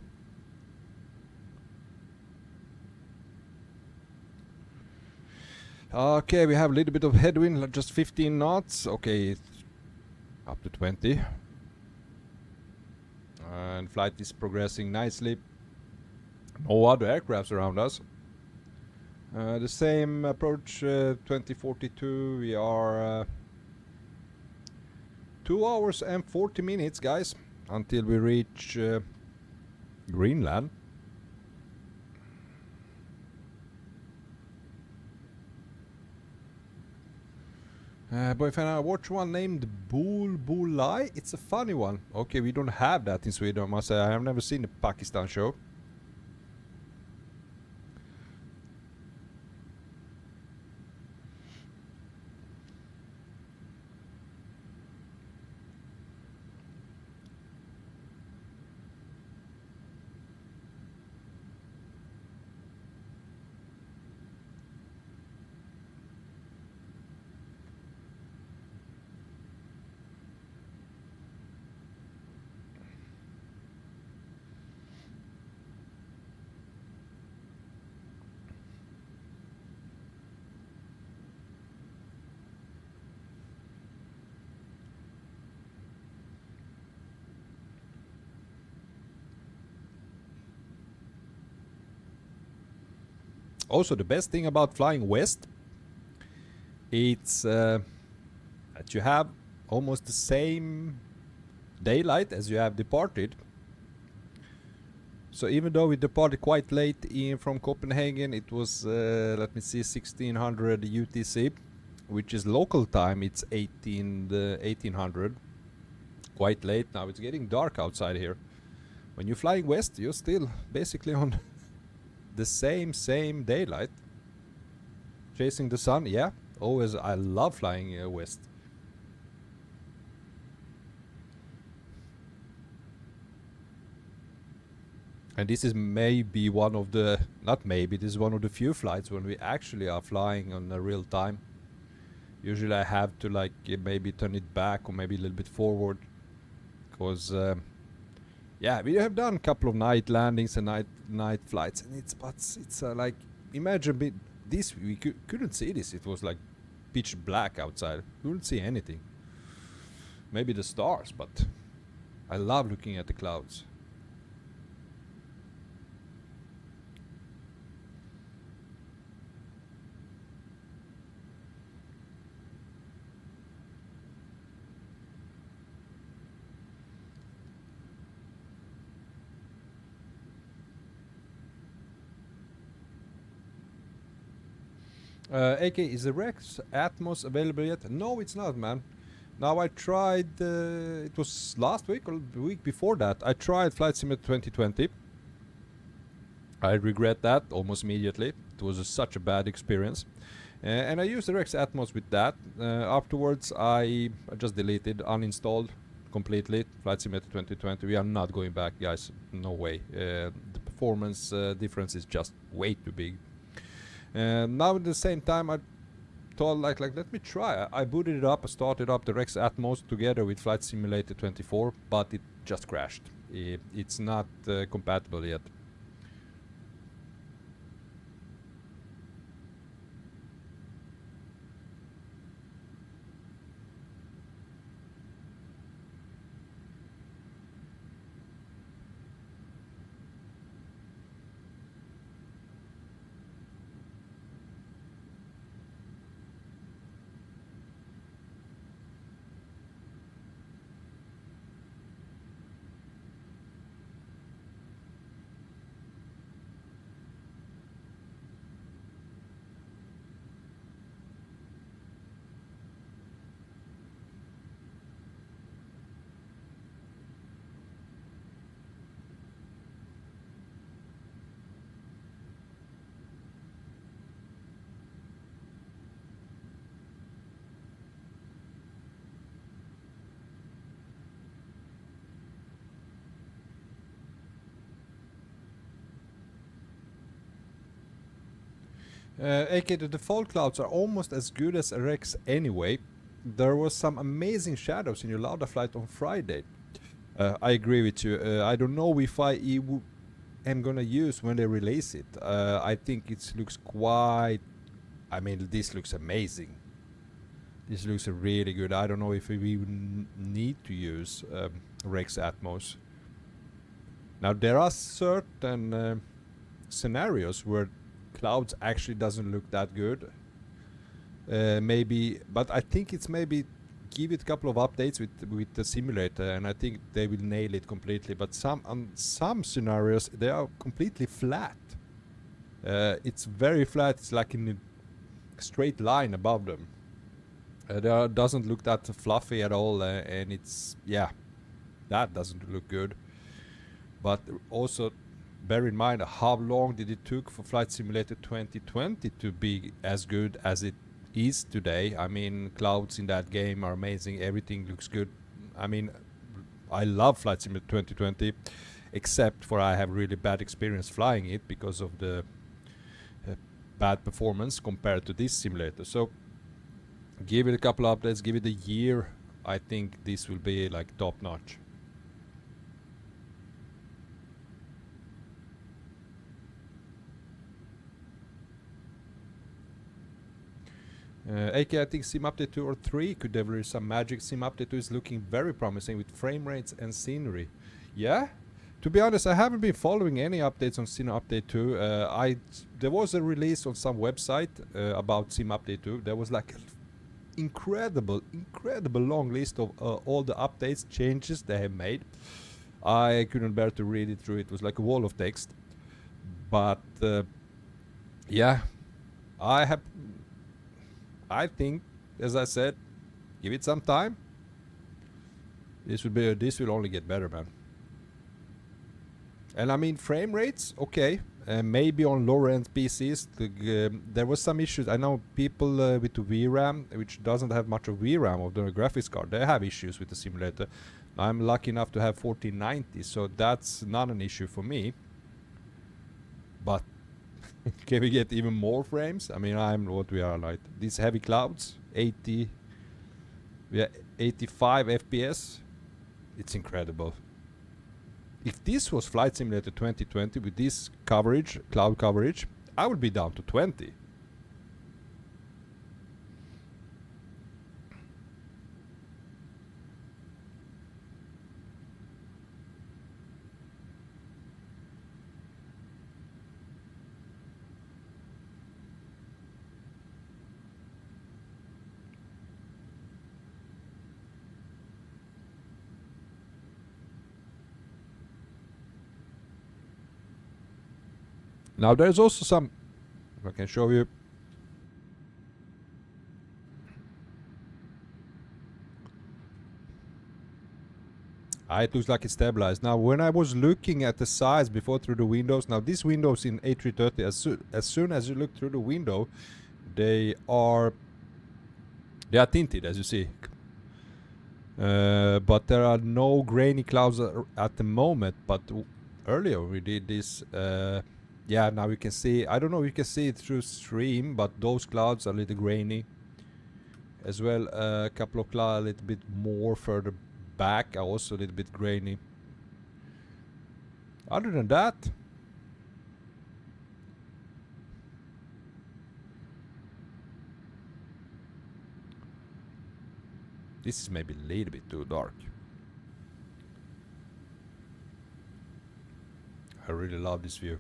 Okay, we have a little bit of headwind, like just 15 knots. Okay, up to 20. And flight is progressing nicely. No other aircrafts around us. The same approach, 2042. We are 2 hours and 40 minutes, guys, until we reach Greenland. Boyfriend, I watch one named Bulbulai. It's a funny one. Okay, we don't have that in Sweden, I must say. I have never seen a Pakistan show. Also, the best thing about flying west, it's that you have almost the same daylight as you have departed. So even though we departed quite late from Copenhagen, it was, let me see, 1600 UTC, which is local time. It's 1800. Quite late now. It's getting dark outside here. When you're flying west, you're still basically on the same daylight, chasing the sun. Yeah, always. I love flying west. And this is maybe one of the, not maybe, this is one of the few flights when we actually are flying on a real time. Usually I have to like maybe turn it back or maybe a little bit forward, because yeah, we have done a couple of night landings and night flights, and it's like, imagine this, we couldn't see this. It was like pitch black outside. Couldn't see anything. Maybe the stars, but I love looking at the clouds. AK, is the Rex Atmos available yet? No, it's not, man. Now I tried, it was last week or the week before that, I tried Flight Simulator 2020. I regret that almost immediately. It was such a bad experience. And I used the Rex Atmos with that. Afterwards I just deleted, uninstalled completely Flight Simulator 2020. We are not going back, guys. No way. The performance difference is just way too big. Now at the same time I thought like let me try. I booted it up, I started up the Rex Atmos together with Flight Simulator 24, but it just crashed. It's not compatible yet. AK, the default clouds are almost as good as Rex anyway. There was some amazing shadows in your Lauda flight on Friday. I agree with you. I don't know if I am gonna use when they release it. I think it looks quite... I mean, this looks amazing. This looks really good. I don't know if we even need to use Rex Atmos. Now there are certain scenarios where clouds actually doesn't look that good. Maybe, but I think it's maybe give it a couple of updates with the simulator, and I think they will nail it completely. But some scenarios they are completely flat. It's very flat. It's like in a straight line above them. There doesn't look that fluffy at all, and it's, yeah, that doesn't look good. But also bear in mind how long did it took for Flight Simulator 2020 to be as good as it is today. I mean, clouds in that game are amazing. Everything looks good. I mean, I love Flight Simulator 2020, except for I have really bad experience flying it because of the bad performance compared to this simulator. So give it a couple of updates, give it a year. I think this will be like top notch. AK, I think Sim Update 2 or 3 could deliver some magic. Sim Update 2 is looking very promising with frame rates and scenery. Yeah? To be honest, I haven't been following any updates on Sim Update 2. There was a release on some website about Sim Update 2. There was like an incredible long list of all the updates, changes they have made. I couldn't bear to read it through. It was like a wall of text. But yeah, I think, as I said, give it some time. This will only get better, man. And I mean, frame rates, okay. Maybe on lower end PCs, there was some issues. I know people with the VRAM, which doesn't have much of VRAM of the graphics card, they have issues with the simulator. I'm lucky enough to have 1490, so that's not an issue for me. But can we get even more frames? I mean, what we are like these heavy clouds, 80, yeah, 85 FPS. It's incredible. if this was Flight Simulator 2020 with this coverage, cloud coverage, I would be down to 20. Now there's also some, if I can show you. It looks like it's stabilized. Now when I was looking at the size before through the windows, now these windows in A330, as soon as you look through the window, they are tinted, as you see. But there are no grainy clouds at the moment, but earlier we did this. Yeah, now you can see, I don't know if you can see it through stream, but those clouds are a little grainy. As well, a couple of clouds a little bit more further back are also a little bit grainy. Other than that, this is maybe a little bit too dark. I really love this view.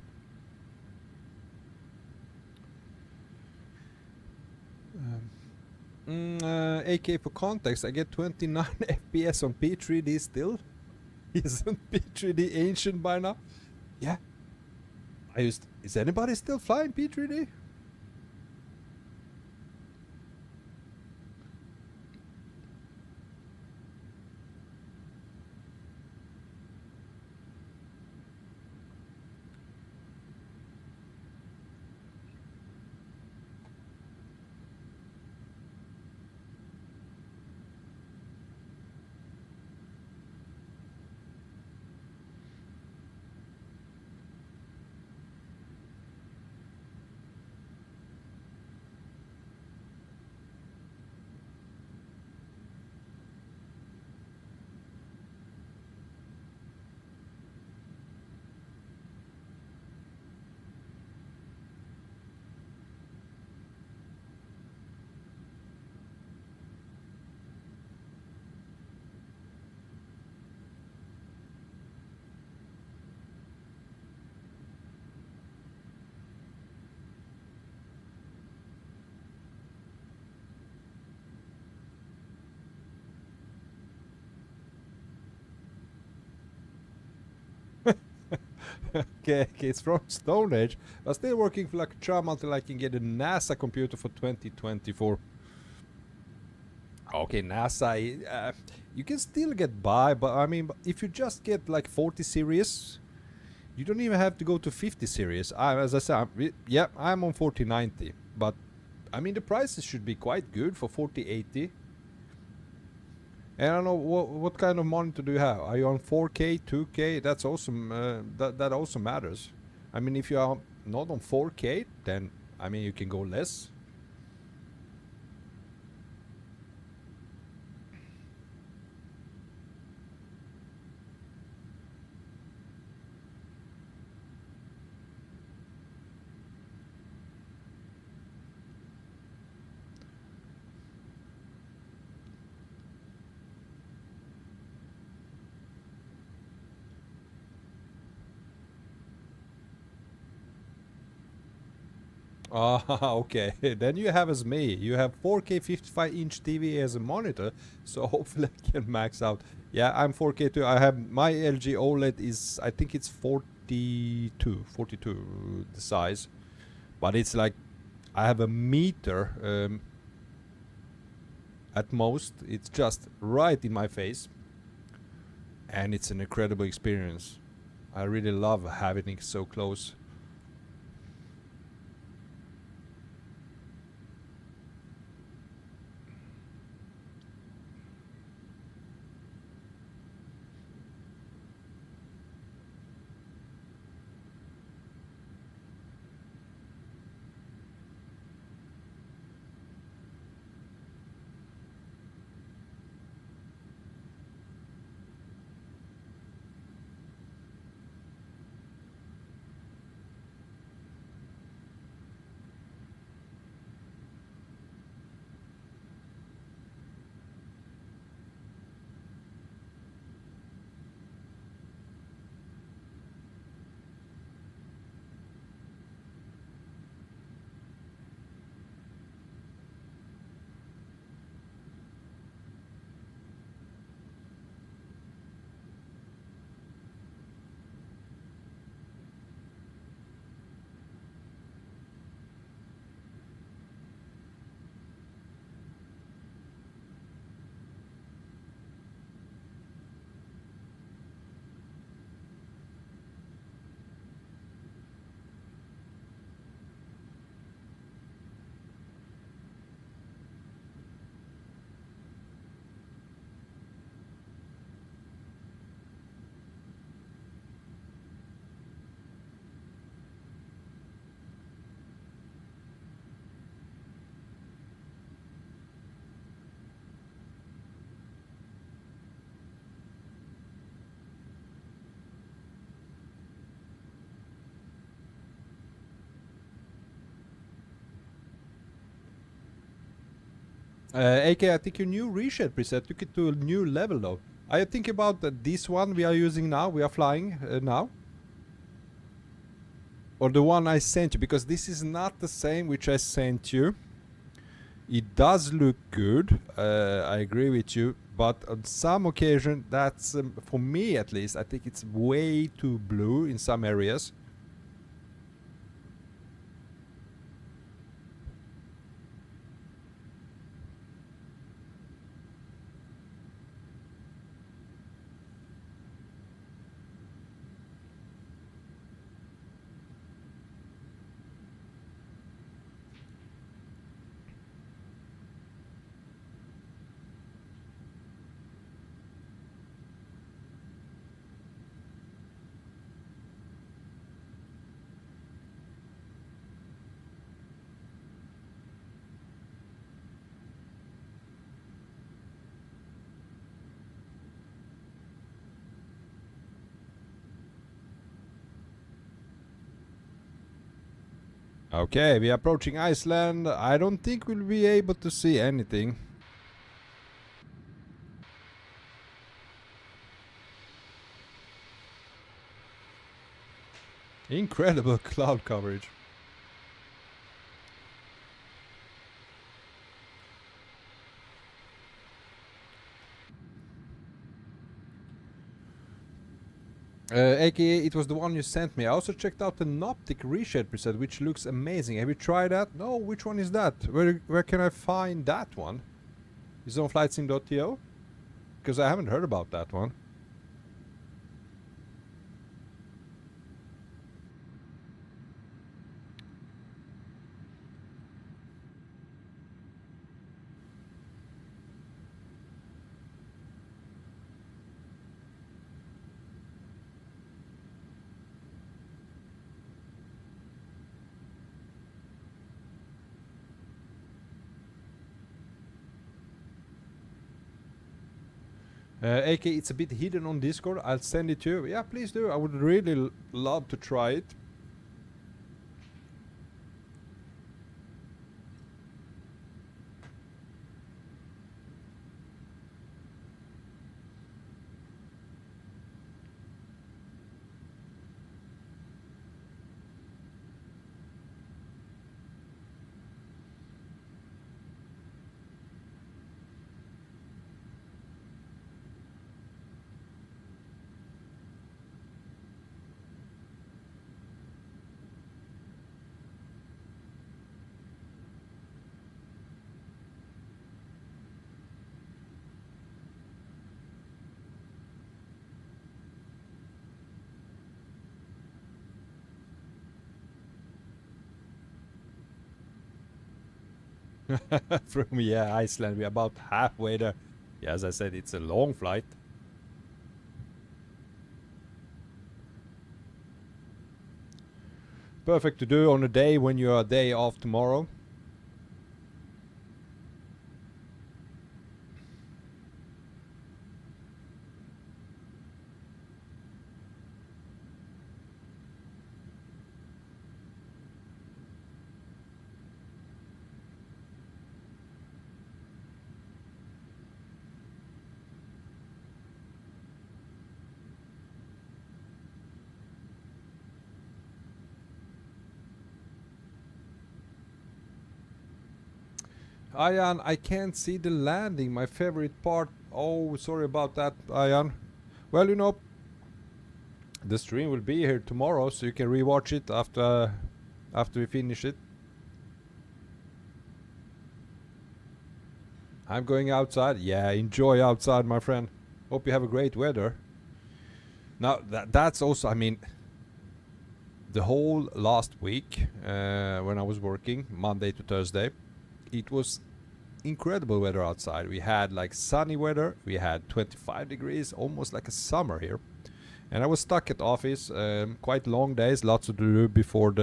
AK for context, I get 29 FPS on P3D still. Isn't P3D ancient by now? Yeah. Is anybody still flying P3D? Okay, it's from Stone Age. I'm still working for like a charm until I can get a NASA computer for 2024. Okay, NASA, you can still get by, but I mean, if you just get like 40 series, you don't even have to go to 50 series. As I said, yeah, I'm on 4090, but I mean, the prices should be quite good for 4080. And I don't know what kind of monitor do you have. Are you on 4K, 2K? That's awesome. That also matters. I mean, if you are not on 4K, then I mean you can go less. Ah, okay. Then you have as me. You have 4K 55-inch TV as a monitor, so hopefully I can max out. Yeah, I'm 4K too. I have my LG OLED is, I think it's 42 the size, but it's like I have a meter at most. It's just right in my face, and it's an incredible experience. I really love having it so close. AK, I think your new reshed preset took it to a new level though. I think about this one we are using now, we are flying now. Or the one I sent you, because this is not the same which I sent you. It does look good, I agree with you, but on some occasion that's, for me at least, I think it's way too blue in some areas. Okay, we are approaching Iceland. I don't think we'll be able to see anything. Incredible cloud coverage. AKA, it was the one you sent me. I also checked out the Optic reshed preset, which looks amazing. Have you tried that? No, which one is that? Where can I find that one? Is it on flightsim.to? Because I haven't heard about that one. AK, it's a bit hidden on Discord. I'll send it to you. Yeah, please do. I would really love to try it. From Iceland, we're about halfway there. Yeah, as I said, it's a long flight. Perfect to do on a day when you're a day off tomorrow. Ayan, I can't see the landing, my favorite part. Oh, sorry about that, Ayan. Well, you know, the stream will be here tomorrow, so you can rewatch it after we finish it. I'm going outside. Yeah, enjoy outside, my friend. Hope you have a great weather. Now, that's also, I mean, the whole last week when I was working, Monday to Thursday, it was incredible weather outside. We had like sunny weather. We had 25 degrees, almost like a summer here. And I was stuck at office, quite long days, lots to do before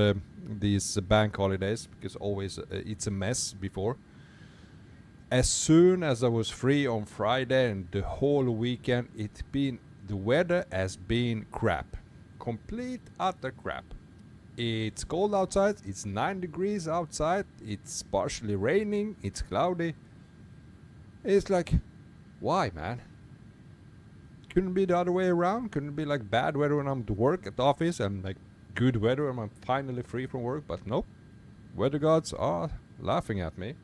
these bank holidays, because always it's a mess before. As soon as I was free on Friday and the whole weekend, the weather has been crap. Complete utter crap. It's cold outside, it's 9 degrees outside, it's partially raining, it's cloudy. It's like, why, man? Couldn't it be the other way around? Couldn't it be like bad weather when I'm at work at the office and like good weather when I'm finally free from work? But nope. Weather gods are laughing at me.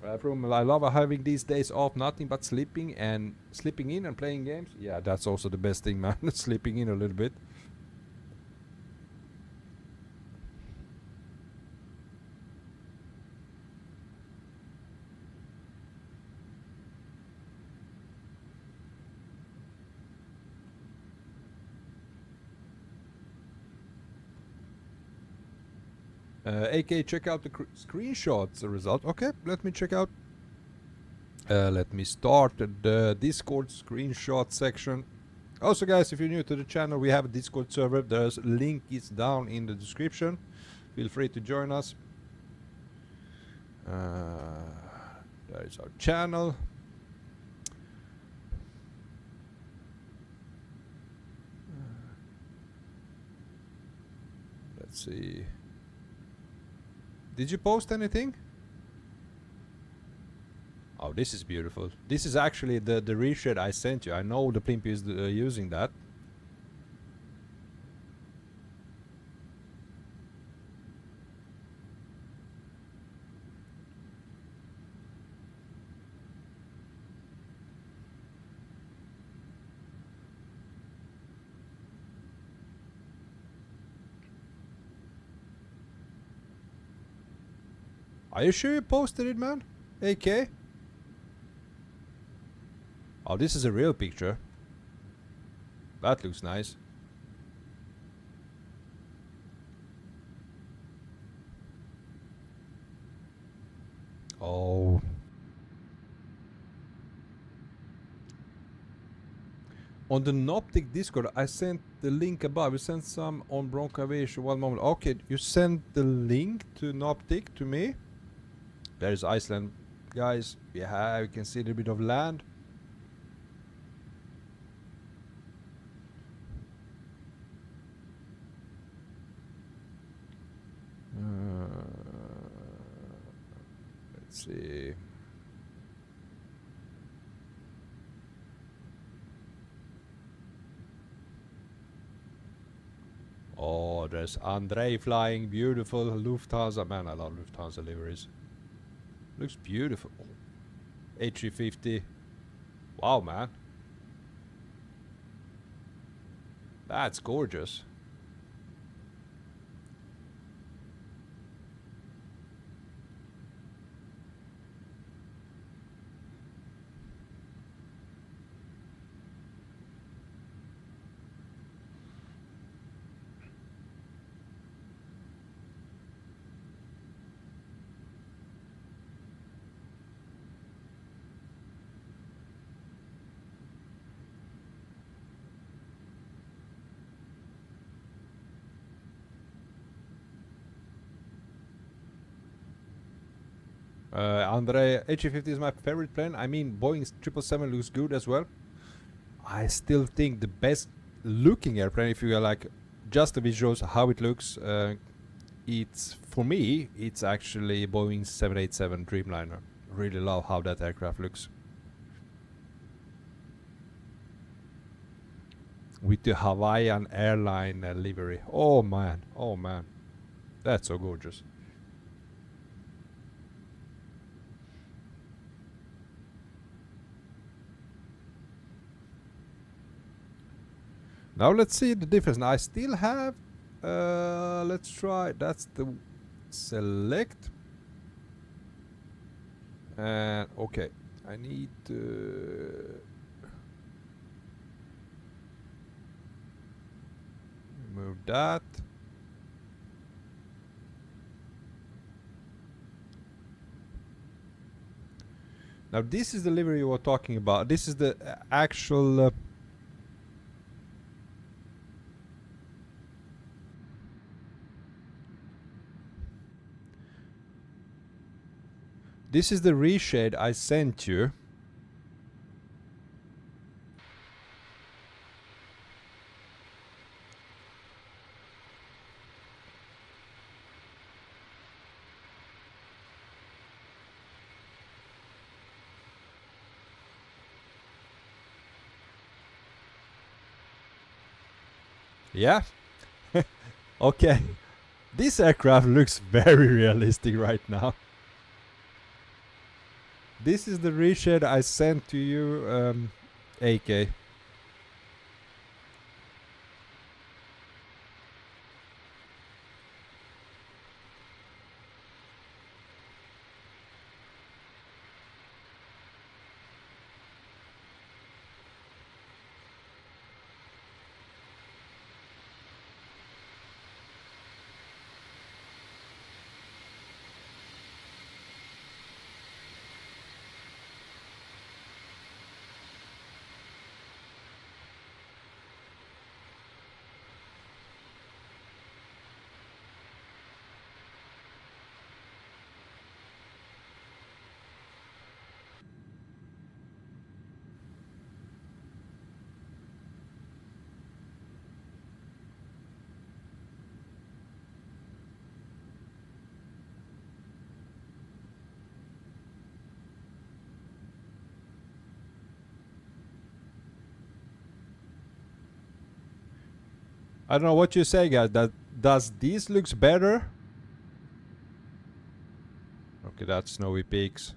I love having these days off, nothing but sleeping in and playing games. Yeah, that's also the best thing, man. Sleeping in a little bit. AK, check out the screenshots, the result. Okay, let me check out. Let me start the Discord screenshot section. Also, guys, if you're new to the channel, we have a Discord server. There's link is down in the description. Feel free to join us. There is our channel. Let's see. Did you post anything? Oh, this is beautiful. This is actually the reshade I sent you. I know the Plimp is using that. Are you sure you posted it, man? AK? Oh, this is a real picture. That looks nice. Oh. On the Noptic Discord, I sent the link above. You sent some on Bronco Aviation. One moment. Okay, you sent the link to Noptic to me. There's Iceland, guys. Yeah, you can see a little bit of land. Let's see. Oh, there's Andre flying. Beautiful Lufthansa. Man, I love Lufthansa liveries. Looks beautiful. A350. Wow, man. That's gorgeous. Andre, A350 is my favorite plane. I mean, Boeing 777 looks good as well. I still think the best looking airplane, if you are like just the visuals, how it looks, it's for me, it's actually Boeing 787 Dreamliner. Really love how that aircraft looks. With the Hawaiian airline livery. Oh man, that's so gorgeous. Now let's see the difference. Now I still have, let's try, that's the select. And okay, I need to remove that. Now this is the livery you were talking about. This is the actual this is the reshade I sent you. Yeah. Okay. This aircraft looks very realistic right now. This is the reshade I sent to you, AK. I don't know what you say, guys. Does this looks better? Okay, that's Snowy Peaks.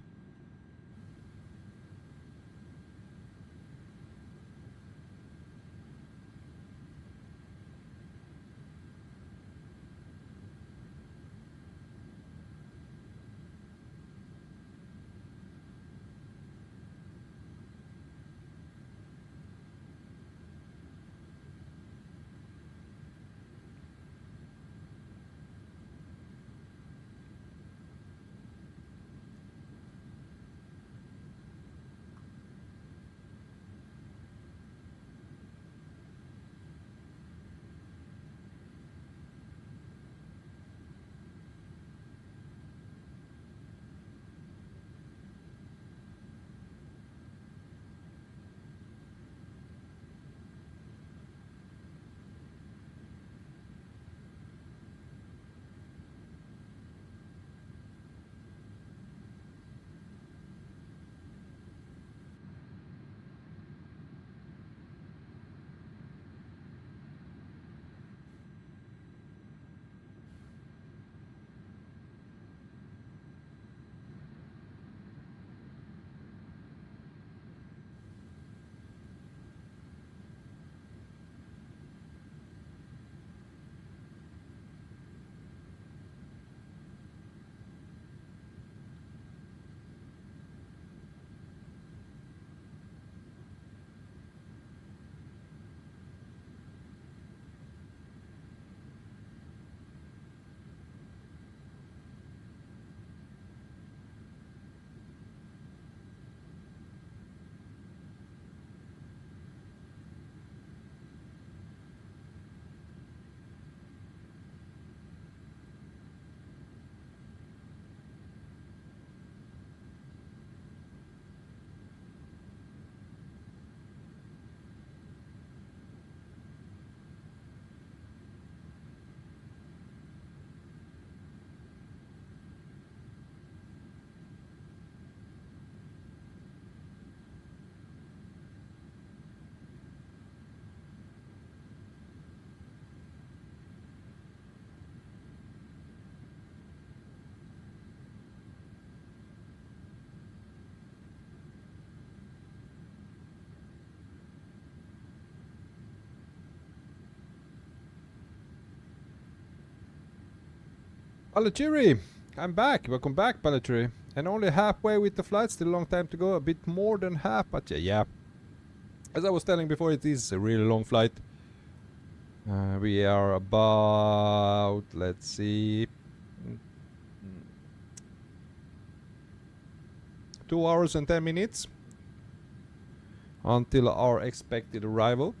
Palaturi, I'm back. Welcome back, Palaturi. And only halfway with the flight, still a long time to go. A bit more than half, but yeah. As I was telling before, it is a really long flight. We are about, let's see, 2 hours and 10 minutes until our expected arrival.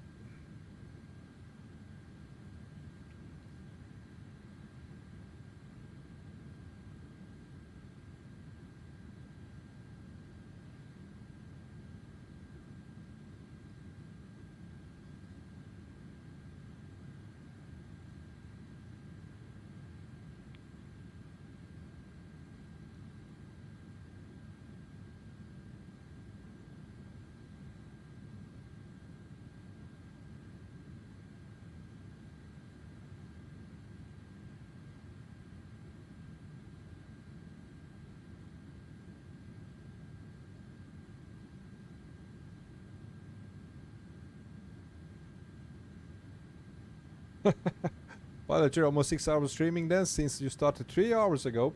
Well, you're almost 6 hours streaming then, since you started 3 hours ago.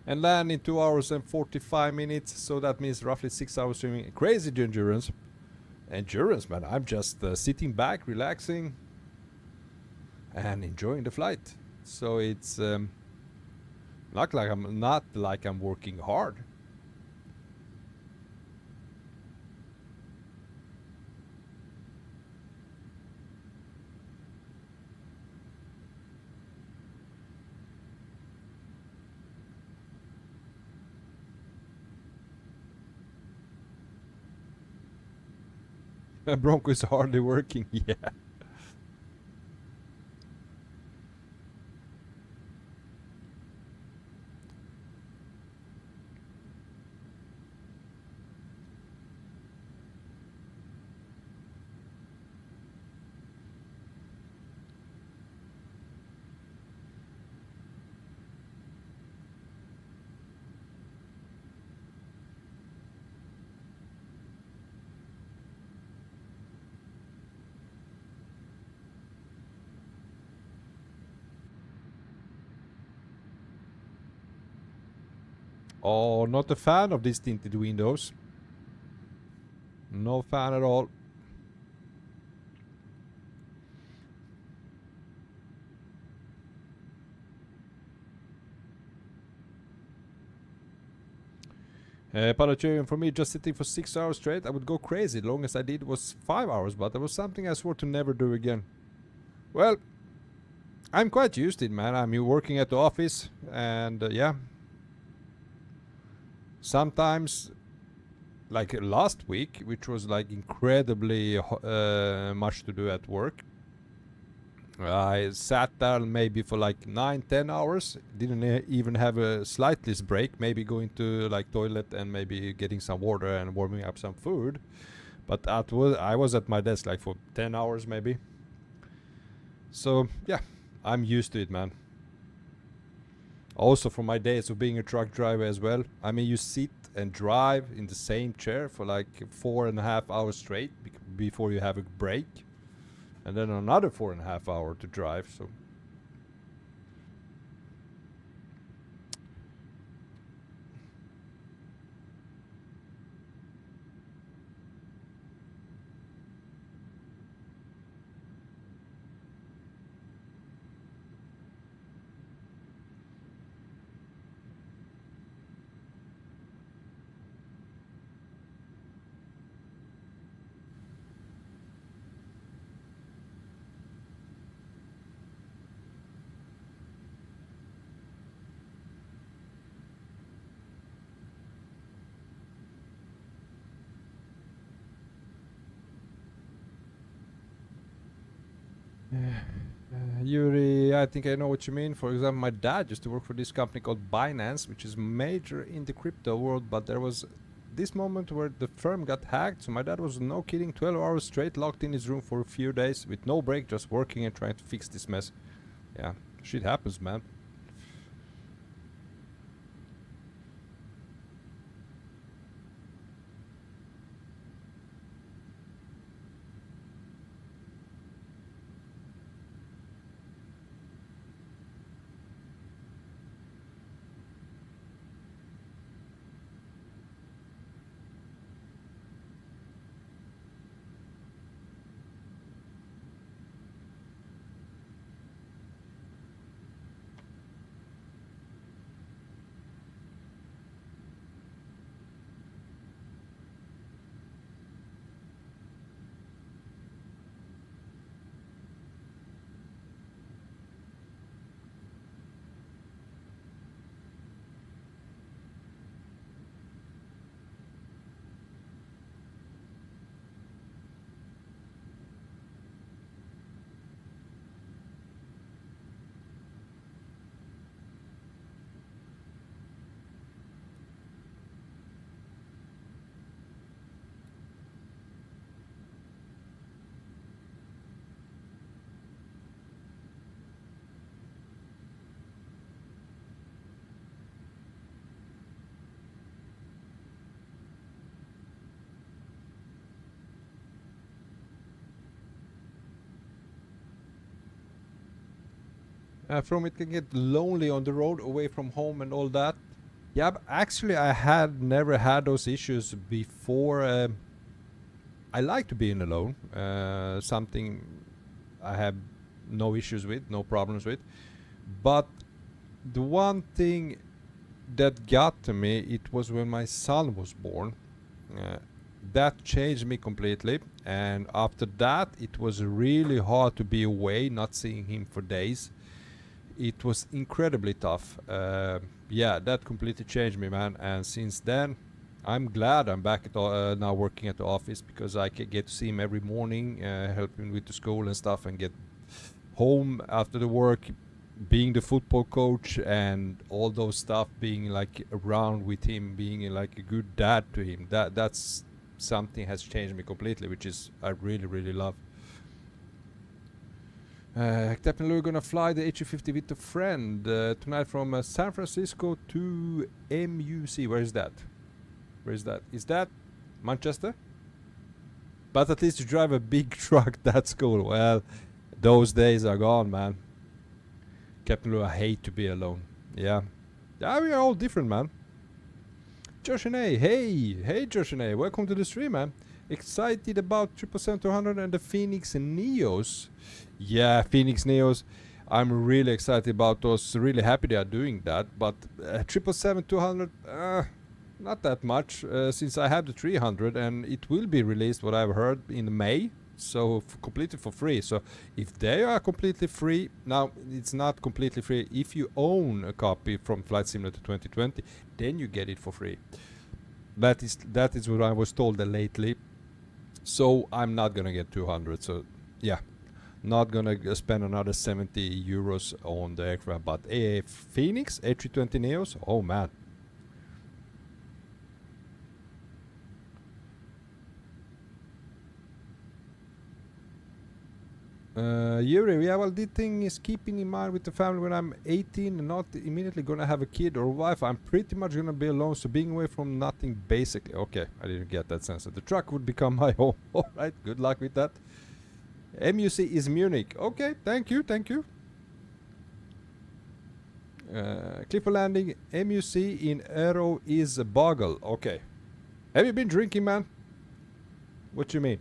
And land in 2 hours and 45 minutes, so that means roughly 6 hours streaming. Crazy endurance. Endurance, man. I'm just sitting back, relaxing, and enjoying the flight. So it's not like I'm working hard. Bronco is hardly working. Yeah. Oh, not a fan of these tinted windows. No fan at all. Palacharian, for me, just sitting for 6 hours straight, I would go crazy. The longest I did was 5 hours, but that was something I swore to never do again. Well, I'm quite used to it, man. I'm working at the office, and yeah. Sometimes, like last week, which was like incredibly much to do at work, I sat there maybe for like 9-10 hours. Didn't even have a slightest break. Maybe going to like toilet and maybe getting some water and warming up some food. But I was at my desk like for 10 hours maybe. So yeah, I'm used to it, man. Also for my days of being a truck driver as well. I mean, you sit and drive in the same chair for like 4.5 hours straight before you have a break. And then another 4.5 hours to drive, so. Yuri, I think I know what you mean. For example, my dad used to work for this company called Binance, which is major in the crypto world, but there was this moment where the firm got hacked, so my dad was, no kidding, 12 hours straight locked in his room for a few days with no break, just working and trying to fix this mess. Yeah, shit happens, man. From it can get lonely on the road, away from home and all that. Yeah, but actually I had never had those issues before. I like to be in alone. Something I have no issues with, no problems with. But the one thing that got to me, it was when my son was born. That changed me completely, and after that it was really hard to be away, not seeing him for days. It was incredibly tough. Yeah, that completely changed me, man. And since then, I'm glad I'm back at now working at the office, because I can get to see him every morning, help him with the school and stuff, and get home after the work, being the football coach and all those stuff, being like around with him, being like a good dad to him. That's something has changed me completely, which is I really love. Captain Lou gonna fly the A350 with a friend tonight from San Francisco to MUC. Where is that? Where is that? Is that Manchester? But at least you drive a big truck. That's cool. Well, those days are gone, man. Captain Lou, I hate to be alone. Yeah. Yeah, we are all different, man. Joshine, hey Joshine, welcome to the stream, man. Excited about 777-200 and the Phoenix Neos. Yeah, Phoenix Neos. I'm really excited about those. Really happy they are doing that. But 777-200, not that much, since I have the 300 and it will be released, what I've heard, in May. So completely for free. So if they are completely free, now it's not completely free. If you own a copy from Flight Simulator 2020, then you get it for free. That is what I was told lately. So I'm not gonna get 200. So yeah, not gonna spend another 70 euros on the aircraft. But a Phoenix A320 Neos, oh man. Yuri, yeah, well, the thing is keeping in mind with the family when I'm 18 and not immediately gonna have a kid or wife. I'm pretty much gonna be alone, so being away from nothing basically. Okay, I didn't get that sense. The truck would become my home. Alright, good luck with that. MUC is Munich. Okay, thank you. Clifford Landing, MUC in Aero is Boggle. Okay. Have you been drinking, man? What you mean?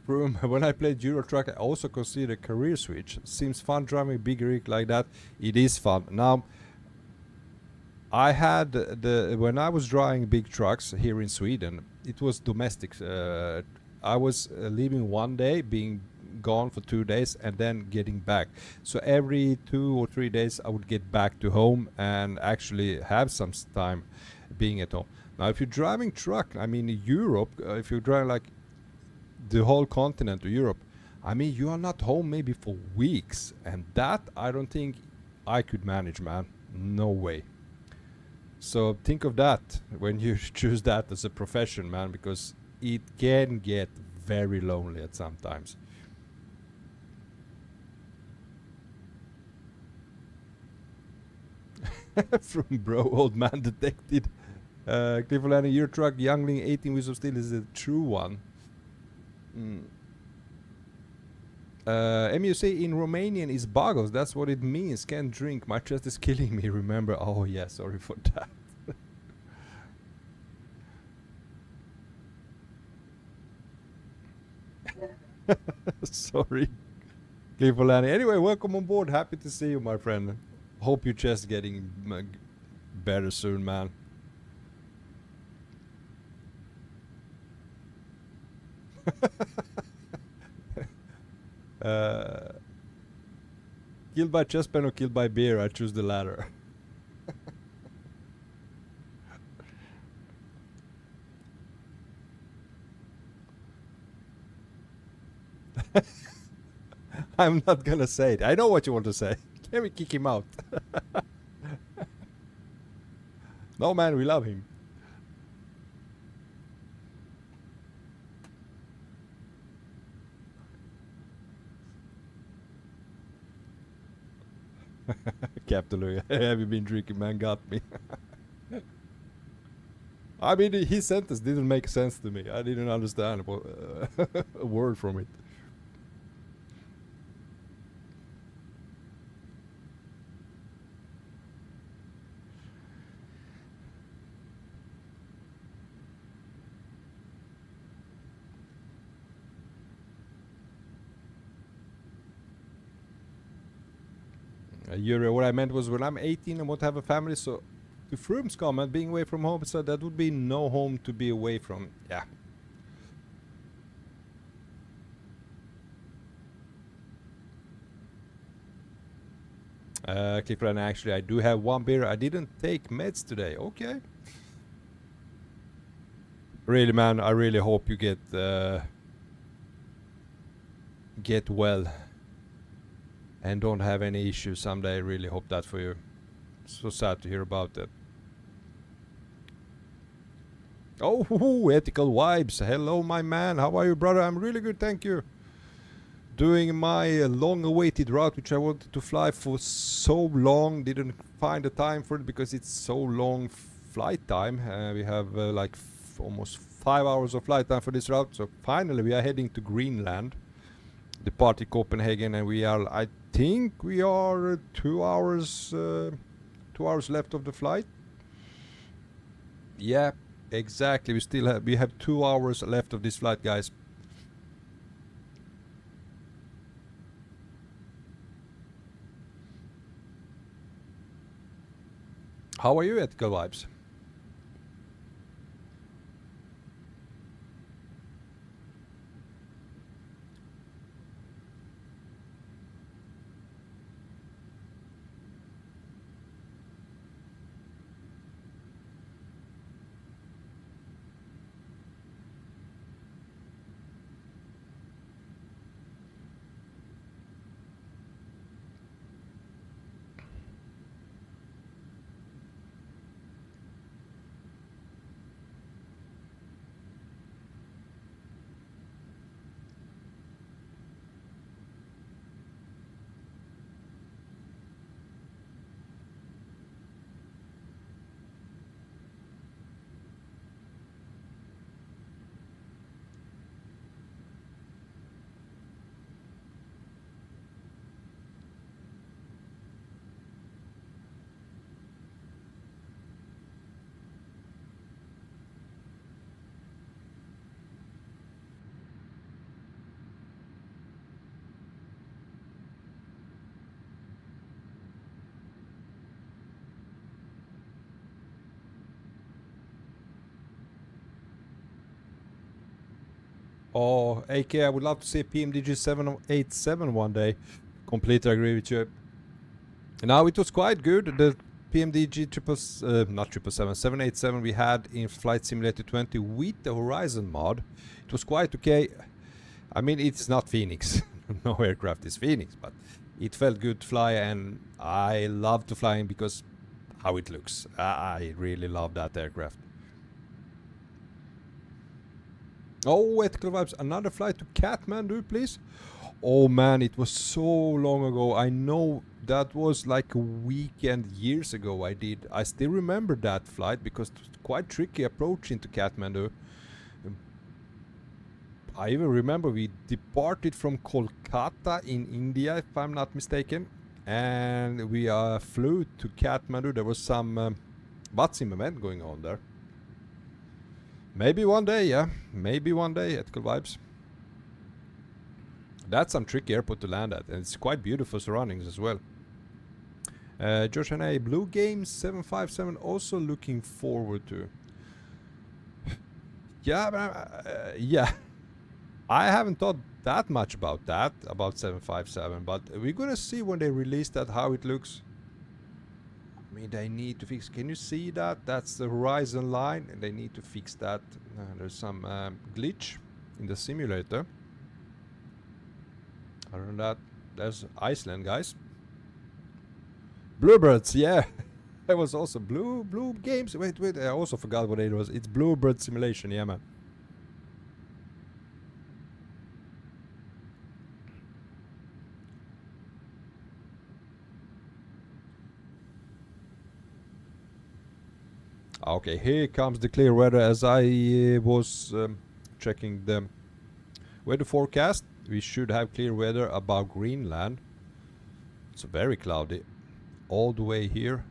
When I played Euro Truck, I also considered a career switch. Seems fun driving a big rig like that. It is fun. Now, I had when I was driving big trucks here in Sweden, it was domestic. I was leaving one day, being gone for 2 days, and then getting back. So every 2 or 3 days, I would get back to home and actually have some time being at home. Now, if you're driving truck, I mean Europe, if you're driving like the whole continent of Europe, I mean, you are not home maybe for weeks, and that I don't think I could manage, man. No way. So think of that when you choose that as a profession, man, because it can get very lonely at some times. From bro, old man detected. Clifford Landing, your truck, Youngling 18 wheels of steel is a true one. MUC in Romanian is boggles. That's what it means. Can't drink. My chest is killing me. Remember? Oh yeah, sorry for that. Sorry, Clifford Landing. Anyway, welcome on board. Happy to see you, my friend. Hope your chest getting better soon, man. Killed by chest pain or killed by beer? I choose the latter. I'm not gonna say it. I know what you want to say. Can we kick him out? No, man, we love him. Captain Louis, have you been drinking, man? Got me. I mean, his sentence didn't make sense to me. I didn't understand a word from it. Yuri, what I meant was when I'm 18 and want to have a family, so to Frum's comment, being away from home, so that would be no home to be away from. Yeah. Clifford, actually, I do have one beer. I didn't take meds today. Okay. Really, man, I really hope you get well and don't have any issues someday. I really hope that for you. So sad to hear about that. Oh, ethical vibes. Hello, my man. How are you, brother? I'm really good, thank you. Doing my long-awaited route, which I wanted to fly for so long. Didn't find the time for it because it's so long flight time. We have like almost 5 hours of flight time for this route. So finally, we are heading to Greenland. Departed Copenhagen, and we are. I think we are 2 hours. 2 hours left of the flight. Yeah, exactly. We have 2 hours left of this flight, guys. How are you, Ethical Vibes? Oh, AK, I would love to see PMDG 787 one day. Completely agree with you. Now, it was quite good. The PMDG not 787 we had in Flight Simulator 20 with the Horizon mod. It was quite okay. I mean, it's not Phoenix. No aircraft is Phoenix, but it felt good to fly, and I love to fly in because how it looks. I really love that aircraft. Oh, ethical vibes. Another flight to Kathmandu, please. Oh man, it was so long ago. I know that was like a weekend years ago I still remember that flight because it was quite tricky approaching to Kathmandu. I even remember we departed from Kolkata in India, if I'm not mistaken. And we flew to Kathmandu. There was some VATSIM event going on there. Maybe one day, yeah. Maybe one day, ethical vibes. That's some tricky airport to land at, and it's quite beautiful surroundings as well. Josh and A, Blue Games 757, also looking forward to. Yeah, but, yeah. I haven't thought that much about that, about 757, but we're gonna see when they release that how it looks. I mean, they need to fix. Can you see that? That's the horizon line, and they need to fix that. There's some glitch in the simulator. Other than that, there's Iceland, guys. Bluebirds, yeah. That was also Blue Games. Wait, I also forgot what it was. It's Bluebird Simulation, yeah, man. Okay, here comes the clear weather. As I was checking the weather forecast, we should have clear weather above Greenland. It's very cloudy all the way here.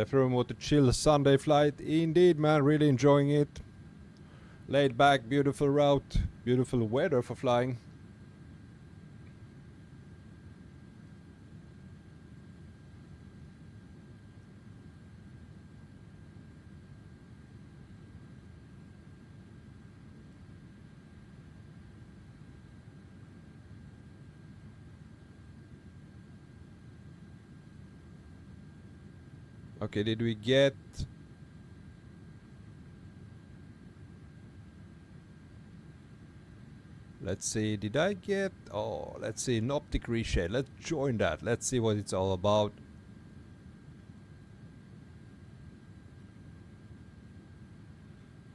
From what a chill Sunday flight. Indeed, man, really enjoying it. Laid back, beautiful route, beautiful weather for flying. Okay, did we get... Let's see, did I get... Oh, let's see, an optic reshade. Let's join that. Let's see what it's all about.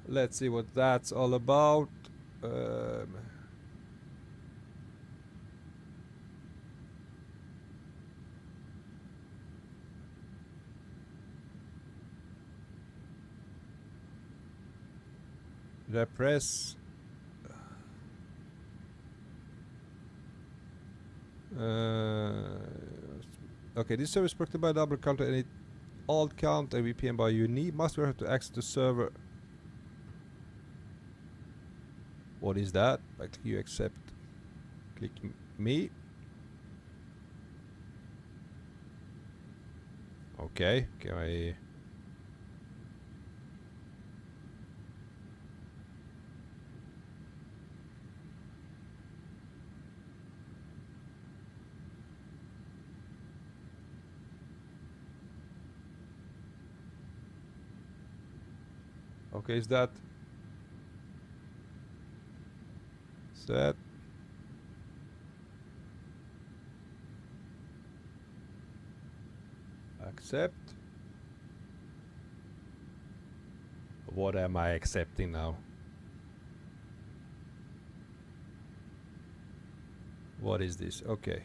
Let's see what that's all about. Did I press? Okay, this service protected by double counter and it alt count and VPN by unique must have to access the server. What is that? Like you accept. Click me. Okay, can I? Okay, is that set? Accept. What am I accepting now? What is this? Okay.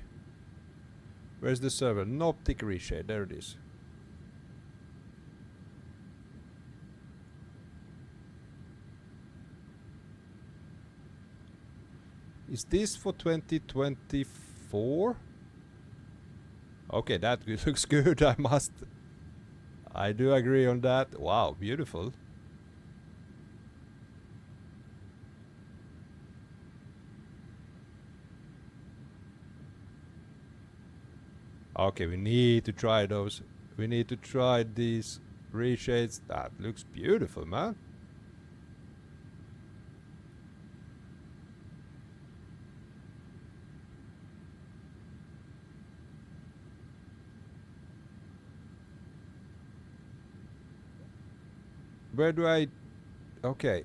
Where's the server? An optic reshade. There it is. Is this for 2024? Okay, that looks good. I do agree on that. Wow, beautiful. Okay, we need to try those. We need to try these reshades. That looks beautiful, man. Where do I... Okay.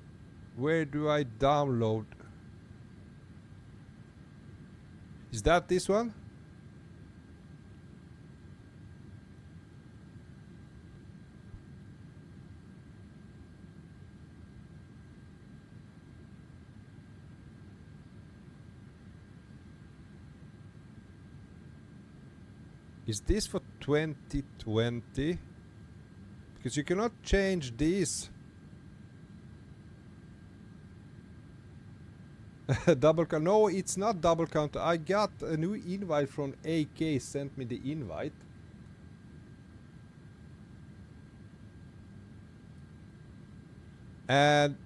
Where do I download? Is that this one? Is this for 2020? Because you cannot change these. Double count. No, it's not double count. I got a new invite from AK, sent me the invite. And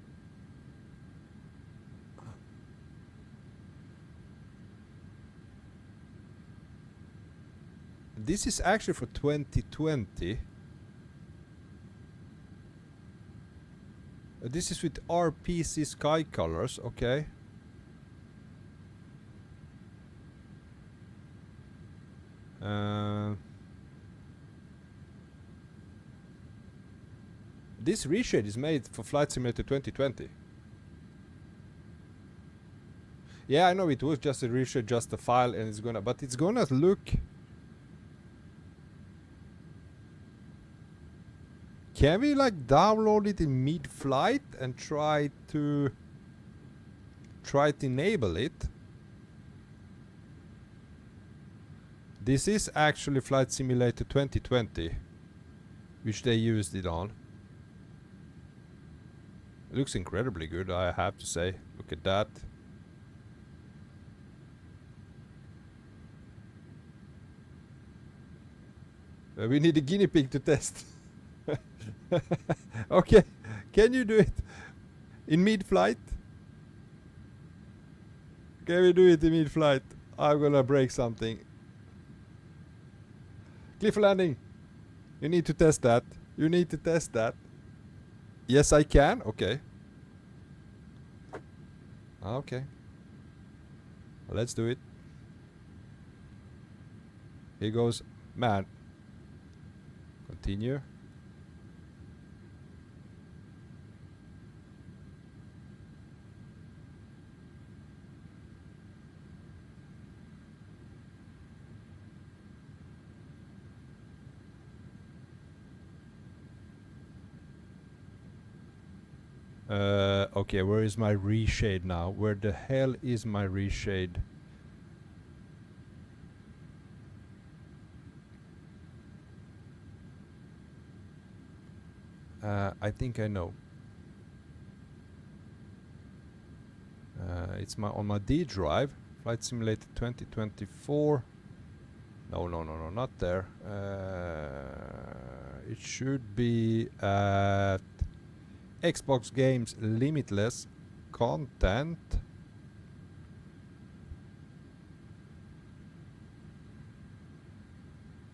this is actually for 2020. This is with RPC sky colors, okay. This reshade is made for Flight Simulator 2020. Yeah, I know it was just a reshade, just a file, and it's gonna, but it's gonna look. Can we like download it in mid-flight and try to enable it? This is actually Flight Simulator 2020, which they used it on. It looks incredibly good, I have to say. Look at that. We need a guinea pig to test. Okay, can you do it in mid-flight? Can we do it in mid-flight? I'm gonna break something. Cliff landing. You need to test that. You need to test that. Yes, I can. Okay. Okay. Let's do it. Here goes. Man. Continue. Okay, where is my reshade now? Where the hell is my reshade? I think I know. It's on my D drive. Flight Simulator 2024. No, not there. It should be at Xbox Games Limitless Content.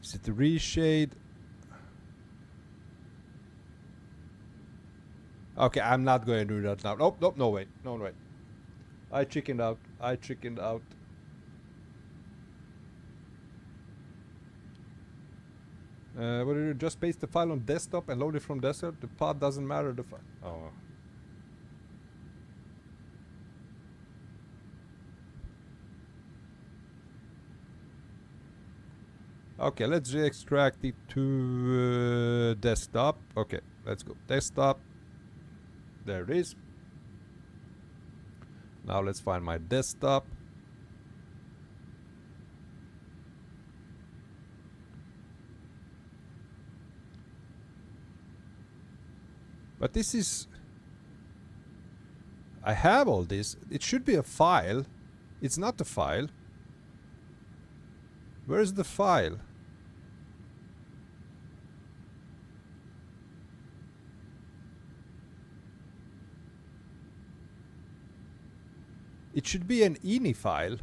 Is it the reshade? Okay, I'm not going to do that now. Nope, no way. No way. I chickened out. What do you do? Just paste the file on desktop and load it from desktop? The path doesn't matter. The file. Oh. Okay, let's extract it to desktop. Okay, let's go. Desktop. There it is. Now let's find my desktop. But this is... I have all this. It should be a file. It's not a file. Where's the file? It should be an ini file.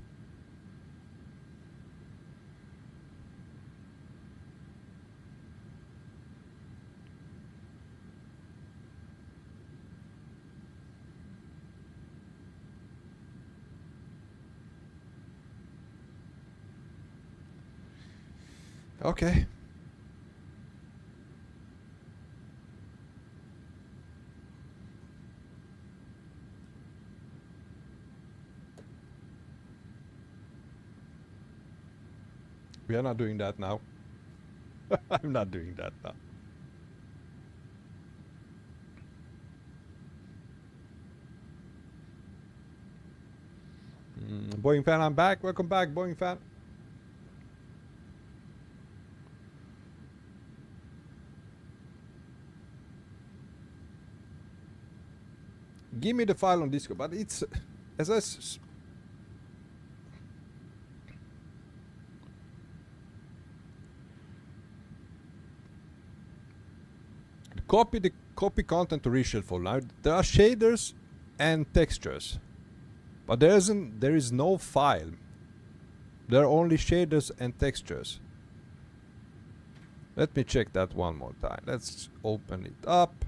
Okay. We are not doing that now. I'm not doing that now. Boeing fan, I'm back. Welcome back, Boeing fan. Give me the file on Discord, but it's as I copy content to reshade folder. Now there are shaders and textures, but there is no file. There are only shaders and textures. Let me check that one more time. Let's open it up.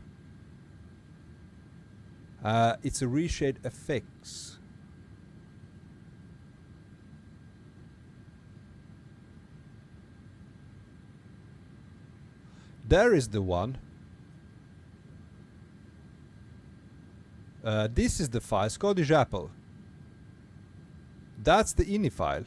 It's a reshade effects. There is the one. This is the file, Scottish Apple. That's the ini file.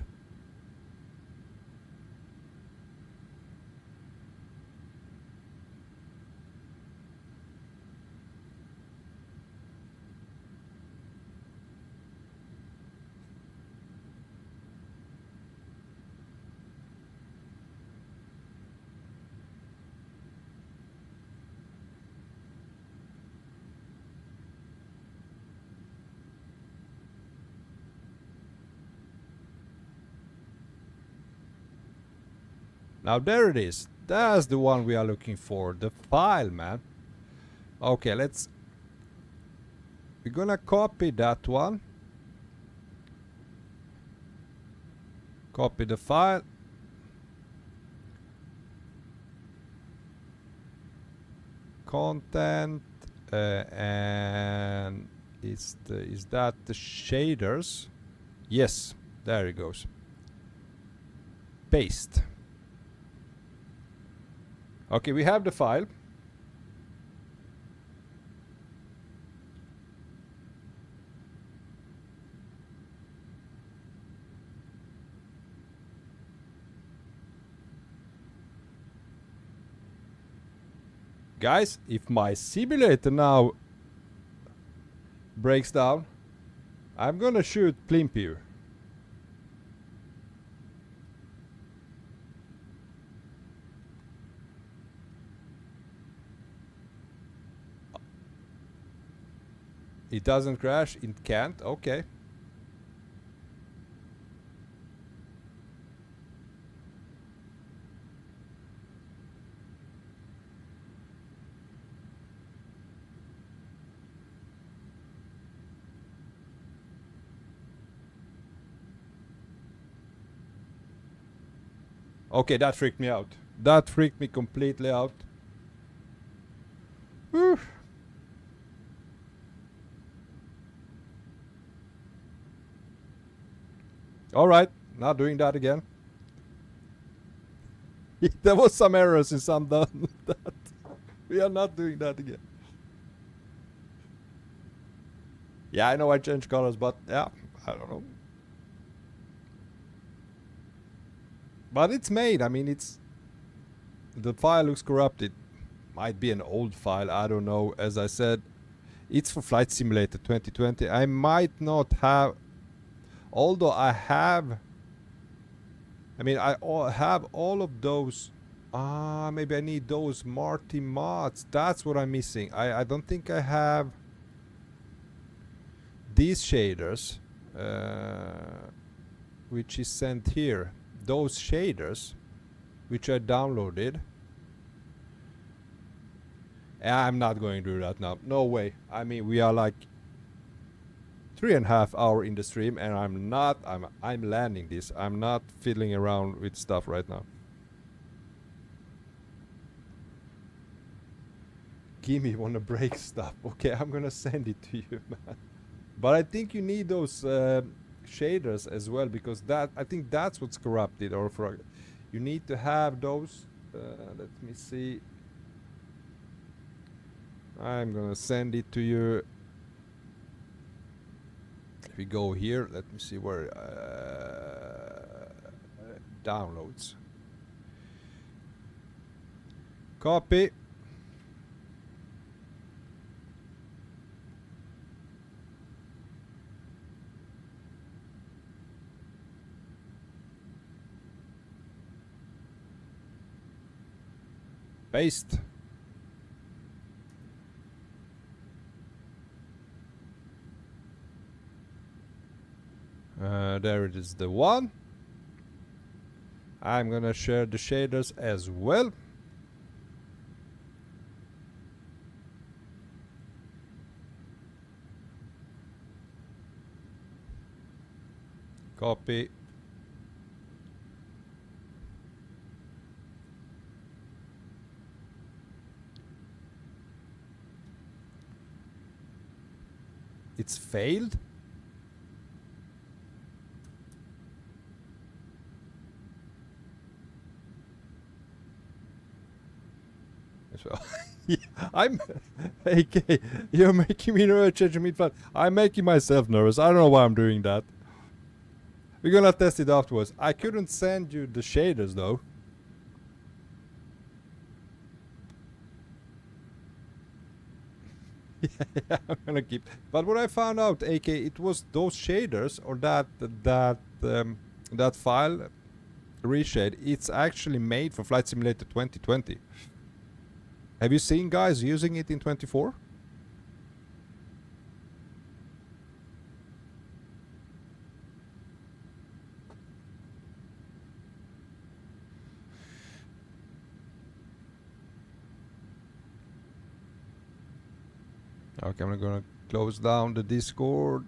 Now there it is. That's the one we are looking for. The file, man. Okay, we're gonna copy that one. Copy the file. Content and is that the shaders? Yes, there it goes. Paste. Okay, we have the file. Guys, if my simulator now breaks down, I'm gonna shoot Plimp here. It doesn't crash, it can't, okay. Okay, that freaked me out. That freaked me completely out. Whew. Alright, not doing that again. There was some errors in some done that. We are not doing that again. Yeah, I know I changed colors, but yeah, I don't know. But it's made, I mean, the file looks corrupted. Might be an old file, I don't know. As I said, it's for Flight Simulator 2020. I might not have, although I have, I mean, I have all of those. Maybe I need those Marty mods. That's what I'm missing. I don't think I have these shaders, which is sent here. Those shaders, which I downloaded. I'm not going to do that now. No way. I mean, we are like 3.5 hours in the stream, and I'm landing this. I'm not fiddling around with stuff right now. Gimme wanna break stuff. Okay, I'm gonna send it to you, man. But I think you need those shaders as well, because that, I think that's what's corrupted, or for you need to have those. Let me see. I'm gonna send it to you. If we go here, let me see where downloads. Copy. Paste. There it is, the one. I'm gonna share the shaders as well. Copy. It's failed. Well, yeah, I'm AK. You're making me nervous, changing mid-flight. I'm making myself nervous. I don't know why I'm doing that. We're gonna test it afterwards. I couldn't send you the shaders though. Yeah, I'm gonna keep. But what I found out, AK, it was those shaders, or that file reshade. It's actually made for Flight Simulator 2020. Have you seen guys using it in 24? Okay, I'm gonna close down the Discord.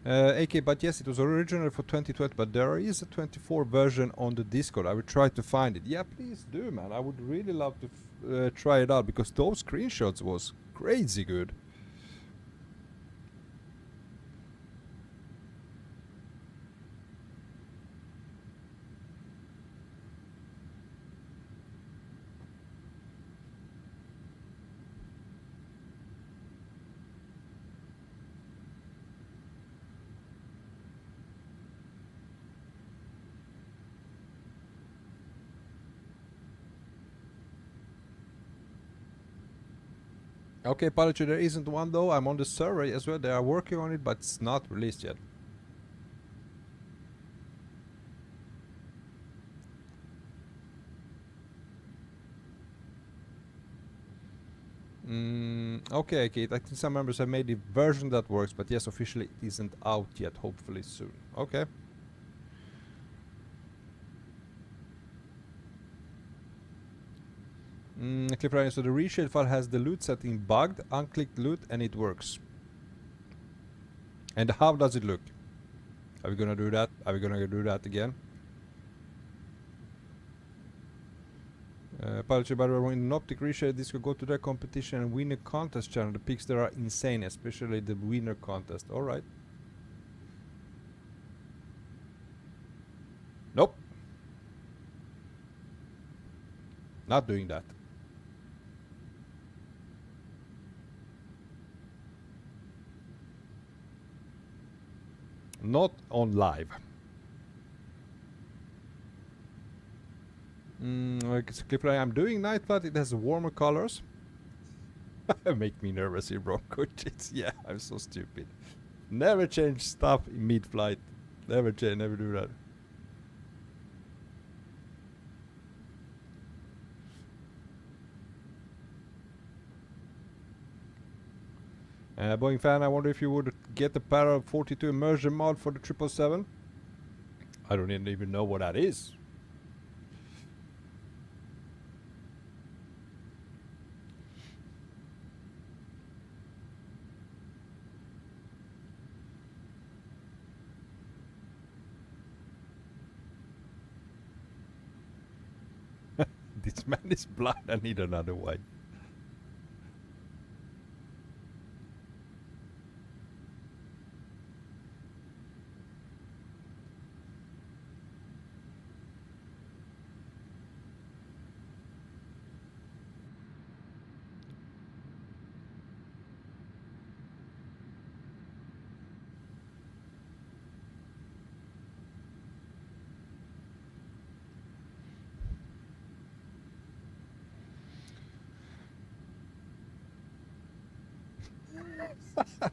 AK, but yes, it was originally for 2020, but there is a 24 version on the Discord. I will try to find it. Yeah, please do, man. I would really love to try it out, because those screenshots was crazy good. Okay, apology, there isn't one though. I'm on the survey as well. They are working on it, but it's not released yet. Okay, Kate. I think some members have made the version that works, but yes, officially it isn't out yet. Hopefully soon. Okay. Cliff, so the reshade file has the loot setting bugged, unclicked loot, and it works. And how does it look? Are we gonna do that? Are we gonna do that again? Apology, by the way, in an optic reshade, this could go to their competition and win a contest channel. The pics there are insane, especially the winner contest. Alright. Nope. Not doing that. Not on live. I'm doing night flight. It has warmer colors. Make me nervous here, Bronco. Yeah, I'm so stupid. Never change stuff in mid-flight. Never change. Never do that. Boeing fan, I wonder if you would get the Para 42 immersion mod for the 777. I don't even know what that is. This man is blind. I need another wife.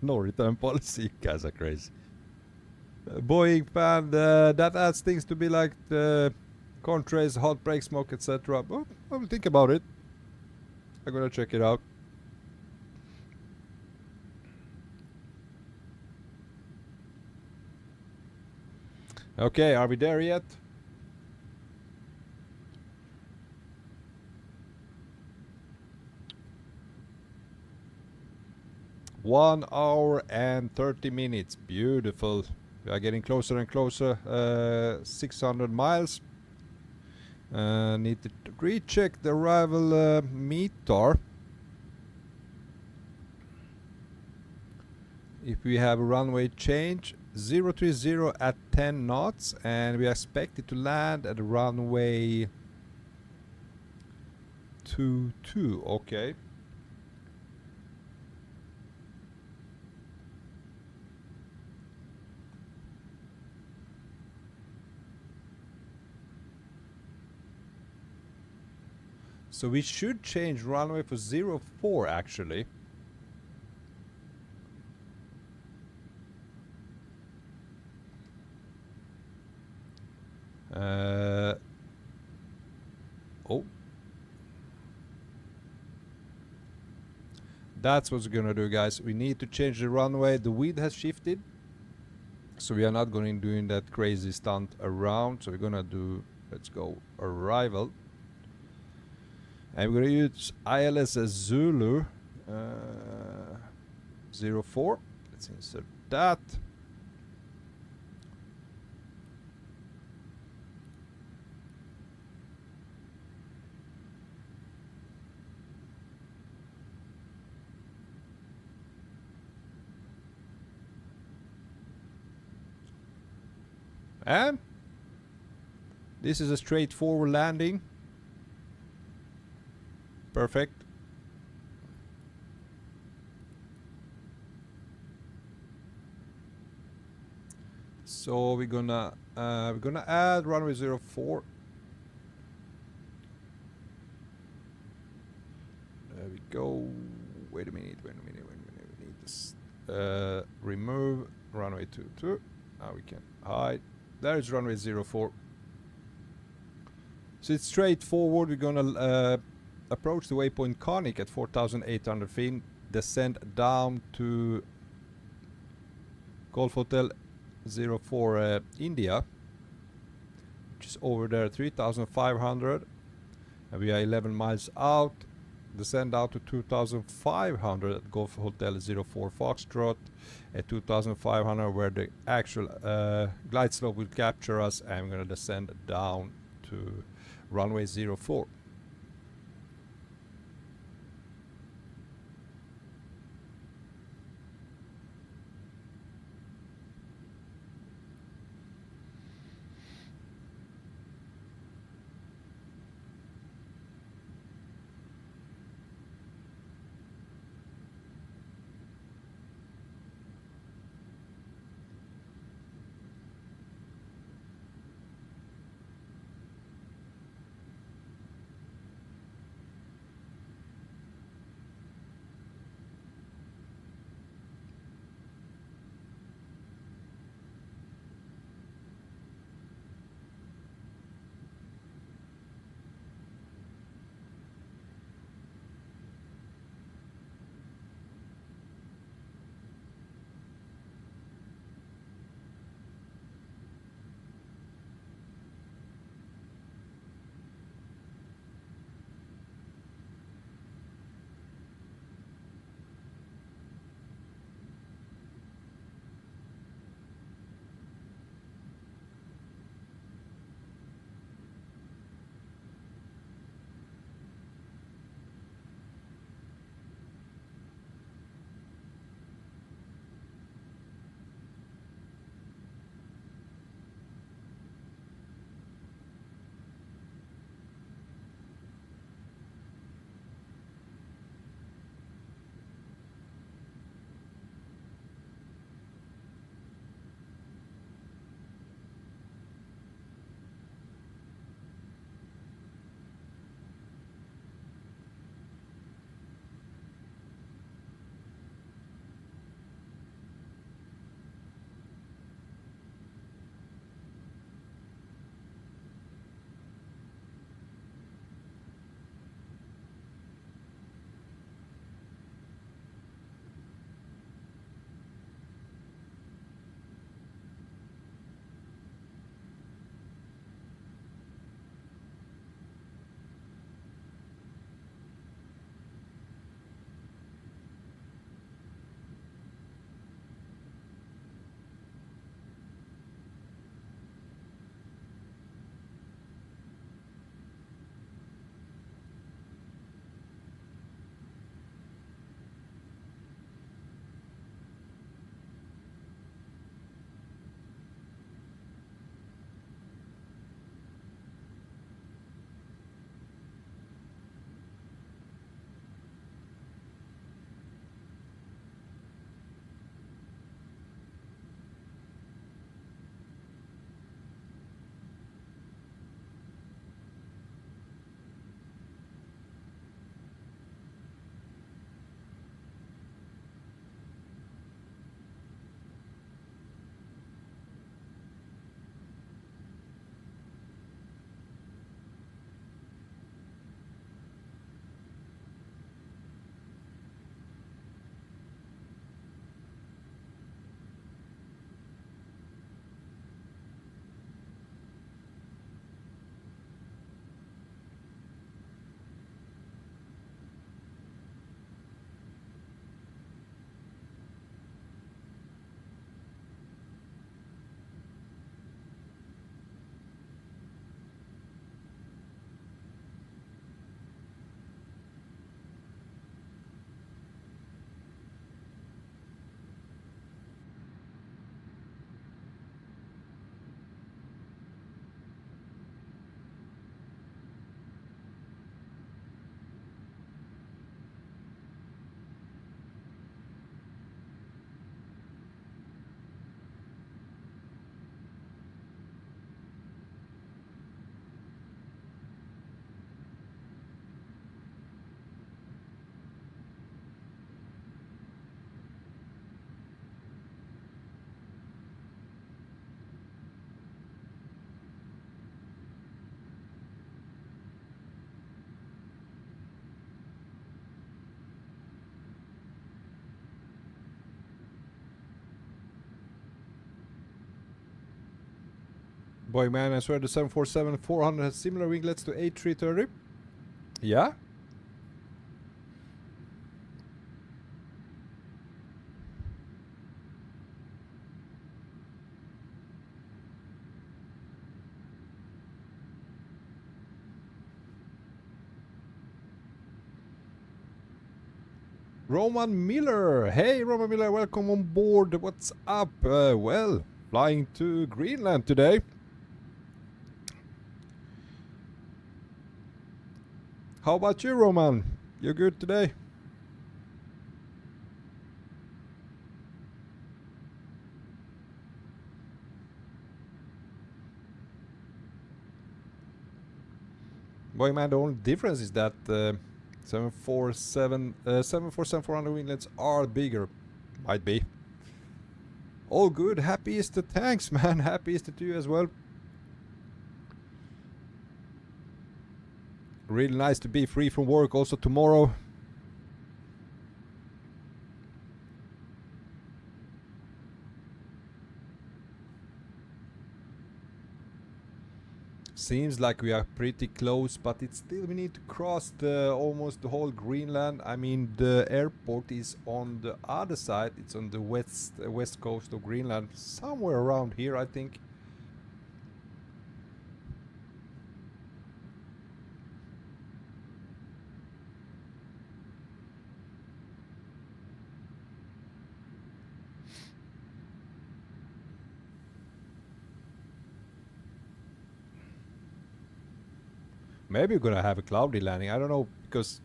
No return policy. You guys are crazy. Boeing fan, that adds things to be like the contrails, hot brake smoke, etc. Well, I will think about it. I'm gonna check it out. Okay, are we there yet? One hour and 30 minutes. Beautiful. We are getting closer and closer. 600 miles. Need to recheck the arrival meter. If we have a runway change, 030 at 10 knots, and we expect it to land at runway 22. Okay. So we should change runway for 04 actually. Oh. That's what we're gonna do, guys. We need to change the runway. The wind has shifted. So we are not going to doing that crazy stunt around. So we're gonna do, let's go arrival. And we're gonna use ILS as Zulu 04. Let's insert that. And this is a straightforward landing. Perfect. So we're gonna add runway 04. There we go. Wait a minute. We need this. Remove runway 22. Now we can hide. There is runway 04. So it's straightforward. We're gonna approach the waypoint Conic at 4,800 feet, descend down to Golf Hotel 04 India, which is over there at 3,500, and we are 11 miles out. Descend out to 2,500 at Golf Hotel 04 Foxtrot, at 2,500 where the actual glide slope will capture us, and we're going to descend down to runway 04. Boy man, I swear the 747-400 has similar winglets to A330. Yeah? Roman Miller! Hey Roman Miller, welcome on board. What's up? Well, flying to Greenland today. How about you, Roman? You good today? Boy man, the only difference is that 747-400 winglets are bigger. Might be. All good. Happy Easter. Thanks, man. Happy Easter to you as well. Really nice to be free from work also tomorrow. Seems like we are pretty close, but it's still we need to cross the almost the whole Greenland. I mean, the airport is on the other side. It's on the west coast of Greenland, somewhere around here, I think. Maybe we're gonna have a cloudy landing. I don't know, because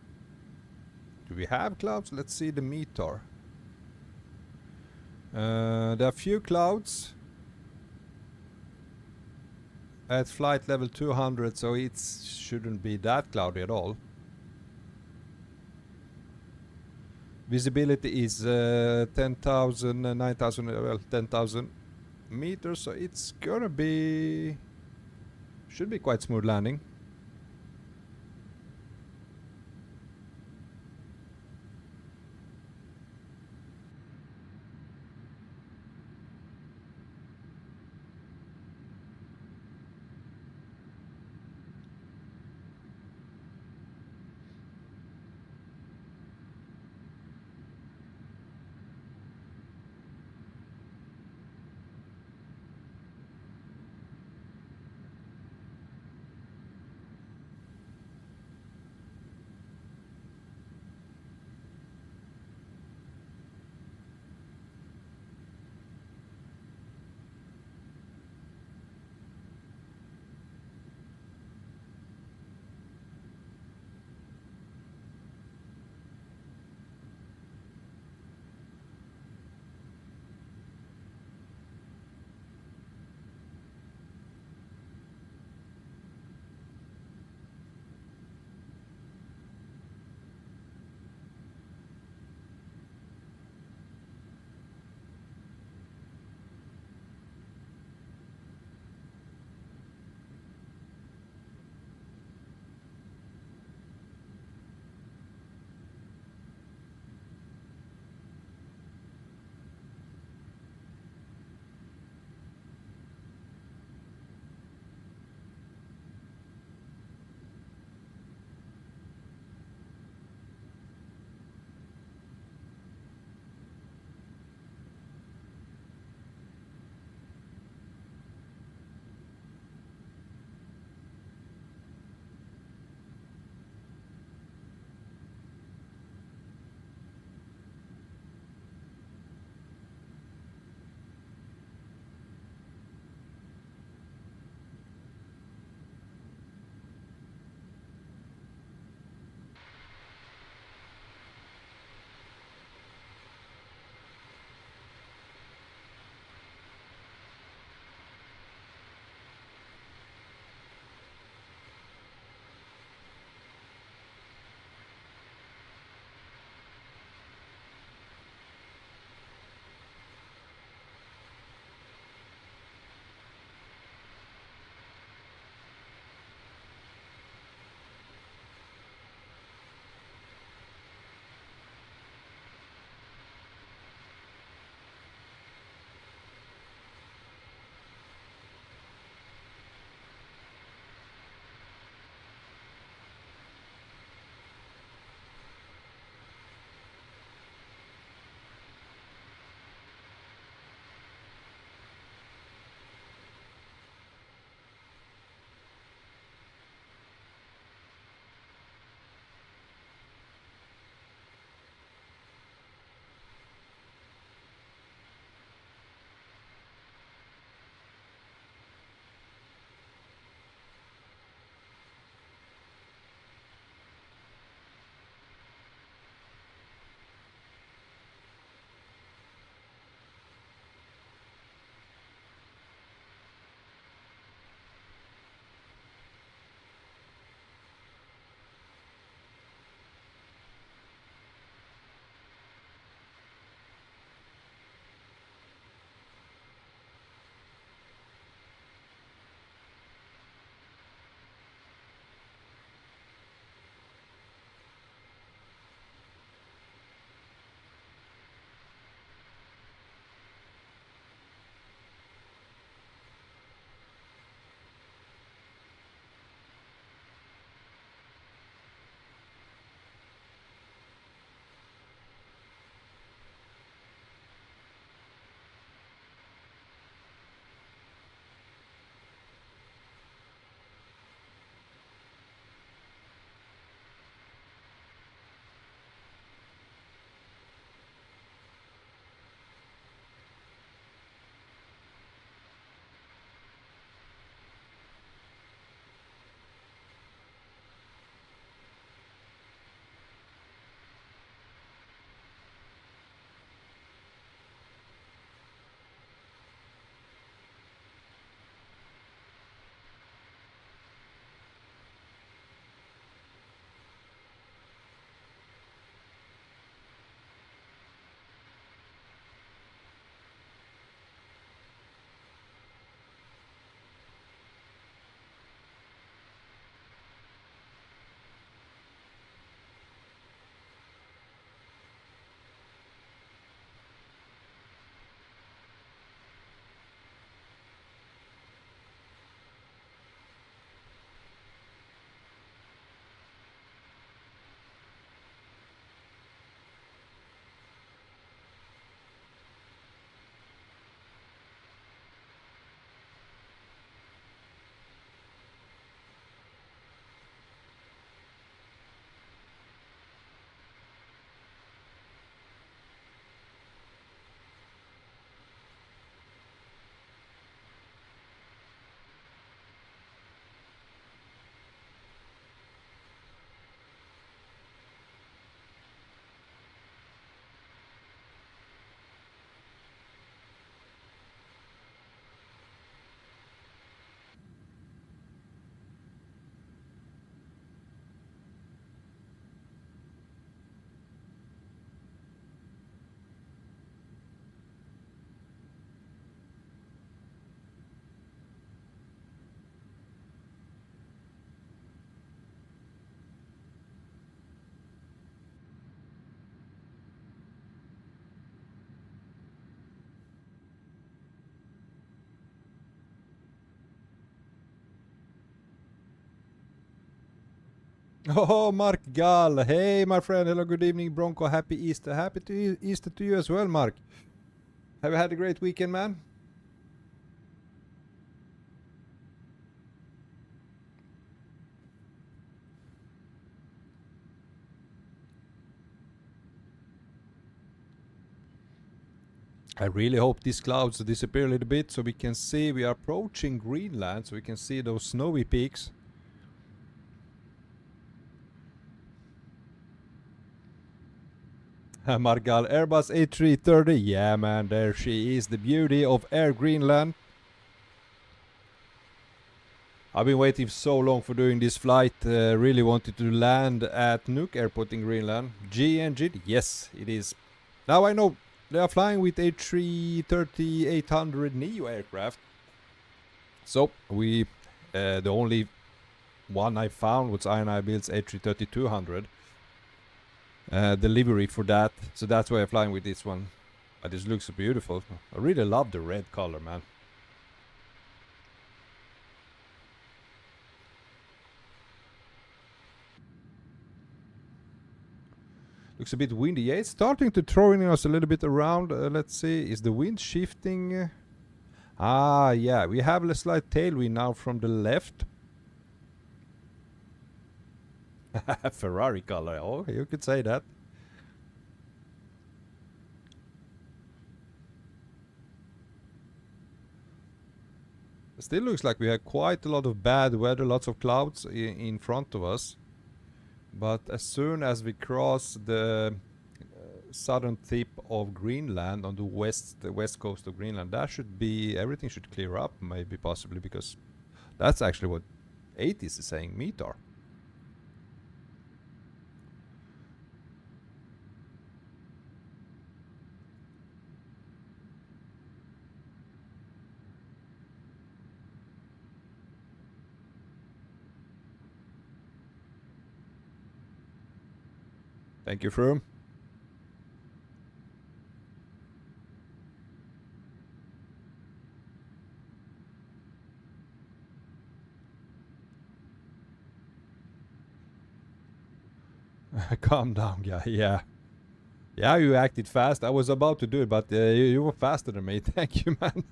do we have clouds? Let's see the meter. There are few clouds at flight level 200, so it shouldn't be that cloudy at all. Visibility is 10,000, 9,000, well, 10,000 meters, so it's gonna be, should be quite smooth landing. Oh, Mark Gall. Hey, my friend. Hello, good evening, Bronco. Happy Easter. Happy to Easter to you as well, Mark. Have you had a great weekend, man? I really hope these clouds disappear a little bit so we can see we are approaching Greenland, so we can see those snowy peaks. Margal, Airbus A330. Yeah, man, there she is, the beauty of Air Greenland. I've been waiting so long for doing this flight. Really wanted to land at Nuuk airport in Greenland. G engine, yes, it is. Now I know they are flying with A330-800 Neo aircraft. So we, the only one I found was INI builds A330-200. The livery for that, so that's why I'm flying with this one. But this looks beautiful. I really love the red color, man. Looks a bit windy. Yeah, it's starting to throwing us a little bit around. Let's see, is the wind shifting? Ah, yeah, we have a slight tailwind now from the left. Ferrari color. Oh, you could say that. Still looks like we have quite a lot of bad weather, lots of clouds in front of us. But as soon as we cross the southern tip of Greenland on the west coast of Greenland, that should be, everything should clear up, maybe, possibly, because that's actually what 80s is saying, METAR. Thank you, Froome. Calm down, guy. Yeah. Yeah, you acted fast. I was about to do it, but you were faster than me. Thank you, man.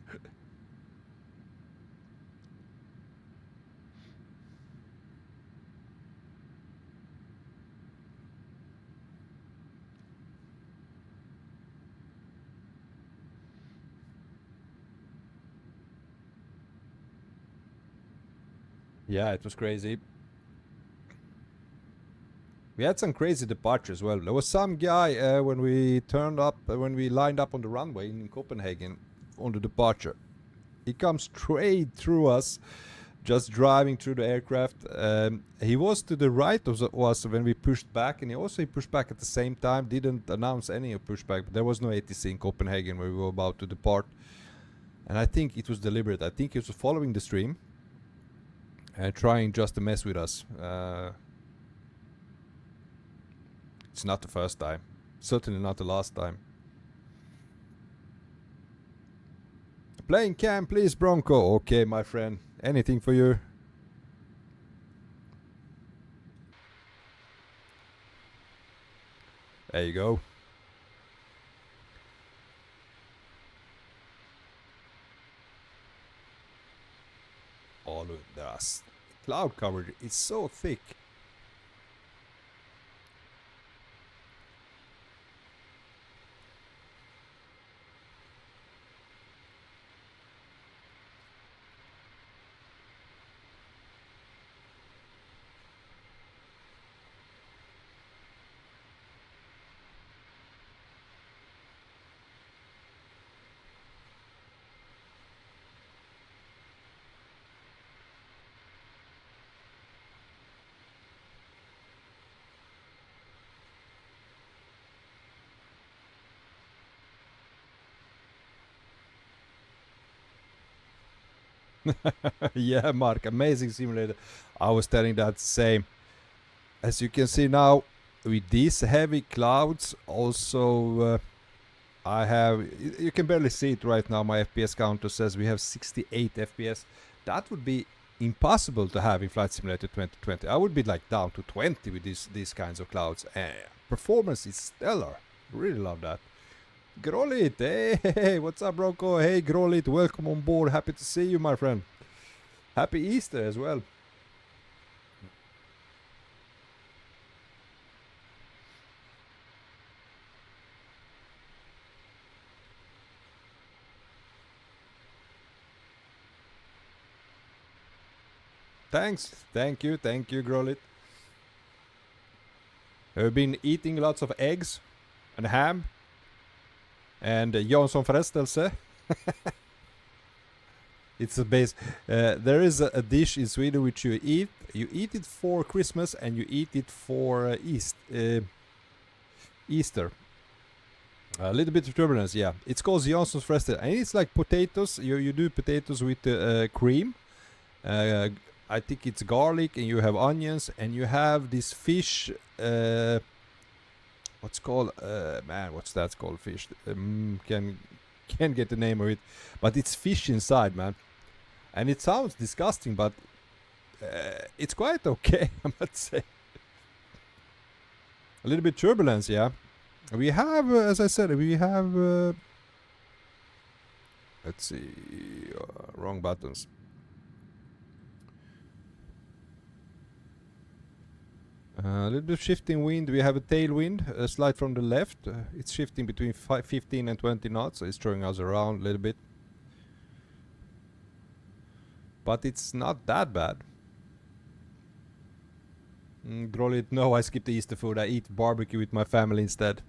Yeah, it was crazy. We had some crazy departures as well. There was some guy when we turned up, when we lined up on the runway in Copenhagen on the departure. He comes straight through us, just driving through the aircraft. He was to the right of us when we pushed back, and he also pushed back at the same time. Didn't announce any of pushback, but there was no ATC in Copenhagen where we were about to depart. And I think it was deliberate. I think he was following the stream and trying just to mess with us. It's not the first time. Certainly not the last time. Playing cam, please, Bronco. Okay, my friend. Anything for you? There you go. Oh, look, the cloud coverage is so thick. Yeah, Mark, amazing simulator. I was telling that same. As you can see now, with these heavy clouds, also I have, you can barely see it right now. My FPS counter says we have 68 FPS. That would be impossible to have in Flight Simulator 2020. I would be like down to 20 with these kinds of clouds. Performance is stellar. Really love that. Grolit, hey, what's up, Bronco? Hey, Grolit, welcome on board. Happy to see you, my friend. Happy Easter as well. Thanks, thank you, Grolit. I've been eating lots of eggs and ham and Jansson frestelse. It's a base. There is a dish in Sweden which you eat. You eat it for Christmas and you eat it for Easter. A little bit of turbulence, yeah. It's called Jansson's frestelse, and it's like potatoes. You do potatoes with cream. I think it's garlic, and you have onions, and you have this fish. What's called? Man, what's that called? Fish. Can't get the name of it, but it's fish inside, man. And it sounds disgusting, but it's quite okay, I must say. A little bit turbulence, yeah. We have, as I said, we have. Let's see, wrong buttons. A little bit of shifting wind. We have a tailwind, a slight from the left. It's shifting between 15 and 20 knots, so it's throwing us around a little bit. But it's not that bad. Grolit, no, I skipped the Easter food. I eat barbecue with my family instead.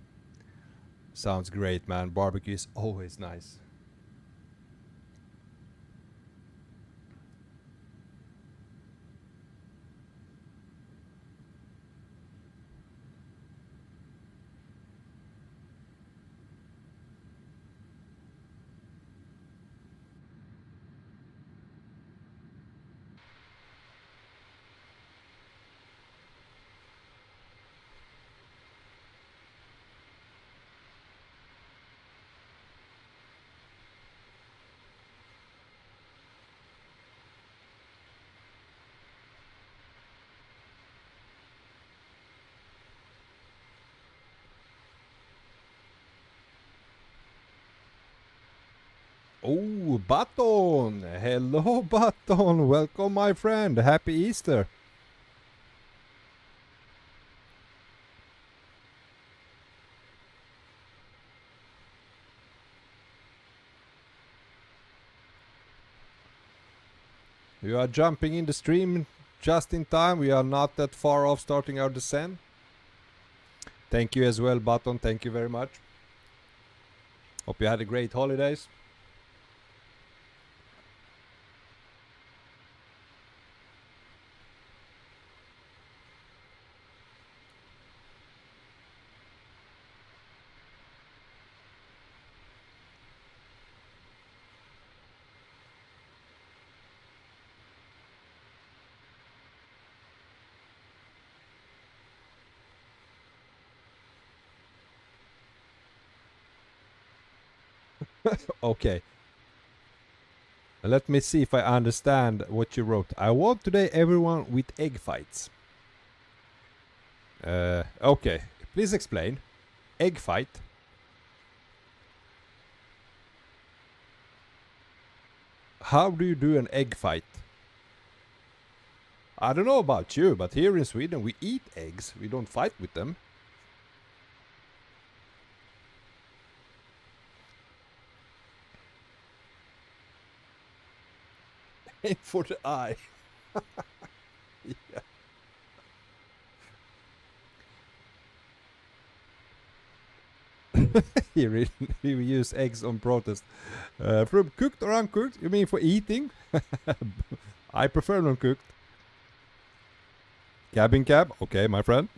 Sounds great, man. Barbecue is always nice. Oh, Button! Hello, Button! Welcome, my friend! Happy Easter! You are jumping in the stream just in time. We are not that far off starting our descent. Thank you as well, Button. Thank you very much. Hope you had a great holidays. Okay. Let me see if I understand what you wrote. I want today everyone with egg fights. Okay. Please explain. Egg fight. How do you do an egg fight? I don't know about you, but here in Sweden we eat eggs. We don't fight with them. Aim for the eye. Yeah. Here we use eggs on protest. From cooked or uncooked? You mean for eating? I prefer non-cooked. Cabin cab? Okay, my friend.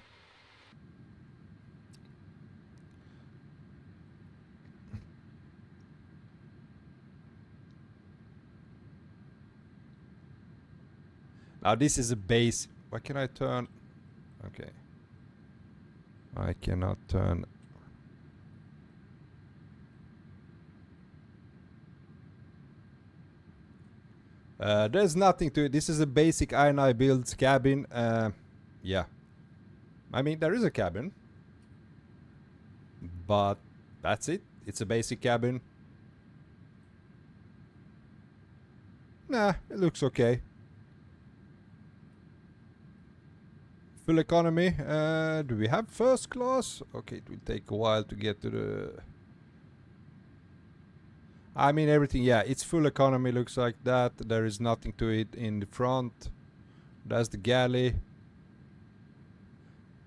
Now this is a base. Why can I turn? Okay. I cannot turn. There's nothing to it. This is a basic I&I build cabin. Yeah. I mean, there is a cabin. But that's it. It's a basic cabin. Nah, it looks okay. Full economy. Do we have first class? Okay, it will take a while to get to the... I mean everything, yeah, it's full economy, looks like that. There is nothing to it in the front. That's the galley.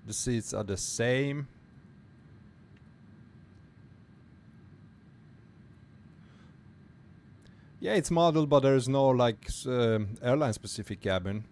The seats are the same. Yeah, it's modeled, but there is no like airline specific cabin.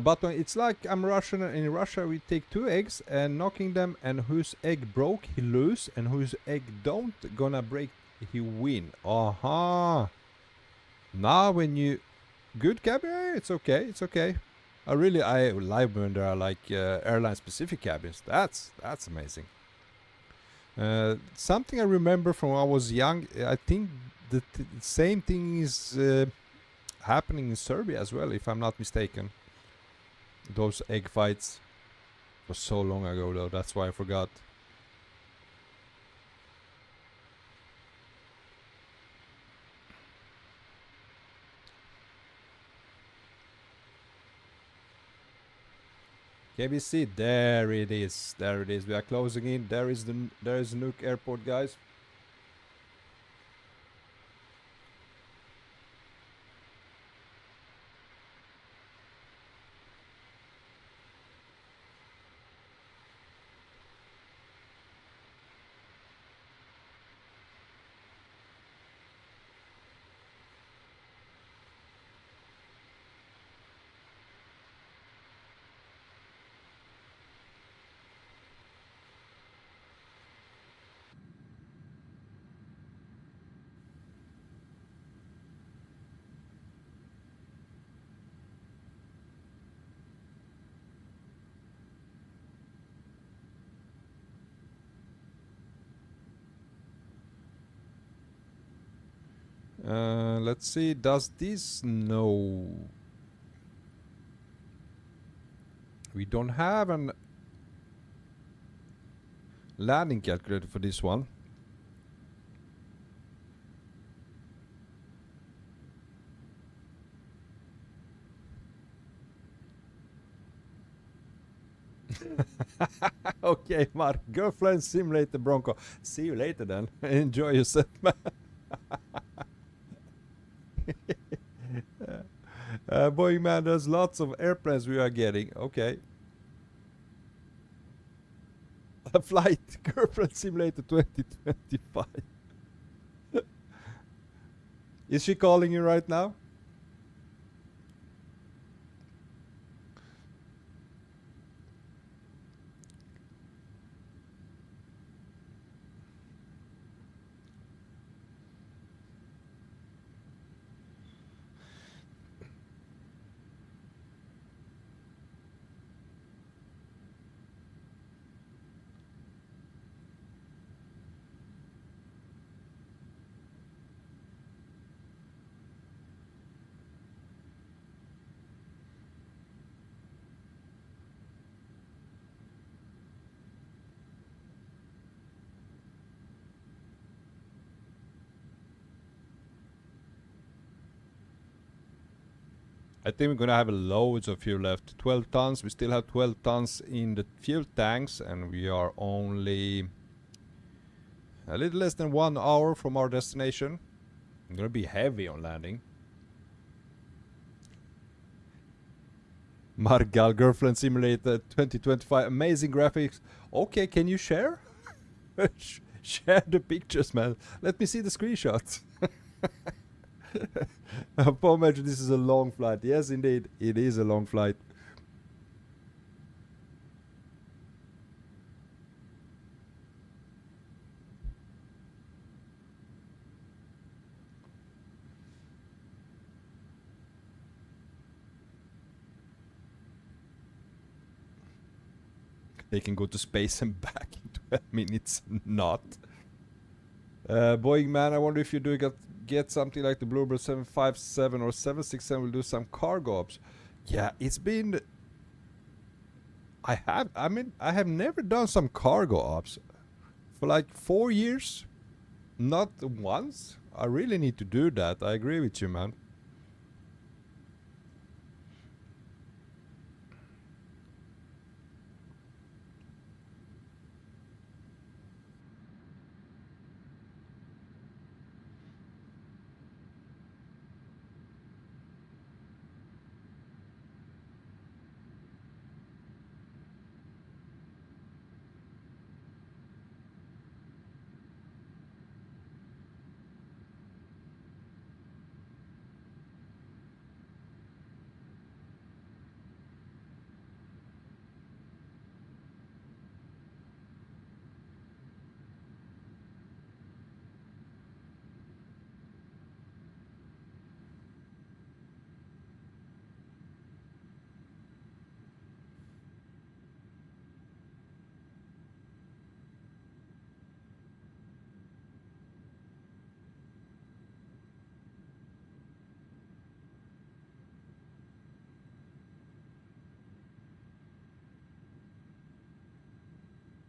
But it's like I'm Russian. In Russia, we take 2 eggs and knocking them, and whose egg broke, he lose, and whose egg don't gonna break, he win. Aha! Now when you good cabin, it's okay, it's okay. I like when there are like airline specific cabins. That's amazing. Something I remember from when I was young. I think the same thing is happening in Serbia as well, if I'm not mistaken. Those egg fights was so long ago though, that's why I forgot. KBC, there it is, there it is. We are closing in. There is Nuuk Airport, guys. Let's see, does this no? We don't have an landing calculator for this one. Okay, Mark, girlfriend simulator Bronco. See you later then. Enjoy yourself, man. Boy, man, there's lots of airplanes we are getting. Okay. A flight girlfriend simulator 2025. Is she calling you right now? I think we're gonna have loads of fuel left. 12 tons. We still have 12 tons in the fuel tanks, and we are only a little less than 1 hour from our destination. I'm gonna be heavy on landing. Margal Girlfriend Simulator 2025. Amazing graphics. Okay, can you share? Share the pictures, man. Let me see the screenshots. Paul mentioned this is a long flight. Yes, indeed, it is a long flight. they can go to space and back in 12 minutes. Not. Boeing man, I wonder if you do get something like the Bluebird 757 or 767 will do some cargo ops. Yeah, it's been... I have never done some cargo ops for like 4 years. Not once. I really need to do that. I agree with you, man.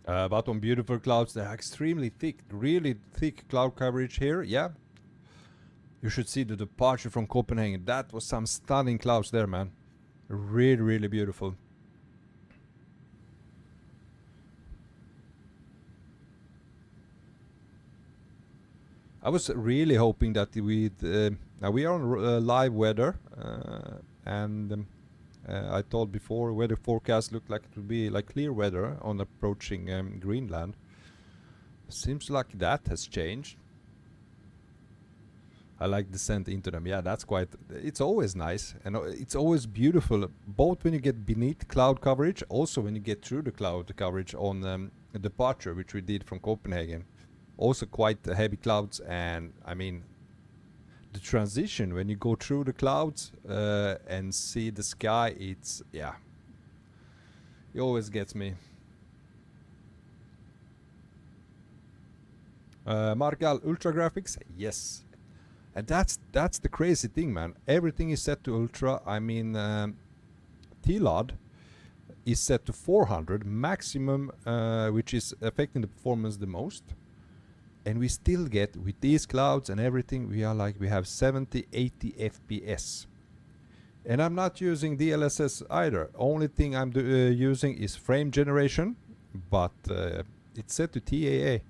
But on beautiful clouds, they're extremely thick, really thick cloud coverage here. Yeah, you should see the departure from Copenhagen. That was some stunning clouds there, man. Really, really beautiful. I was really hoping that now we are on live weather, and I told before weather forecast looked like it would be like clear weather on approaching Greenland. Seems like that has changed. I like descent into them. Yeah, that's quite... It's always nice and it's always beautiful, both when you get beneath cloud coverage, also when you get through the cloud coverage on a departure, which we did from Copenhagen. Also quite heavy clouds, and I mean the transition when you go through the clouds and see the sky, it's... yeah, it always gets me. Margal Ultra Graphics, yes. And that's the crazy thing, man. Everything is set to ultra. I mean, TLOD is set to 400 maximum, which is affecting the performance the most. And we still get, with these clouds and everything, we are like, we have 70, 80 FPS. And I'm not using DLSS either. Only thing I'm using is frame generation, but it's set to TAA.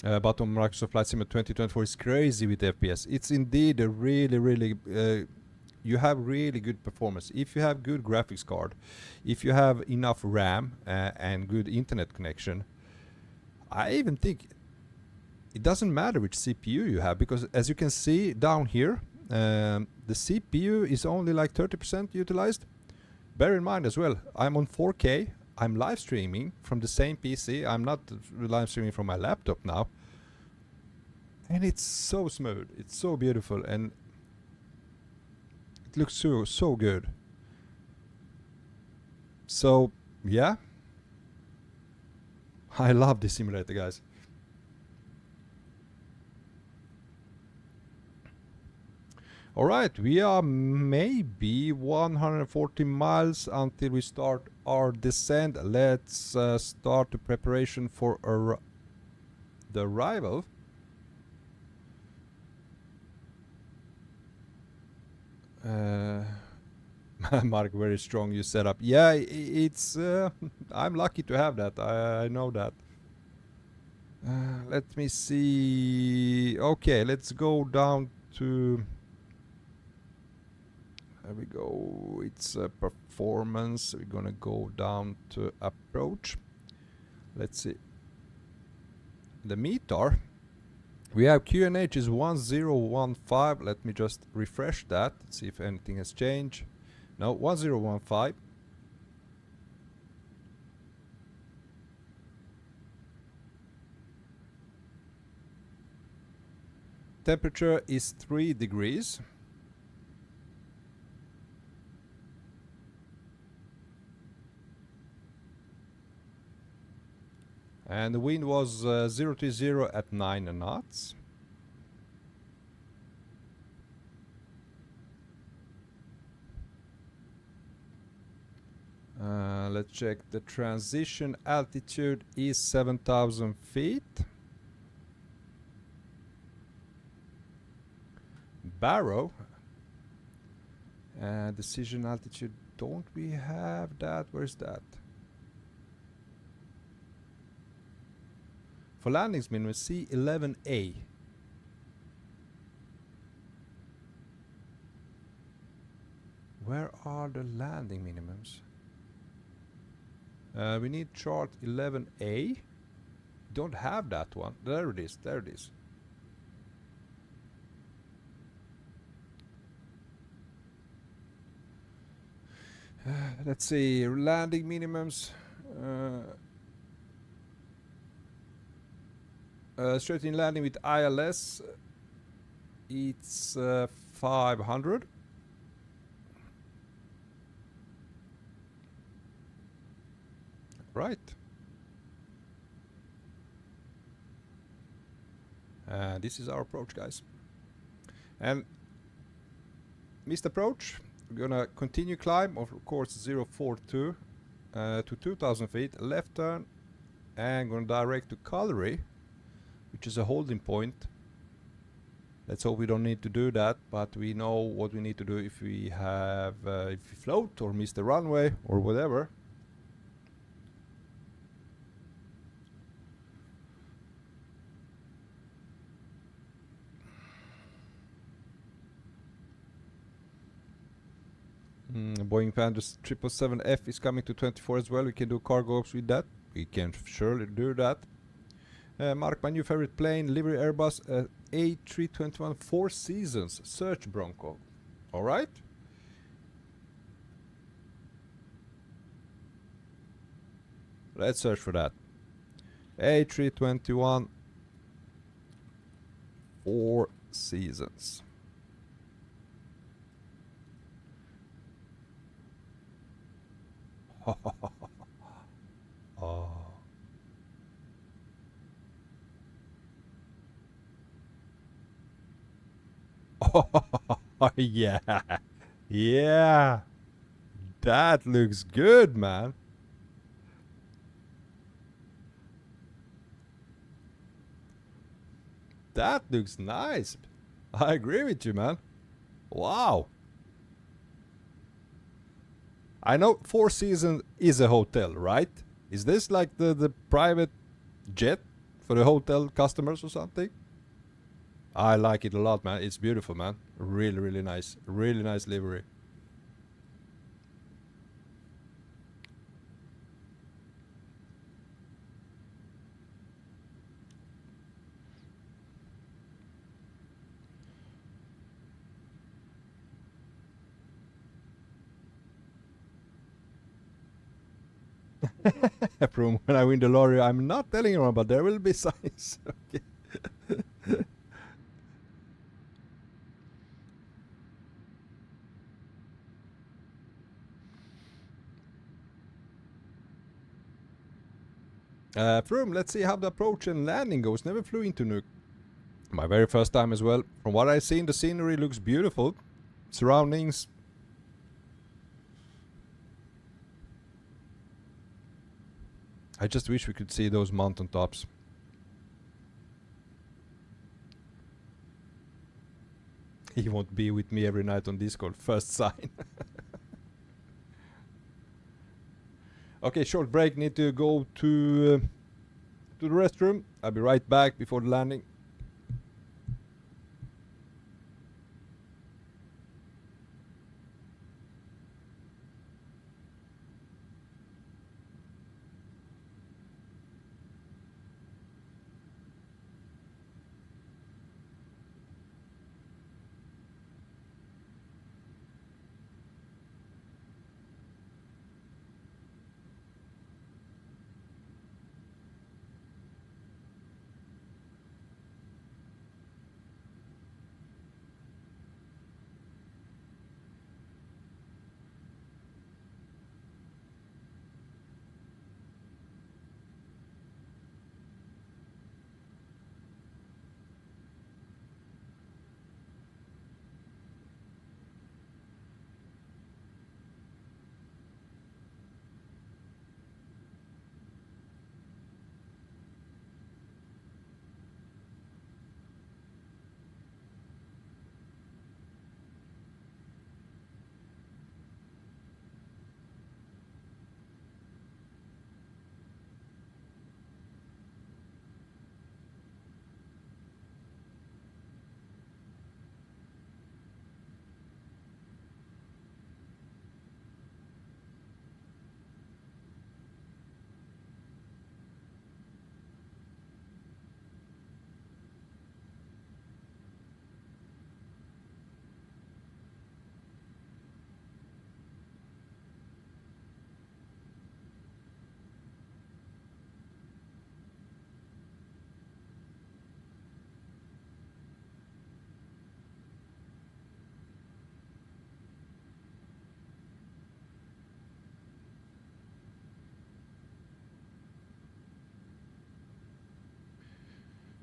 But on Microsoft Flight Sim 2024 is crazy with FPS. It's indeed a really you have really good performance if you have good graphics card, if you have enough RAM and good internet connection. I even think it doesn't matter which CPU you have, because as you can see down here, the CPU is only like 30% utilized. Bear in mind as well, I'm on 4K. I'm live streaming from the same PC. I'm not live streaming from my laptop now. And it's so smooth. It's so beautiful, and it looks so good. So, yeah. I love this simulator, guys. Alright, we are maybe 140 miles until we start our descent. Let's start the preparation for the arrival. Mark, very strong you set up. Yeah, it's I'm lucky to have that. I know that. Let me see. Okay, let's go down to... There we go. It's a performance. We're gonna go down to approach. Let's see. The METAR. We have QNH is 1015. Let me just refresh that. See if anything has changed. No, 1015. temperature is 3 degrees. And the wind was 0 to 0 at 9 knots. Let's check. The transition altitude is 7,000 feet. Barrow. Decision altitude. Don't we have that? Where's that? For landings minimum C11A. Where are the landing minimums? We need chart 11A. Don't have that one. There it is. There it is. Let's see. Landing minimums. Straight in landing with ILS. It's 500. Right. This is our approach, guys. And missed approach. We're gonna continue climb of course 042 to 2000 feet. Left turn and gonna direct to Calgary, which is a holding point. Let's hope we don't need to do that, but we know what we need to do if we have if we float or miss the runway or whatever. Boeing Panther 777F is coming to 24 as well. We can do cargo ops with that. We can surely do that. Mark, my new favorite plane, livery Airbus A321 Four Seasons. Search Bronco. Alright. Let's search for that. A321 Four Seasons. Oh. Oh, yeah. Yeah. That looks good, man. That looks nice. I agree with you, man. Wow. I know Four Seasons is a hotel, right? Is this like the private jet for the hotel customers or something? I like it a lot, man. It's beautiful, man. Really, really nice. Really nice livery. From when I win the lottery, I'm not telling anyone, but there will be signs. Okay. Froome, let's see how the approach and landing goes. Never flew into Nuuk. My very first time as well. From what I've seen, the scenery looks beautiful. Surroundings. I just wish we could see those mountain tops. He won't be with me every night on Discord. First sign. Okay, short break. Need to go to the restroom. I'll be right back before the landing.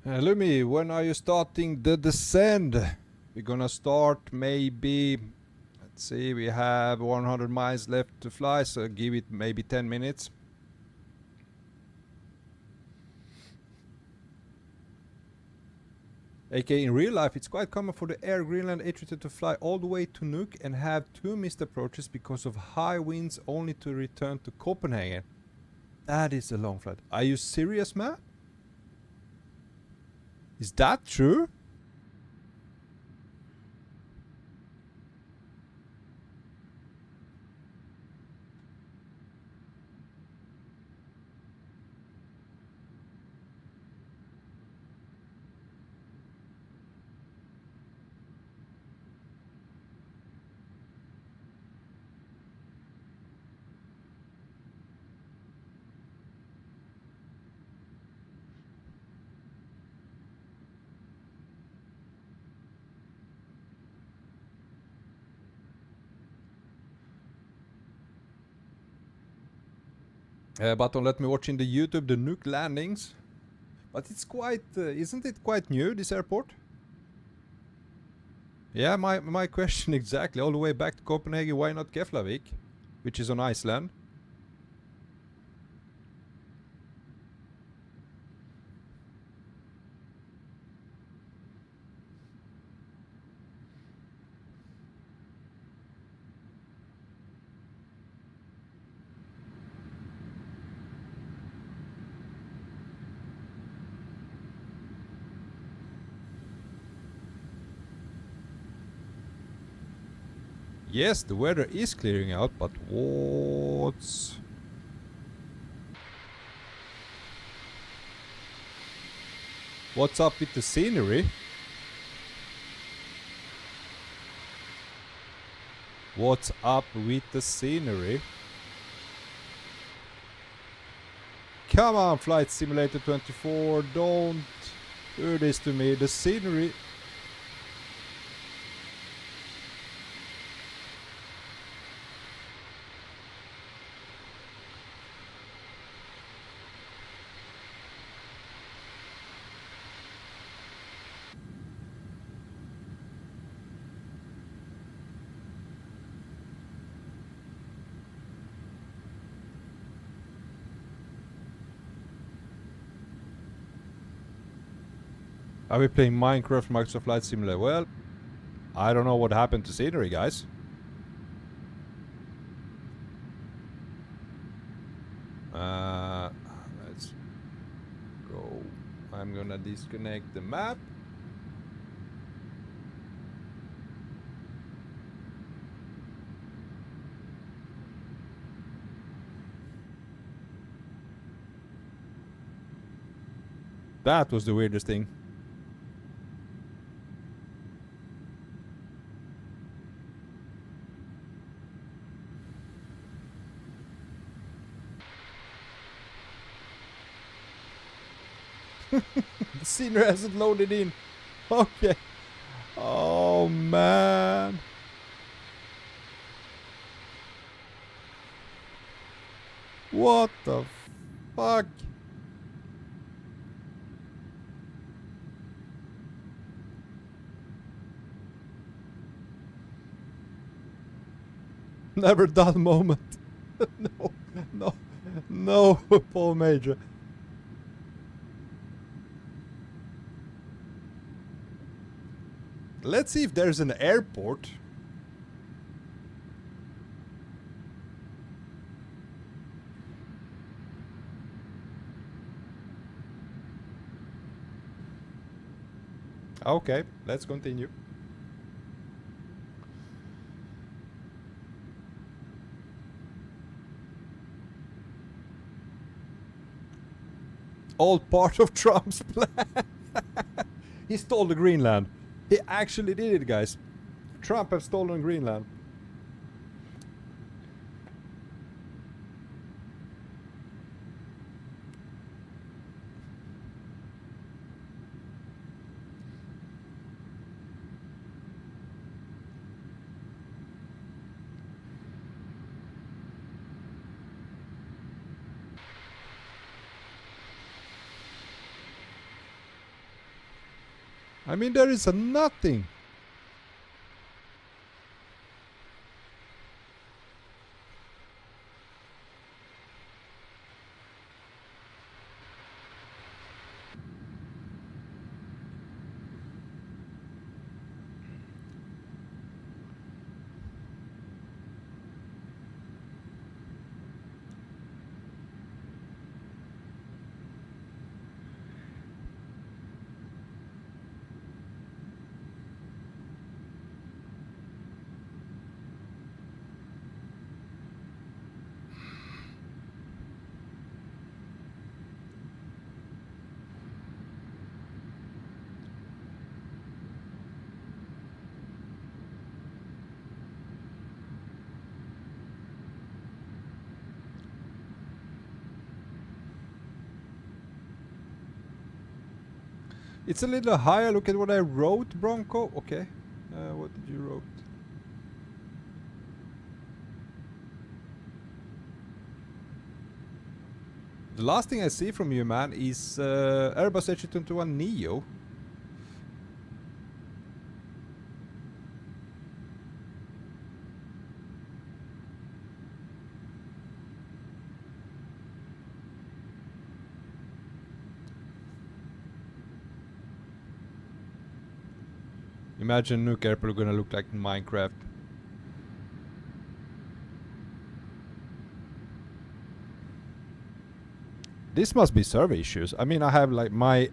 Lumi, when are you starting the descent? We're gonna start maybe, let's see, we have 100 miles left to fly, so give it maybe 10 minutes. AK, in real life, it's quite common for the Air Greenland A330 to fly all the way to Nuuk and have 2 missed approaches because of high winds, only to return to Copenhagen. That is a long flight. Are you serious, man? Is that true? But don't let me watch in the YouTube the Nuuk landings. But it's quite, isn't it quite new, this airport? Yeah, my question exactly. All the way back to Copenhagen, why not Keflavik? Which is on Iceland. Yes, the weather is clearing out, but what's up with the scenery? What's up with the scenery? Come on, Flight Simulator 24, don't do this to me. The scenery... Are we playing Minecraft Microsoft Flight Simulator? Well, I don't know what happened to scenery, guys. Let's go. I'm gonna disconnect the map. That was the weirdest thing. The scenery hasn't loaded in. Okay. Oh man. What the fuck? Never done moment. No, Paul Major. Let's see if there's an airport. Okay, let's continue. All part of Trump's plan. He stole the Greenland. He actually did it, guys. Trump has stolen Greenland. I mean, there is a nothing. It's a little higher. Look at what I wrote, Bronco. Okay. What did you wrote? The last thing I see from you, man, is Airbus A321neo. Imagine Nuuk Airport gonna look like Minecraft. This must be server issues. I mean, I have like I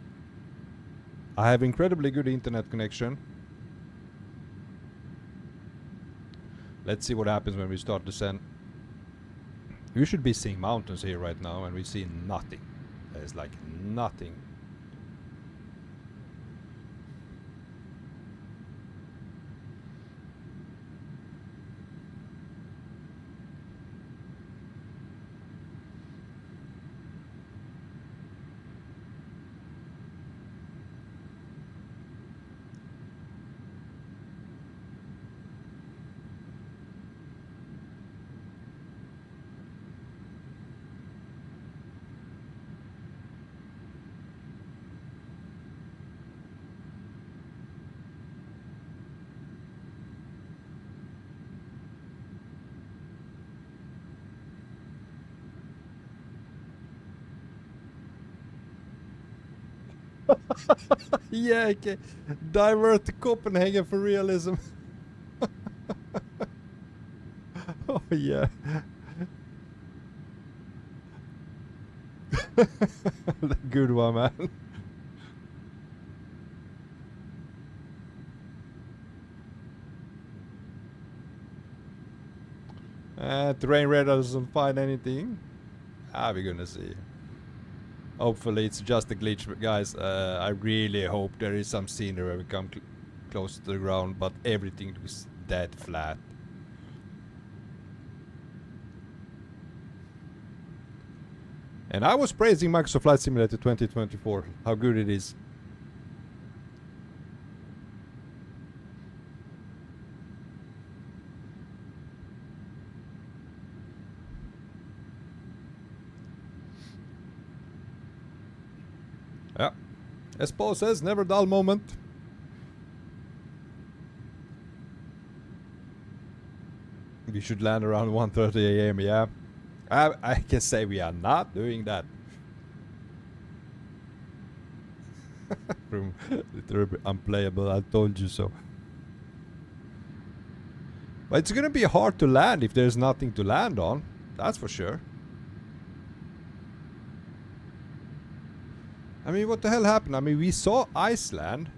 have incredibly good internet connection. Let's see what happens when we start descent. We should be seeing mountains here right now, and we see nothing. There's like nothing. Yeah, okay. Divert to Copenhagen for realism. Oh yeah. Good one, man. Terrain radar doesn't find anything. We're gonna see. Hopefully it's just a glitch, but guys, I really hope there is some scenery where we come close to the ground, but everything looks dead flat. And I was praising Microsoft Flight Simulator 2024, how good it is. Yeah, as Paul says, never dull moment. We should land around 1:30 AM, yeah. I can say we are not doing that. From literally unplayable, I told you so. But it's gonna be hard to land if there's nothing to land on. That's for sure. I mean, what the hell happened? I mean, we saw Iceland.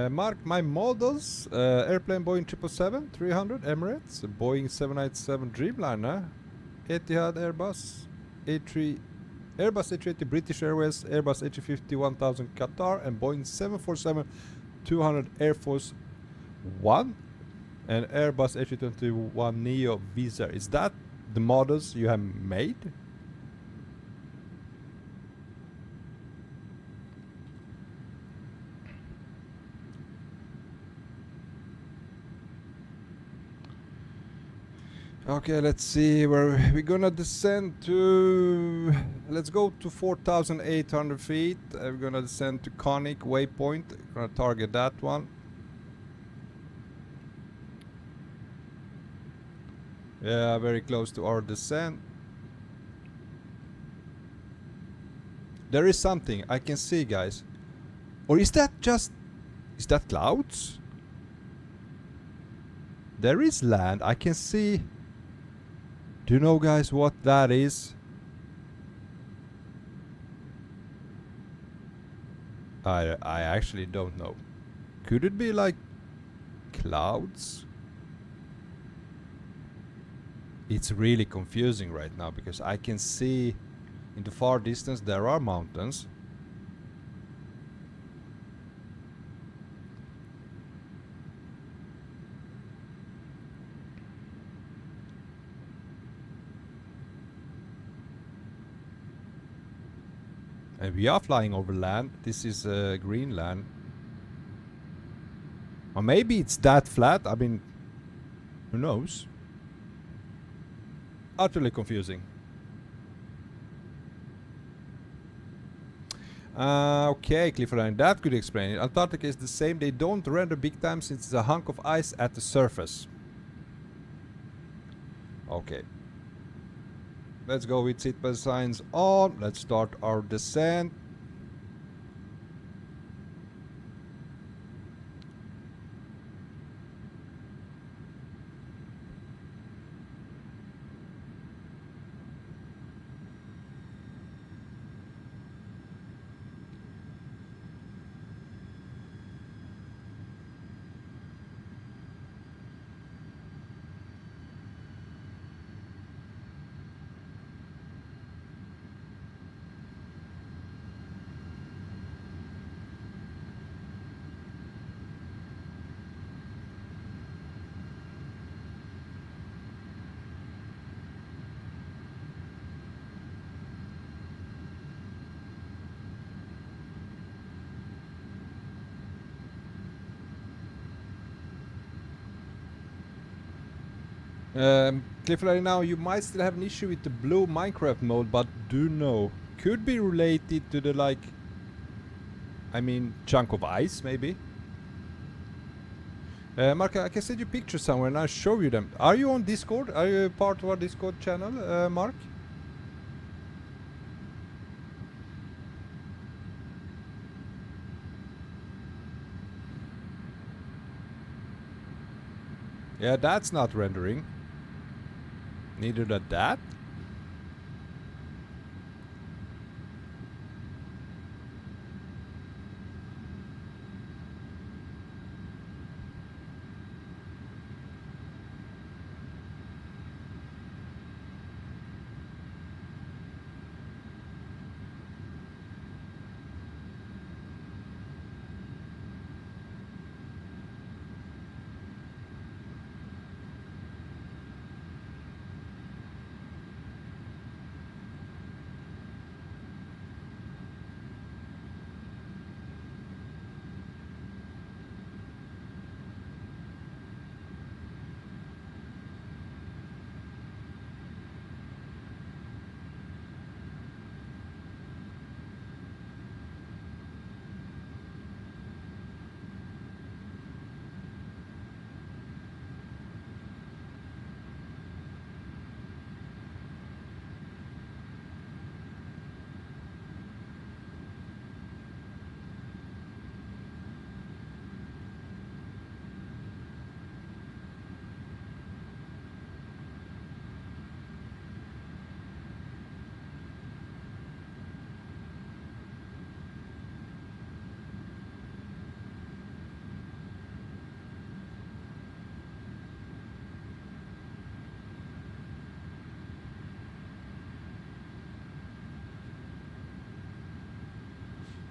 Mark my models. Airplane Boeing 777, 300, Emirates, Boeing 797 Dreamliner, Etihad Airbus, Airbus A380 British Airways, Airbus A350 1000 Qatar, and Boeing 747-200 Air Force One. And Airbus A321neo Visa. Is that the models you have made? Okay, let's see where we're gonna descend to. Let's go to 4,800 feet. We're gonna descend to Conic waypoint. Gonna target that one. Yeah, very close to our descent. There is something I can see, guys. Or is that just... Is that clouds? There is land. I can see... Do you know, guys, what that is? I actually don't know. Could it be like clouds? It's really confusing right now because I can see in the far distance there are mountains. And we are flying over land. This is Greenland. Or maybe it's that flat. I mean, who knows? Utterly confusing. Okay, Clifford, that could explain it. Antarctica is the same. They don't render big time since it's a hunk of ice at the surface. Okay. Let's go with seatbelt signs on. Let's start our descent. Clifford, now you might still have an issue with the blue Minecraft mode, but do know could be related to the chunk of ice maybe. Mark, I can send you pictures somewhere and I'll show you them. Are you on Discord? Are you part of our Discord channel, Mark? Yeah, that's not rendering. Neither did that.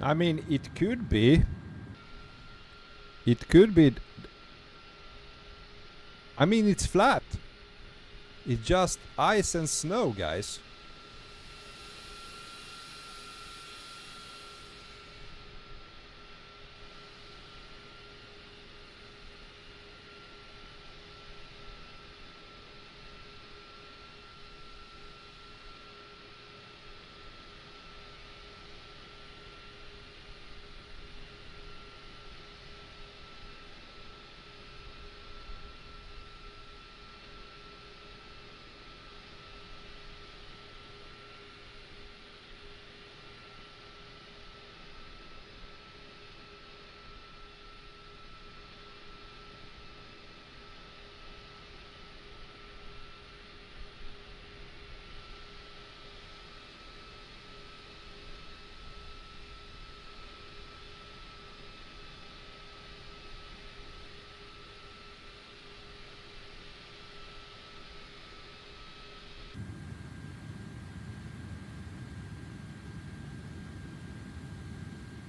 I mean, it could be. It could be. I mean, it's flat. It's just ice and snow, guys.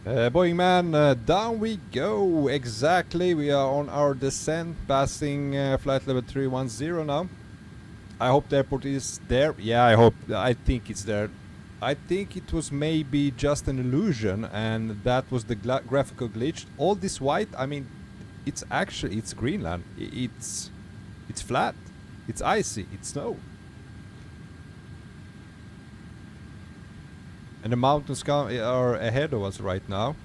Boeing man, down we go. Exactly, we are on our descent, passing flight level 310 now. I hope the airport is there. Yeah, I think it's there. I think it was maybe just an illusion, and that was the graphical glitch. All this white, I mean, it's Greenland. It's flat. It's icy. It's snow. And the mountains are ahead of us right now.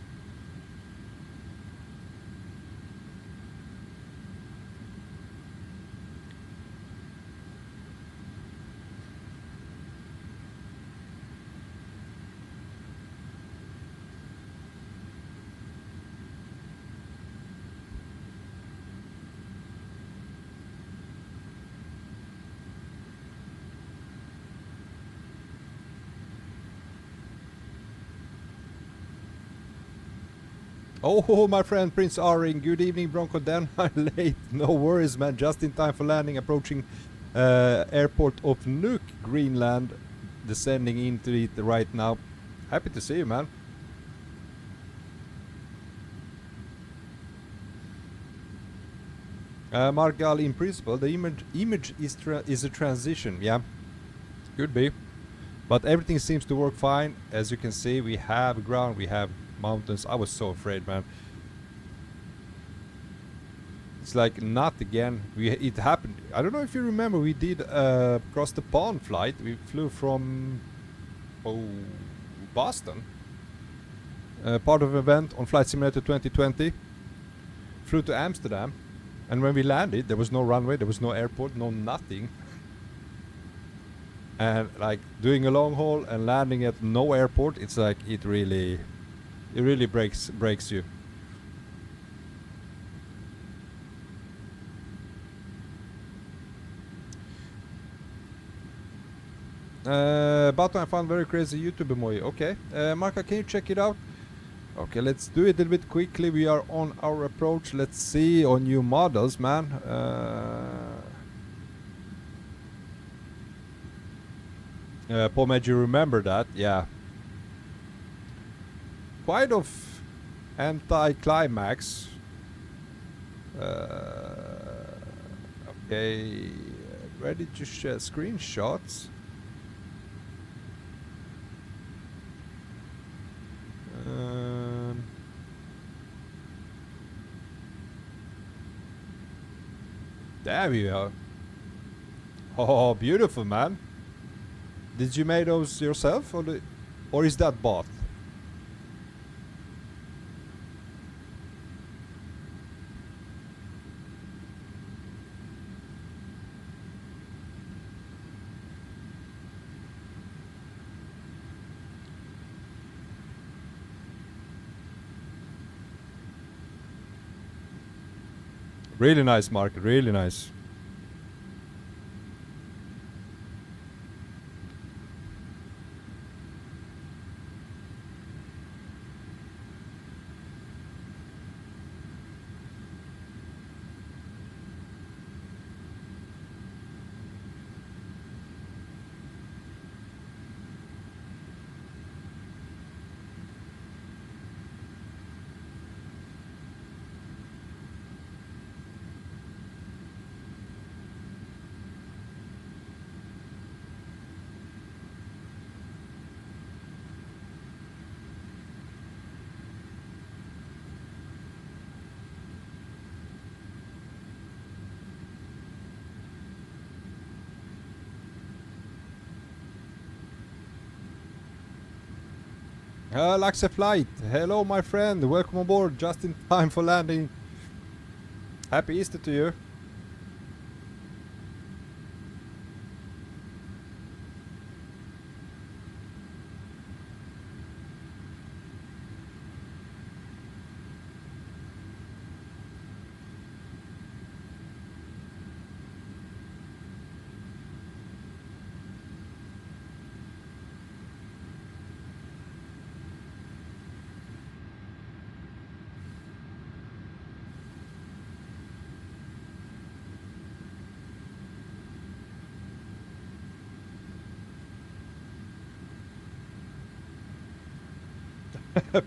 Oh, my friend Prince Aring, good evening, Bronco. Then I'm late. No worries, man. Just in time for landing, approaching airport of Nuuk, Greenland. Descending into it right now. Happy to see you, man. Margal, in principle, the image is a transition. Yeah, could be. But everything seems to work fine. As you can see, we have ground, we have mountains. I was so afraid, man. It's like not again. It happened. I don't know if you remember. We did across the pond flight. We flew from Boston. Part of an event on Flight Simulator 2020. Flew to Amsterdam, and when we landed, there was no runway, there was no airport, no nothing. And like doing a long haul and landing at no airport, it's like it really breaks you. Button I found very crazy YouTube emoji. Okay, Marka, can you check it out? Okay, let's do it a little bit quickly. We are on our approach. Let's see on new models, man. Pomad, you remember that? Yeah. Quite of anti-climax. Okay, ready to share screenshots. There we are. Oh, beautiful, man. Did you make those yourself, or is that bought? Really nice, Mark. Really nice. Laxa Flight, hello my friend, welcome aboard, just in time for landing. Happy Easter to you.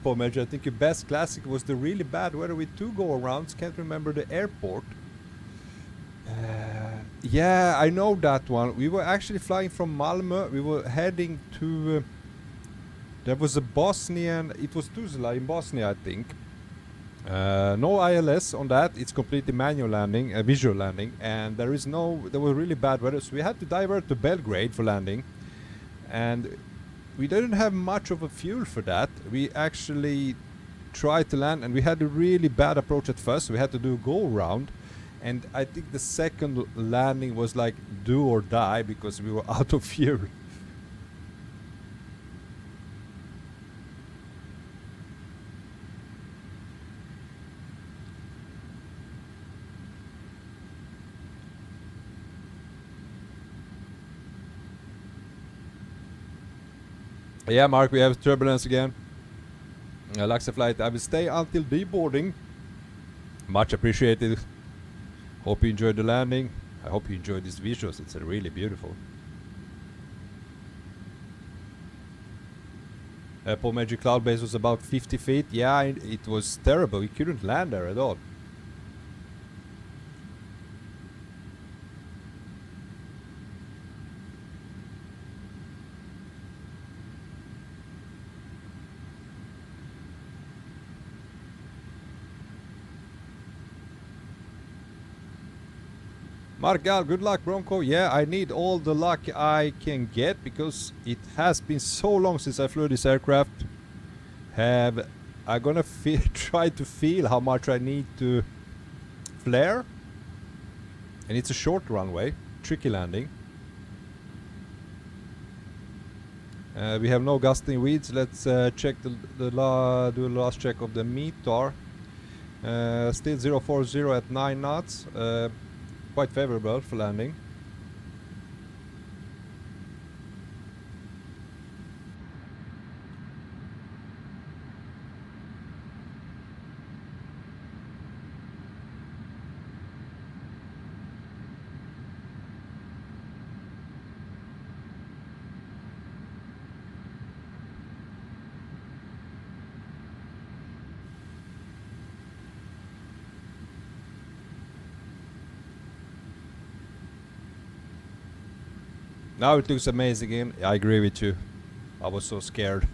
Paul Major, I think your best classic was the really bad weather with 2 go-arounds. Can't remember the airport. Yeah, I know that one. We were actually flying from Malmö. We were heading to... there was a Bosnian... It was Tuzla in Bosnia, I think. No ILS on that. It's completely manual landing, visual landing. And there was really bad weather. So we had to divert to Belgrade for landing. And... we didn't have much of a fuel for that. We actually tried to land and we had a really bad approach at first. So we had to do a go around, and I think the second landing was like do or die because we were out of fuel. Yeah, Mark, we have turbulence again. Laxa Flight, I will stay until deboarding. Much appreciated. Hope you enjoyed the landing. I hope you enjoyed these visuals. It's really beautiful. Paul Magic Cloud Base was about 50 feet. Yeah, it was terrible. We couldn't land there at all. Margal, good luck, Bronco. Yeah, I need all the luck I can get because it has been so long since I flew this aircraft. I'm gonna try to feel how much I need to flare. And it's a short runway, tricky landing. We have no gusting weeds. Let's check do the last check of the METAR. Still 040 at 9 knots. Quite favorable for landing. Now it looks amazing again. I agree with you. I was so scared.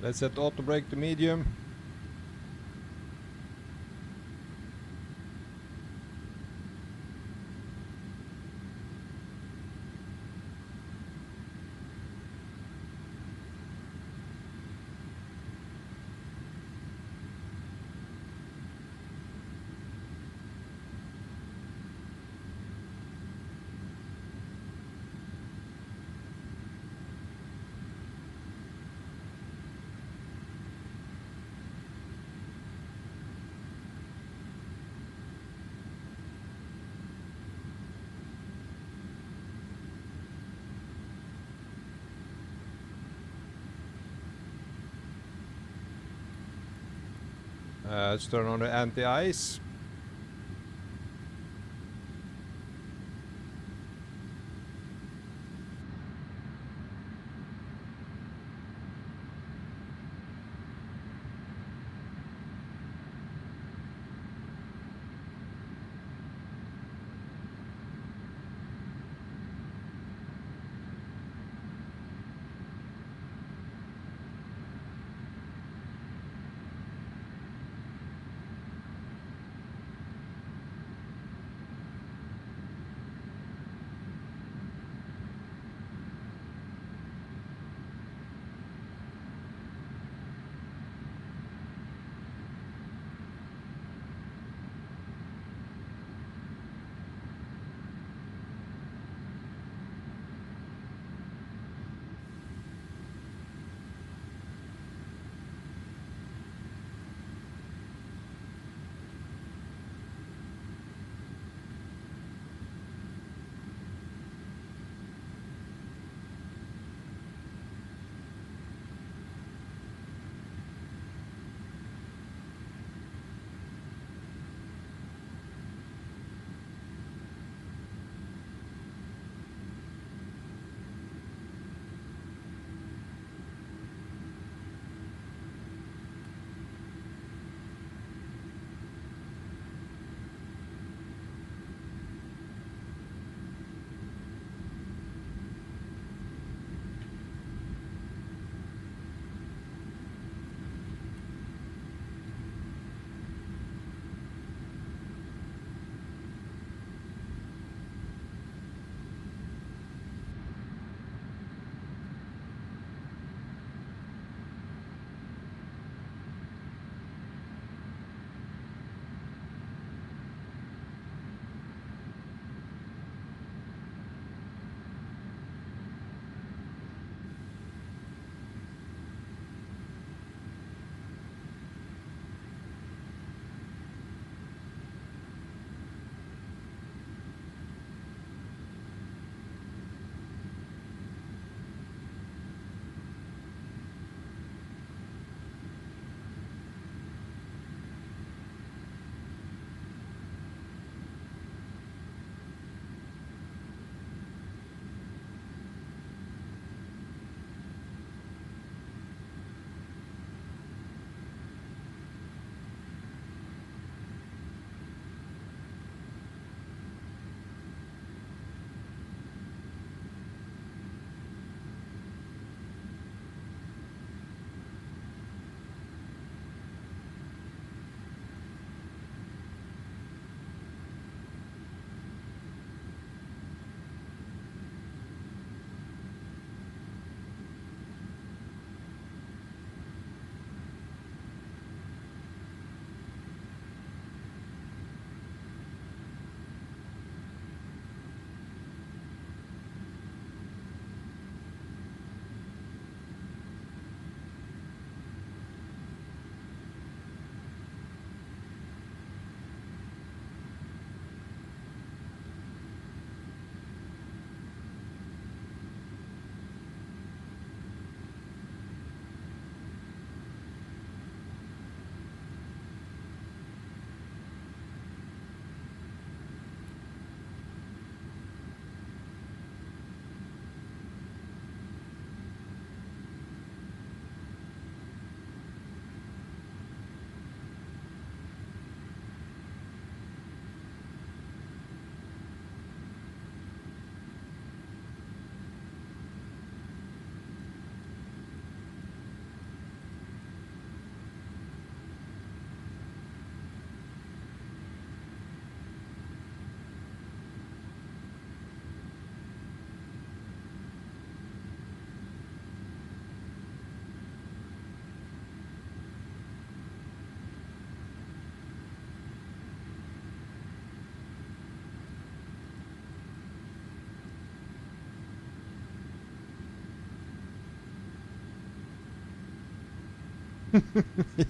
Let's set auto brake to medium. Let's turn on the anti-ice.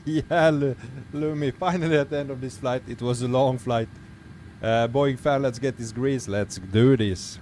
Yeah, Lumi, finally at the end of this flight. It was a long flight. Boeing fan, let's get this grease. Let's do this.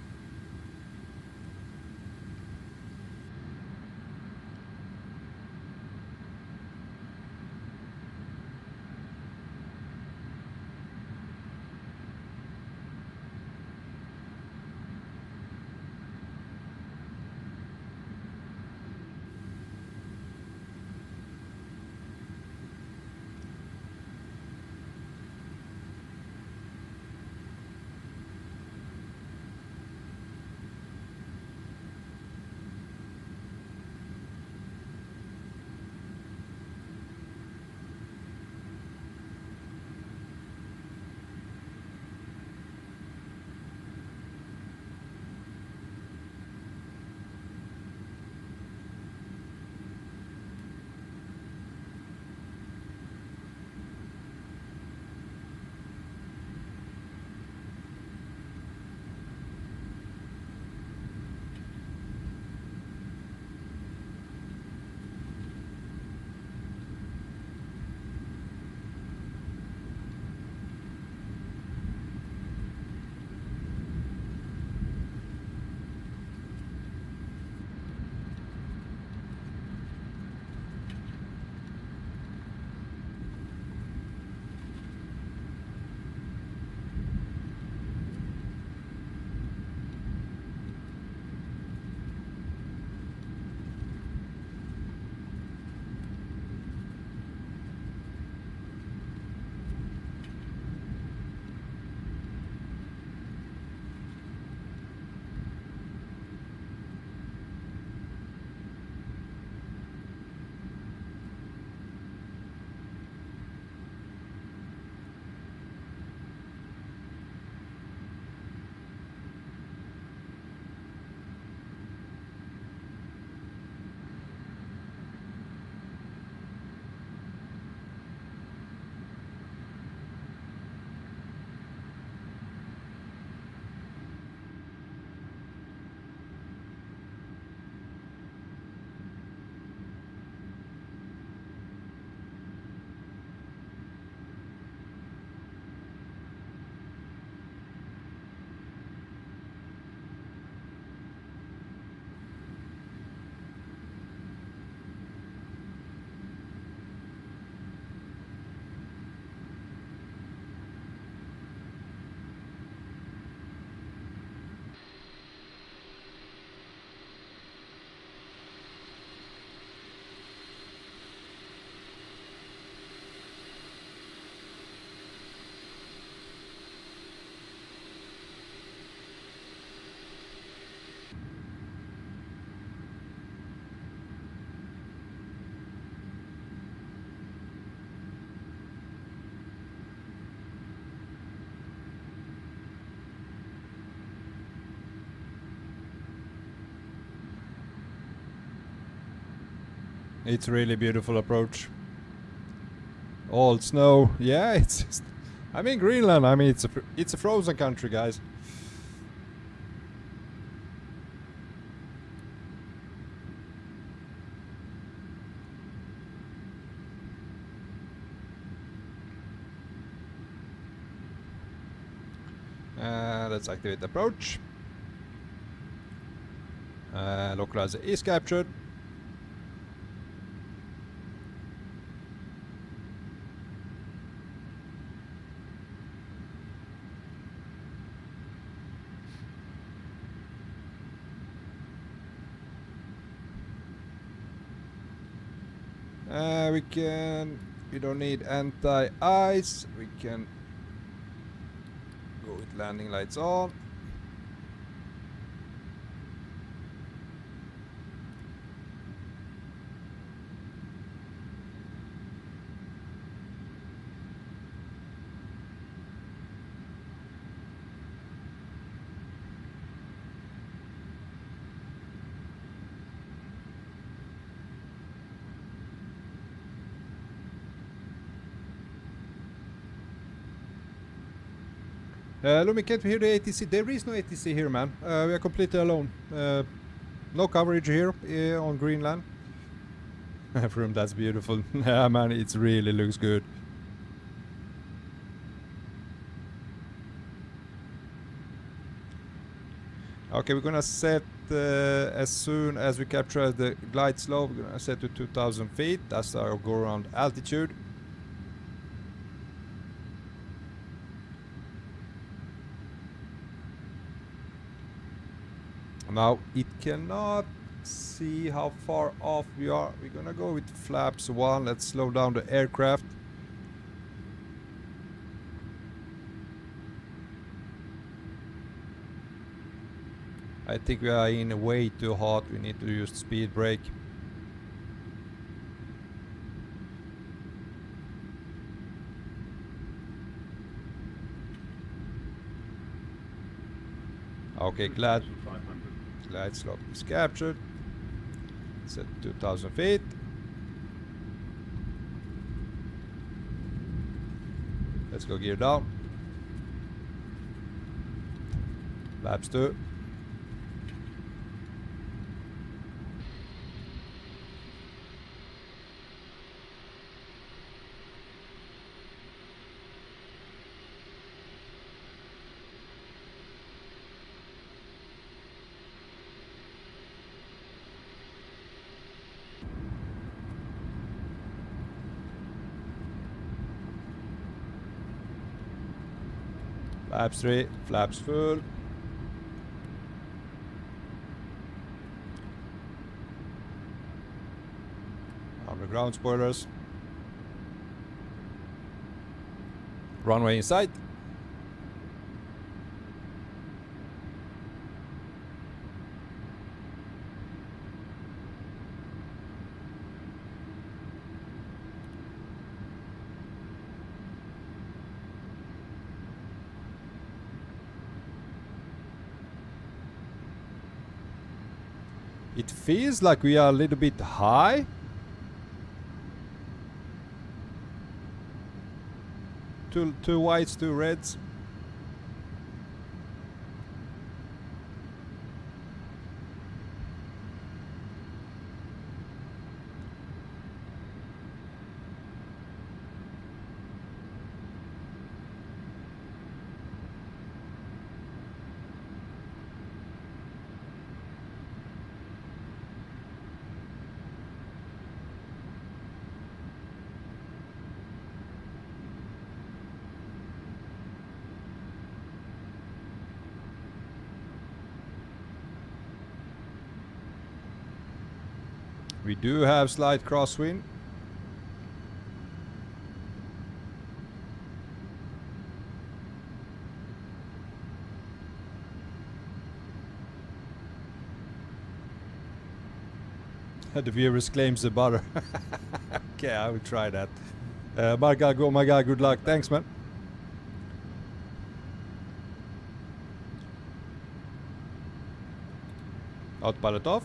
It's really beautiful approach. All snow. Yeah, it's just, I mean Greenland. I mean it's a frozen country, guys. Let's activate the approach. Localizer is captured. We don't need anti-ice. We can go with landing lights on. Lumi, can't we hear the ATC? There is no ATC here, man. We are completely alone. No coverage here on Greenland. From that's beautiful. Yeah, man, it really looks good. Okay, we're gonna set as soon as we capture the glide slope. We're gonna set to 2,000 feet. That's our go around altitude. Now it cannot see how far off we are. We're gonna go with flaps 1. Let's slow down the aircraft. I think we are in way too hot. We need to use speed brake. Okay, glide slope is captured. Set 2,000 feet. Let's go gear down. Flaps 2. Flaps 3, flaps full. On the ground spoilers. Runway in sight. It feels like we are a little bit high. Two whites, 2 reds. We do have slight crosswind. The viewers claims the butter. Okay, I will try that. My God, good luck. Thanks, man. Autopilot off.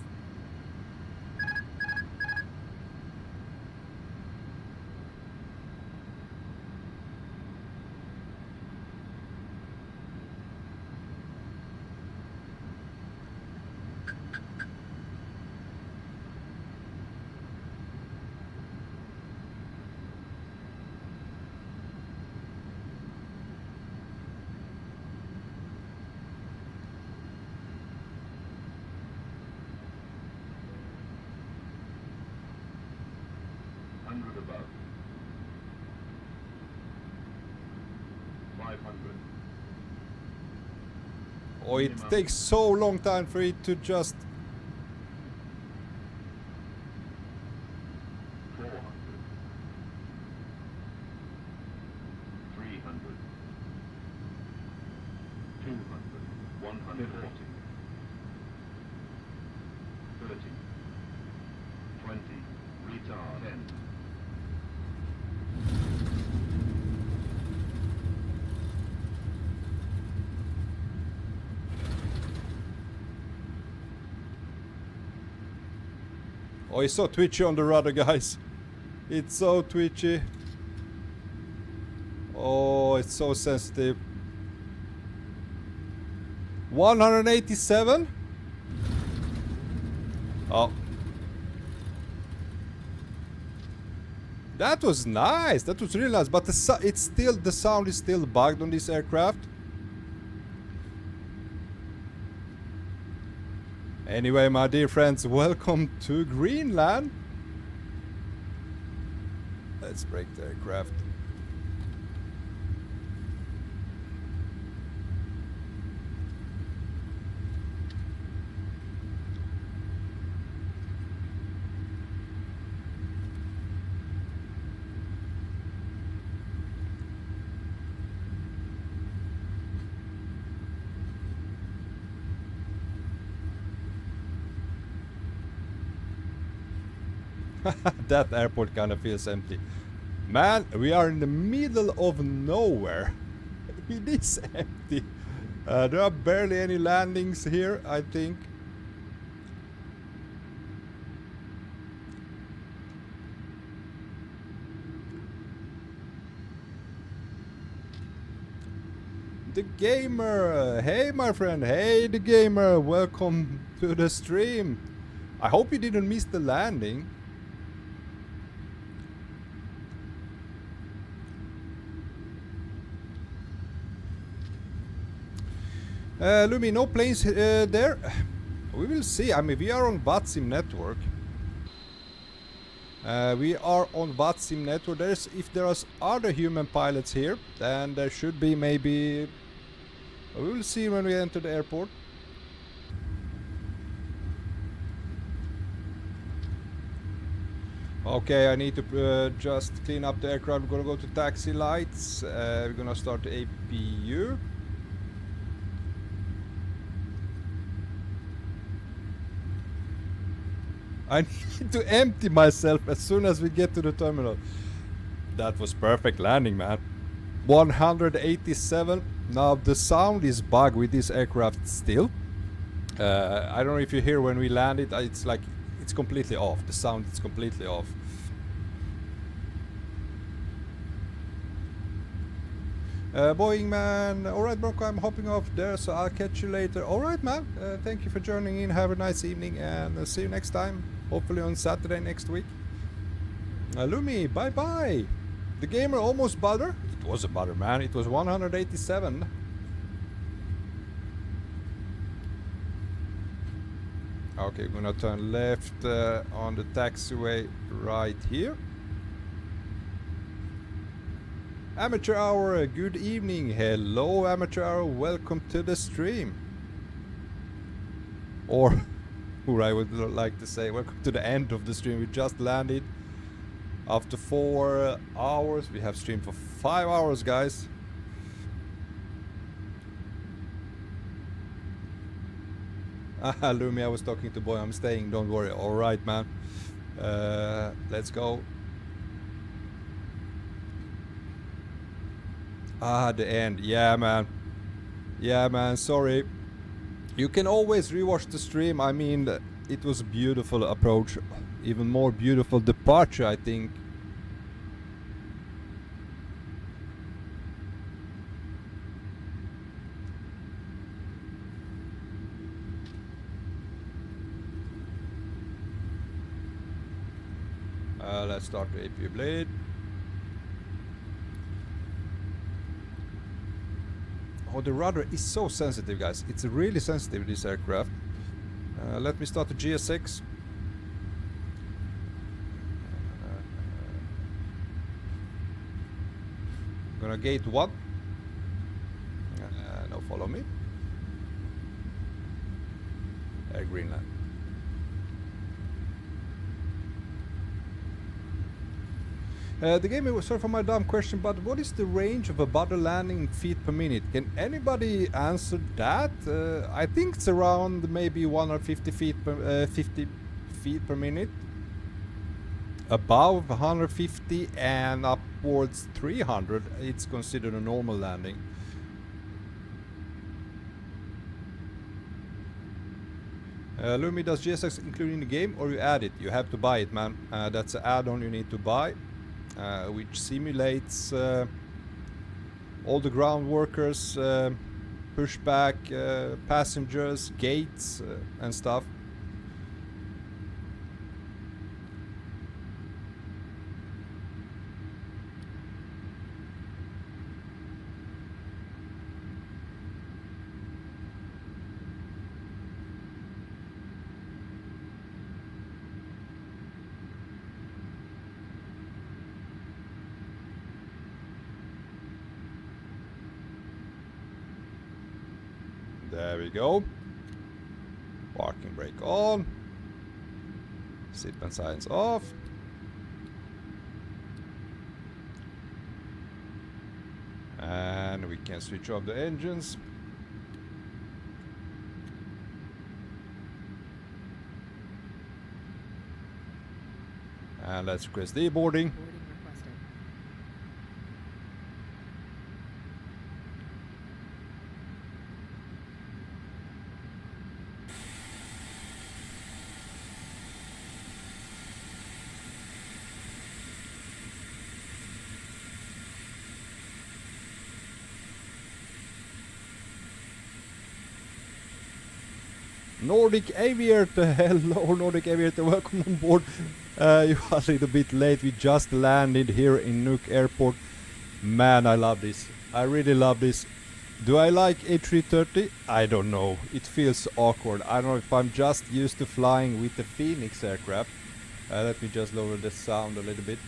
Oh, it takes so long time for it to just... 400, 300, 200, 140, 30, 20, retard 10. Oh, it's so twitchy on the rudder, guys. It's so twitchy. Oh, it's so sensitive. 187? Oh. That was nice. That was really nice. But the sound is still bugged on this aircraft. Anyway, my dear friends, welcome to Greenland. Let's break the aircraft. That airport kind of feels empty. Man, we are in the middle of nowhere. It is empty. There are barely any landings here, I think. The Gamer! Hey my friend, hey the Gamer! Welcome to the stream. I hope you didn't miss the landing. Lumi, no planes there? We will see. I mean, we are on VATSIM network. We are on VATSIM network. If there are other human pilots here, then there should be maybe... We will see when we enter the airport. Okay, I need to just clean up the aircraft. We're gonna go to taxi lights. We're gonna start the APU. I need to empty myself as soon as we get to the terminal. That was perfect landing, man. 187. Now the sound is bugged with this aircraft still. I don't know if you hear when we landed. It's like it's completely off. The sound is completely off. Boeing man. Alright Bronco, I'm hopping off there, so I'll catch you later. Alright man, thank you for joining in. Have a nice evening and see you next time. Hopefully on Saturday next week. Lumi, bye bye. The Gamer almost butter. It was a butter, man. It was 187. Okay, we're gonna turn left on the taxiway right here. Amateur Hour, good evening. Hello Amateur Hour, welcome to the stream. Or, or I would like to say, welcome to the end of the stream. We just landed. After 4 hours, we have streamed for 5 hours, guys. Lumi, I was talking to Boy, I'm staying, don't worry. Alright, man. Let's go. The end. Yeah, man. Yeah, man, sorry. You can always rewatch the stream. I mean, it was a beautiful approach. Even more beautiful departure, I think. Let's start the APU blade. Oh, the rudder is so sensitive, guys. It's really sensitive, this aircraft. Let me start the GSX. Gonna gate 1. No, follow me. Greenland. The game, sorry for my dumb question, but what is the range of a butter landing in feet per minute? Can anybody answer that? I think it's around maybe 150 feet per 50 feet per minute. Above 150 and upwards 300, it's considered a normal landing. Lumi, does GSX include in the game or you add it? You have to buy it, man. That's an add-on you need to buy, which simulates all the ground workers, pushback, passengers, gates, and stuff. There we go. Parking brake on. Seatbelt signs off. And we can switch off the engines. And let's request deboarding. Boarding requested. Nordic Aviator, hello Nordic Aviator, welcome on board. You are a little bit late, we just landed here in Nuuk airport. Man, I love this, I really love this. Do I like A330? I don't know, it feels awkward. I don't know if I'm just used to flying with the Phoenix aircraft. Let me just lower the sound a little bit.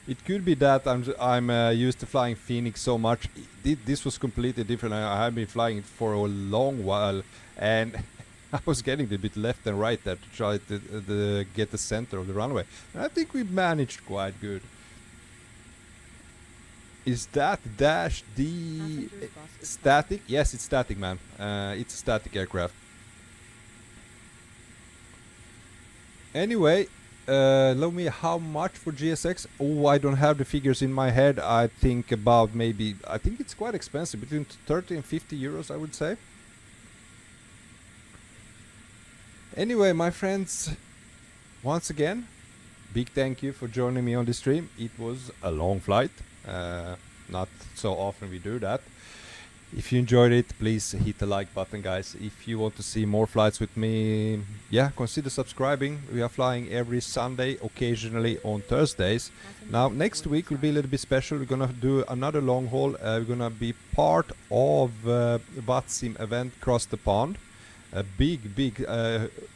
It could be that I'm used to flying Phoenix so much. This was completely different. I have been flying it for a long while, and I was getting a bit left and right there to try to get the center of the runway. And I think we managed quite good. Is that dash D static? Yes, it's static, man. It's a static aircraft. Anyway. Love me how much for GSX? Oh, I don't have the figures in my head. I think about maybe, I think it's quite expensive, between 30 and 50 euros, I would say. Anyway, my friends, once again, big thank you for joining me on the stream. It was a long flight. Not so often we do that. If you enjoyed it, please hit the like button, guys. If you want to see more flights with me, yeah, consider subscribing. We are flying every Sunday, occasionally on Thursdays. Now, next week will be a little bit special. We're gonna do another long haul. We're gonna be part of the VATSIM event across the pond. A big,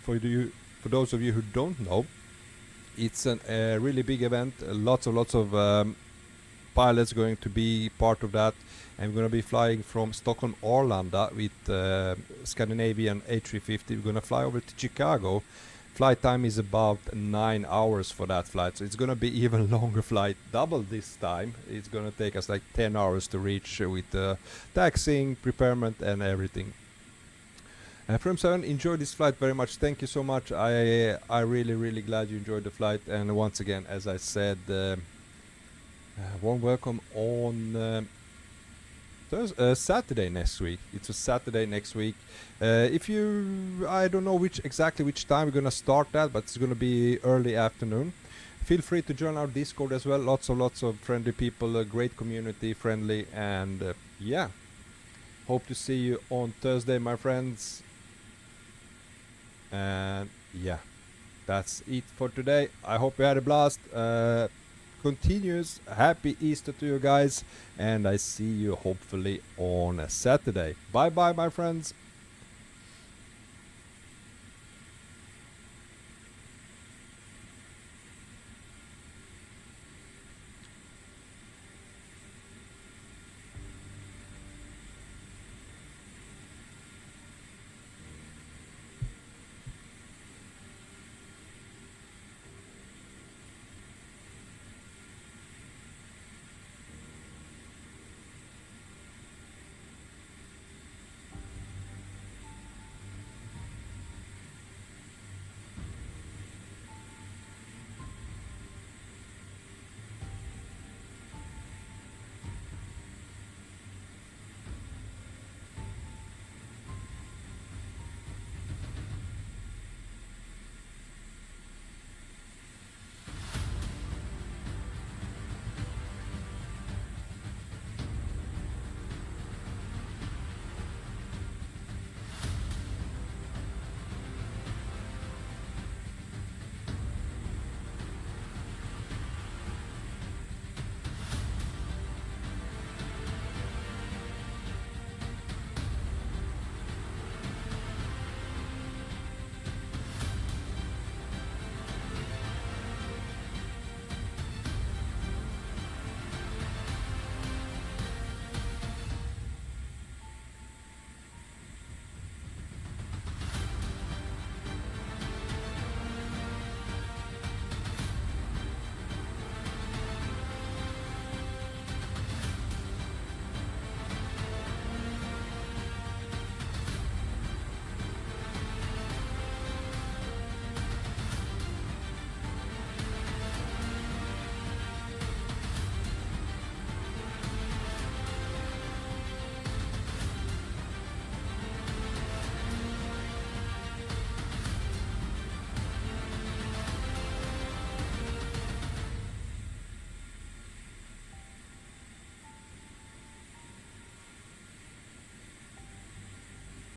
for those of you who don't know, it's a really big event. Lots of pilots going to be part of that. And we're going to be flying from Stockholm Arlanda with Scandinavian A350. We're going to fly over to Chicago. Flight time is about 9 hours for that flight. So it's going to be even longer flight, double this time. It's going to take us like 10 hours to reach with taxiing, preparement and everything. From 7, enjoy this flight very much. Thank you so much. I really glad you enjoyed the flight. And once again, as I said, warm welcome on... Saturday next week. It's a Saturday next week. If you, I don't know exactly which time we're gonna start that, but it's gonna be early afternoon. Feel free to join our Discord as well. Lots of friendly people, a great community, friendly, and yeah. Hope to see you on Thursday, my friends. And yeah, that's it for today. I hope you had a blast. Continuous happy Easter to you guys, and I see you hopefully on a Saturday. Bye bye, my friends.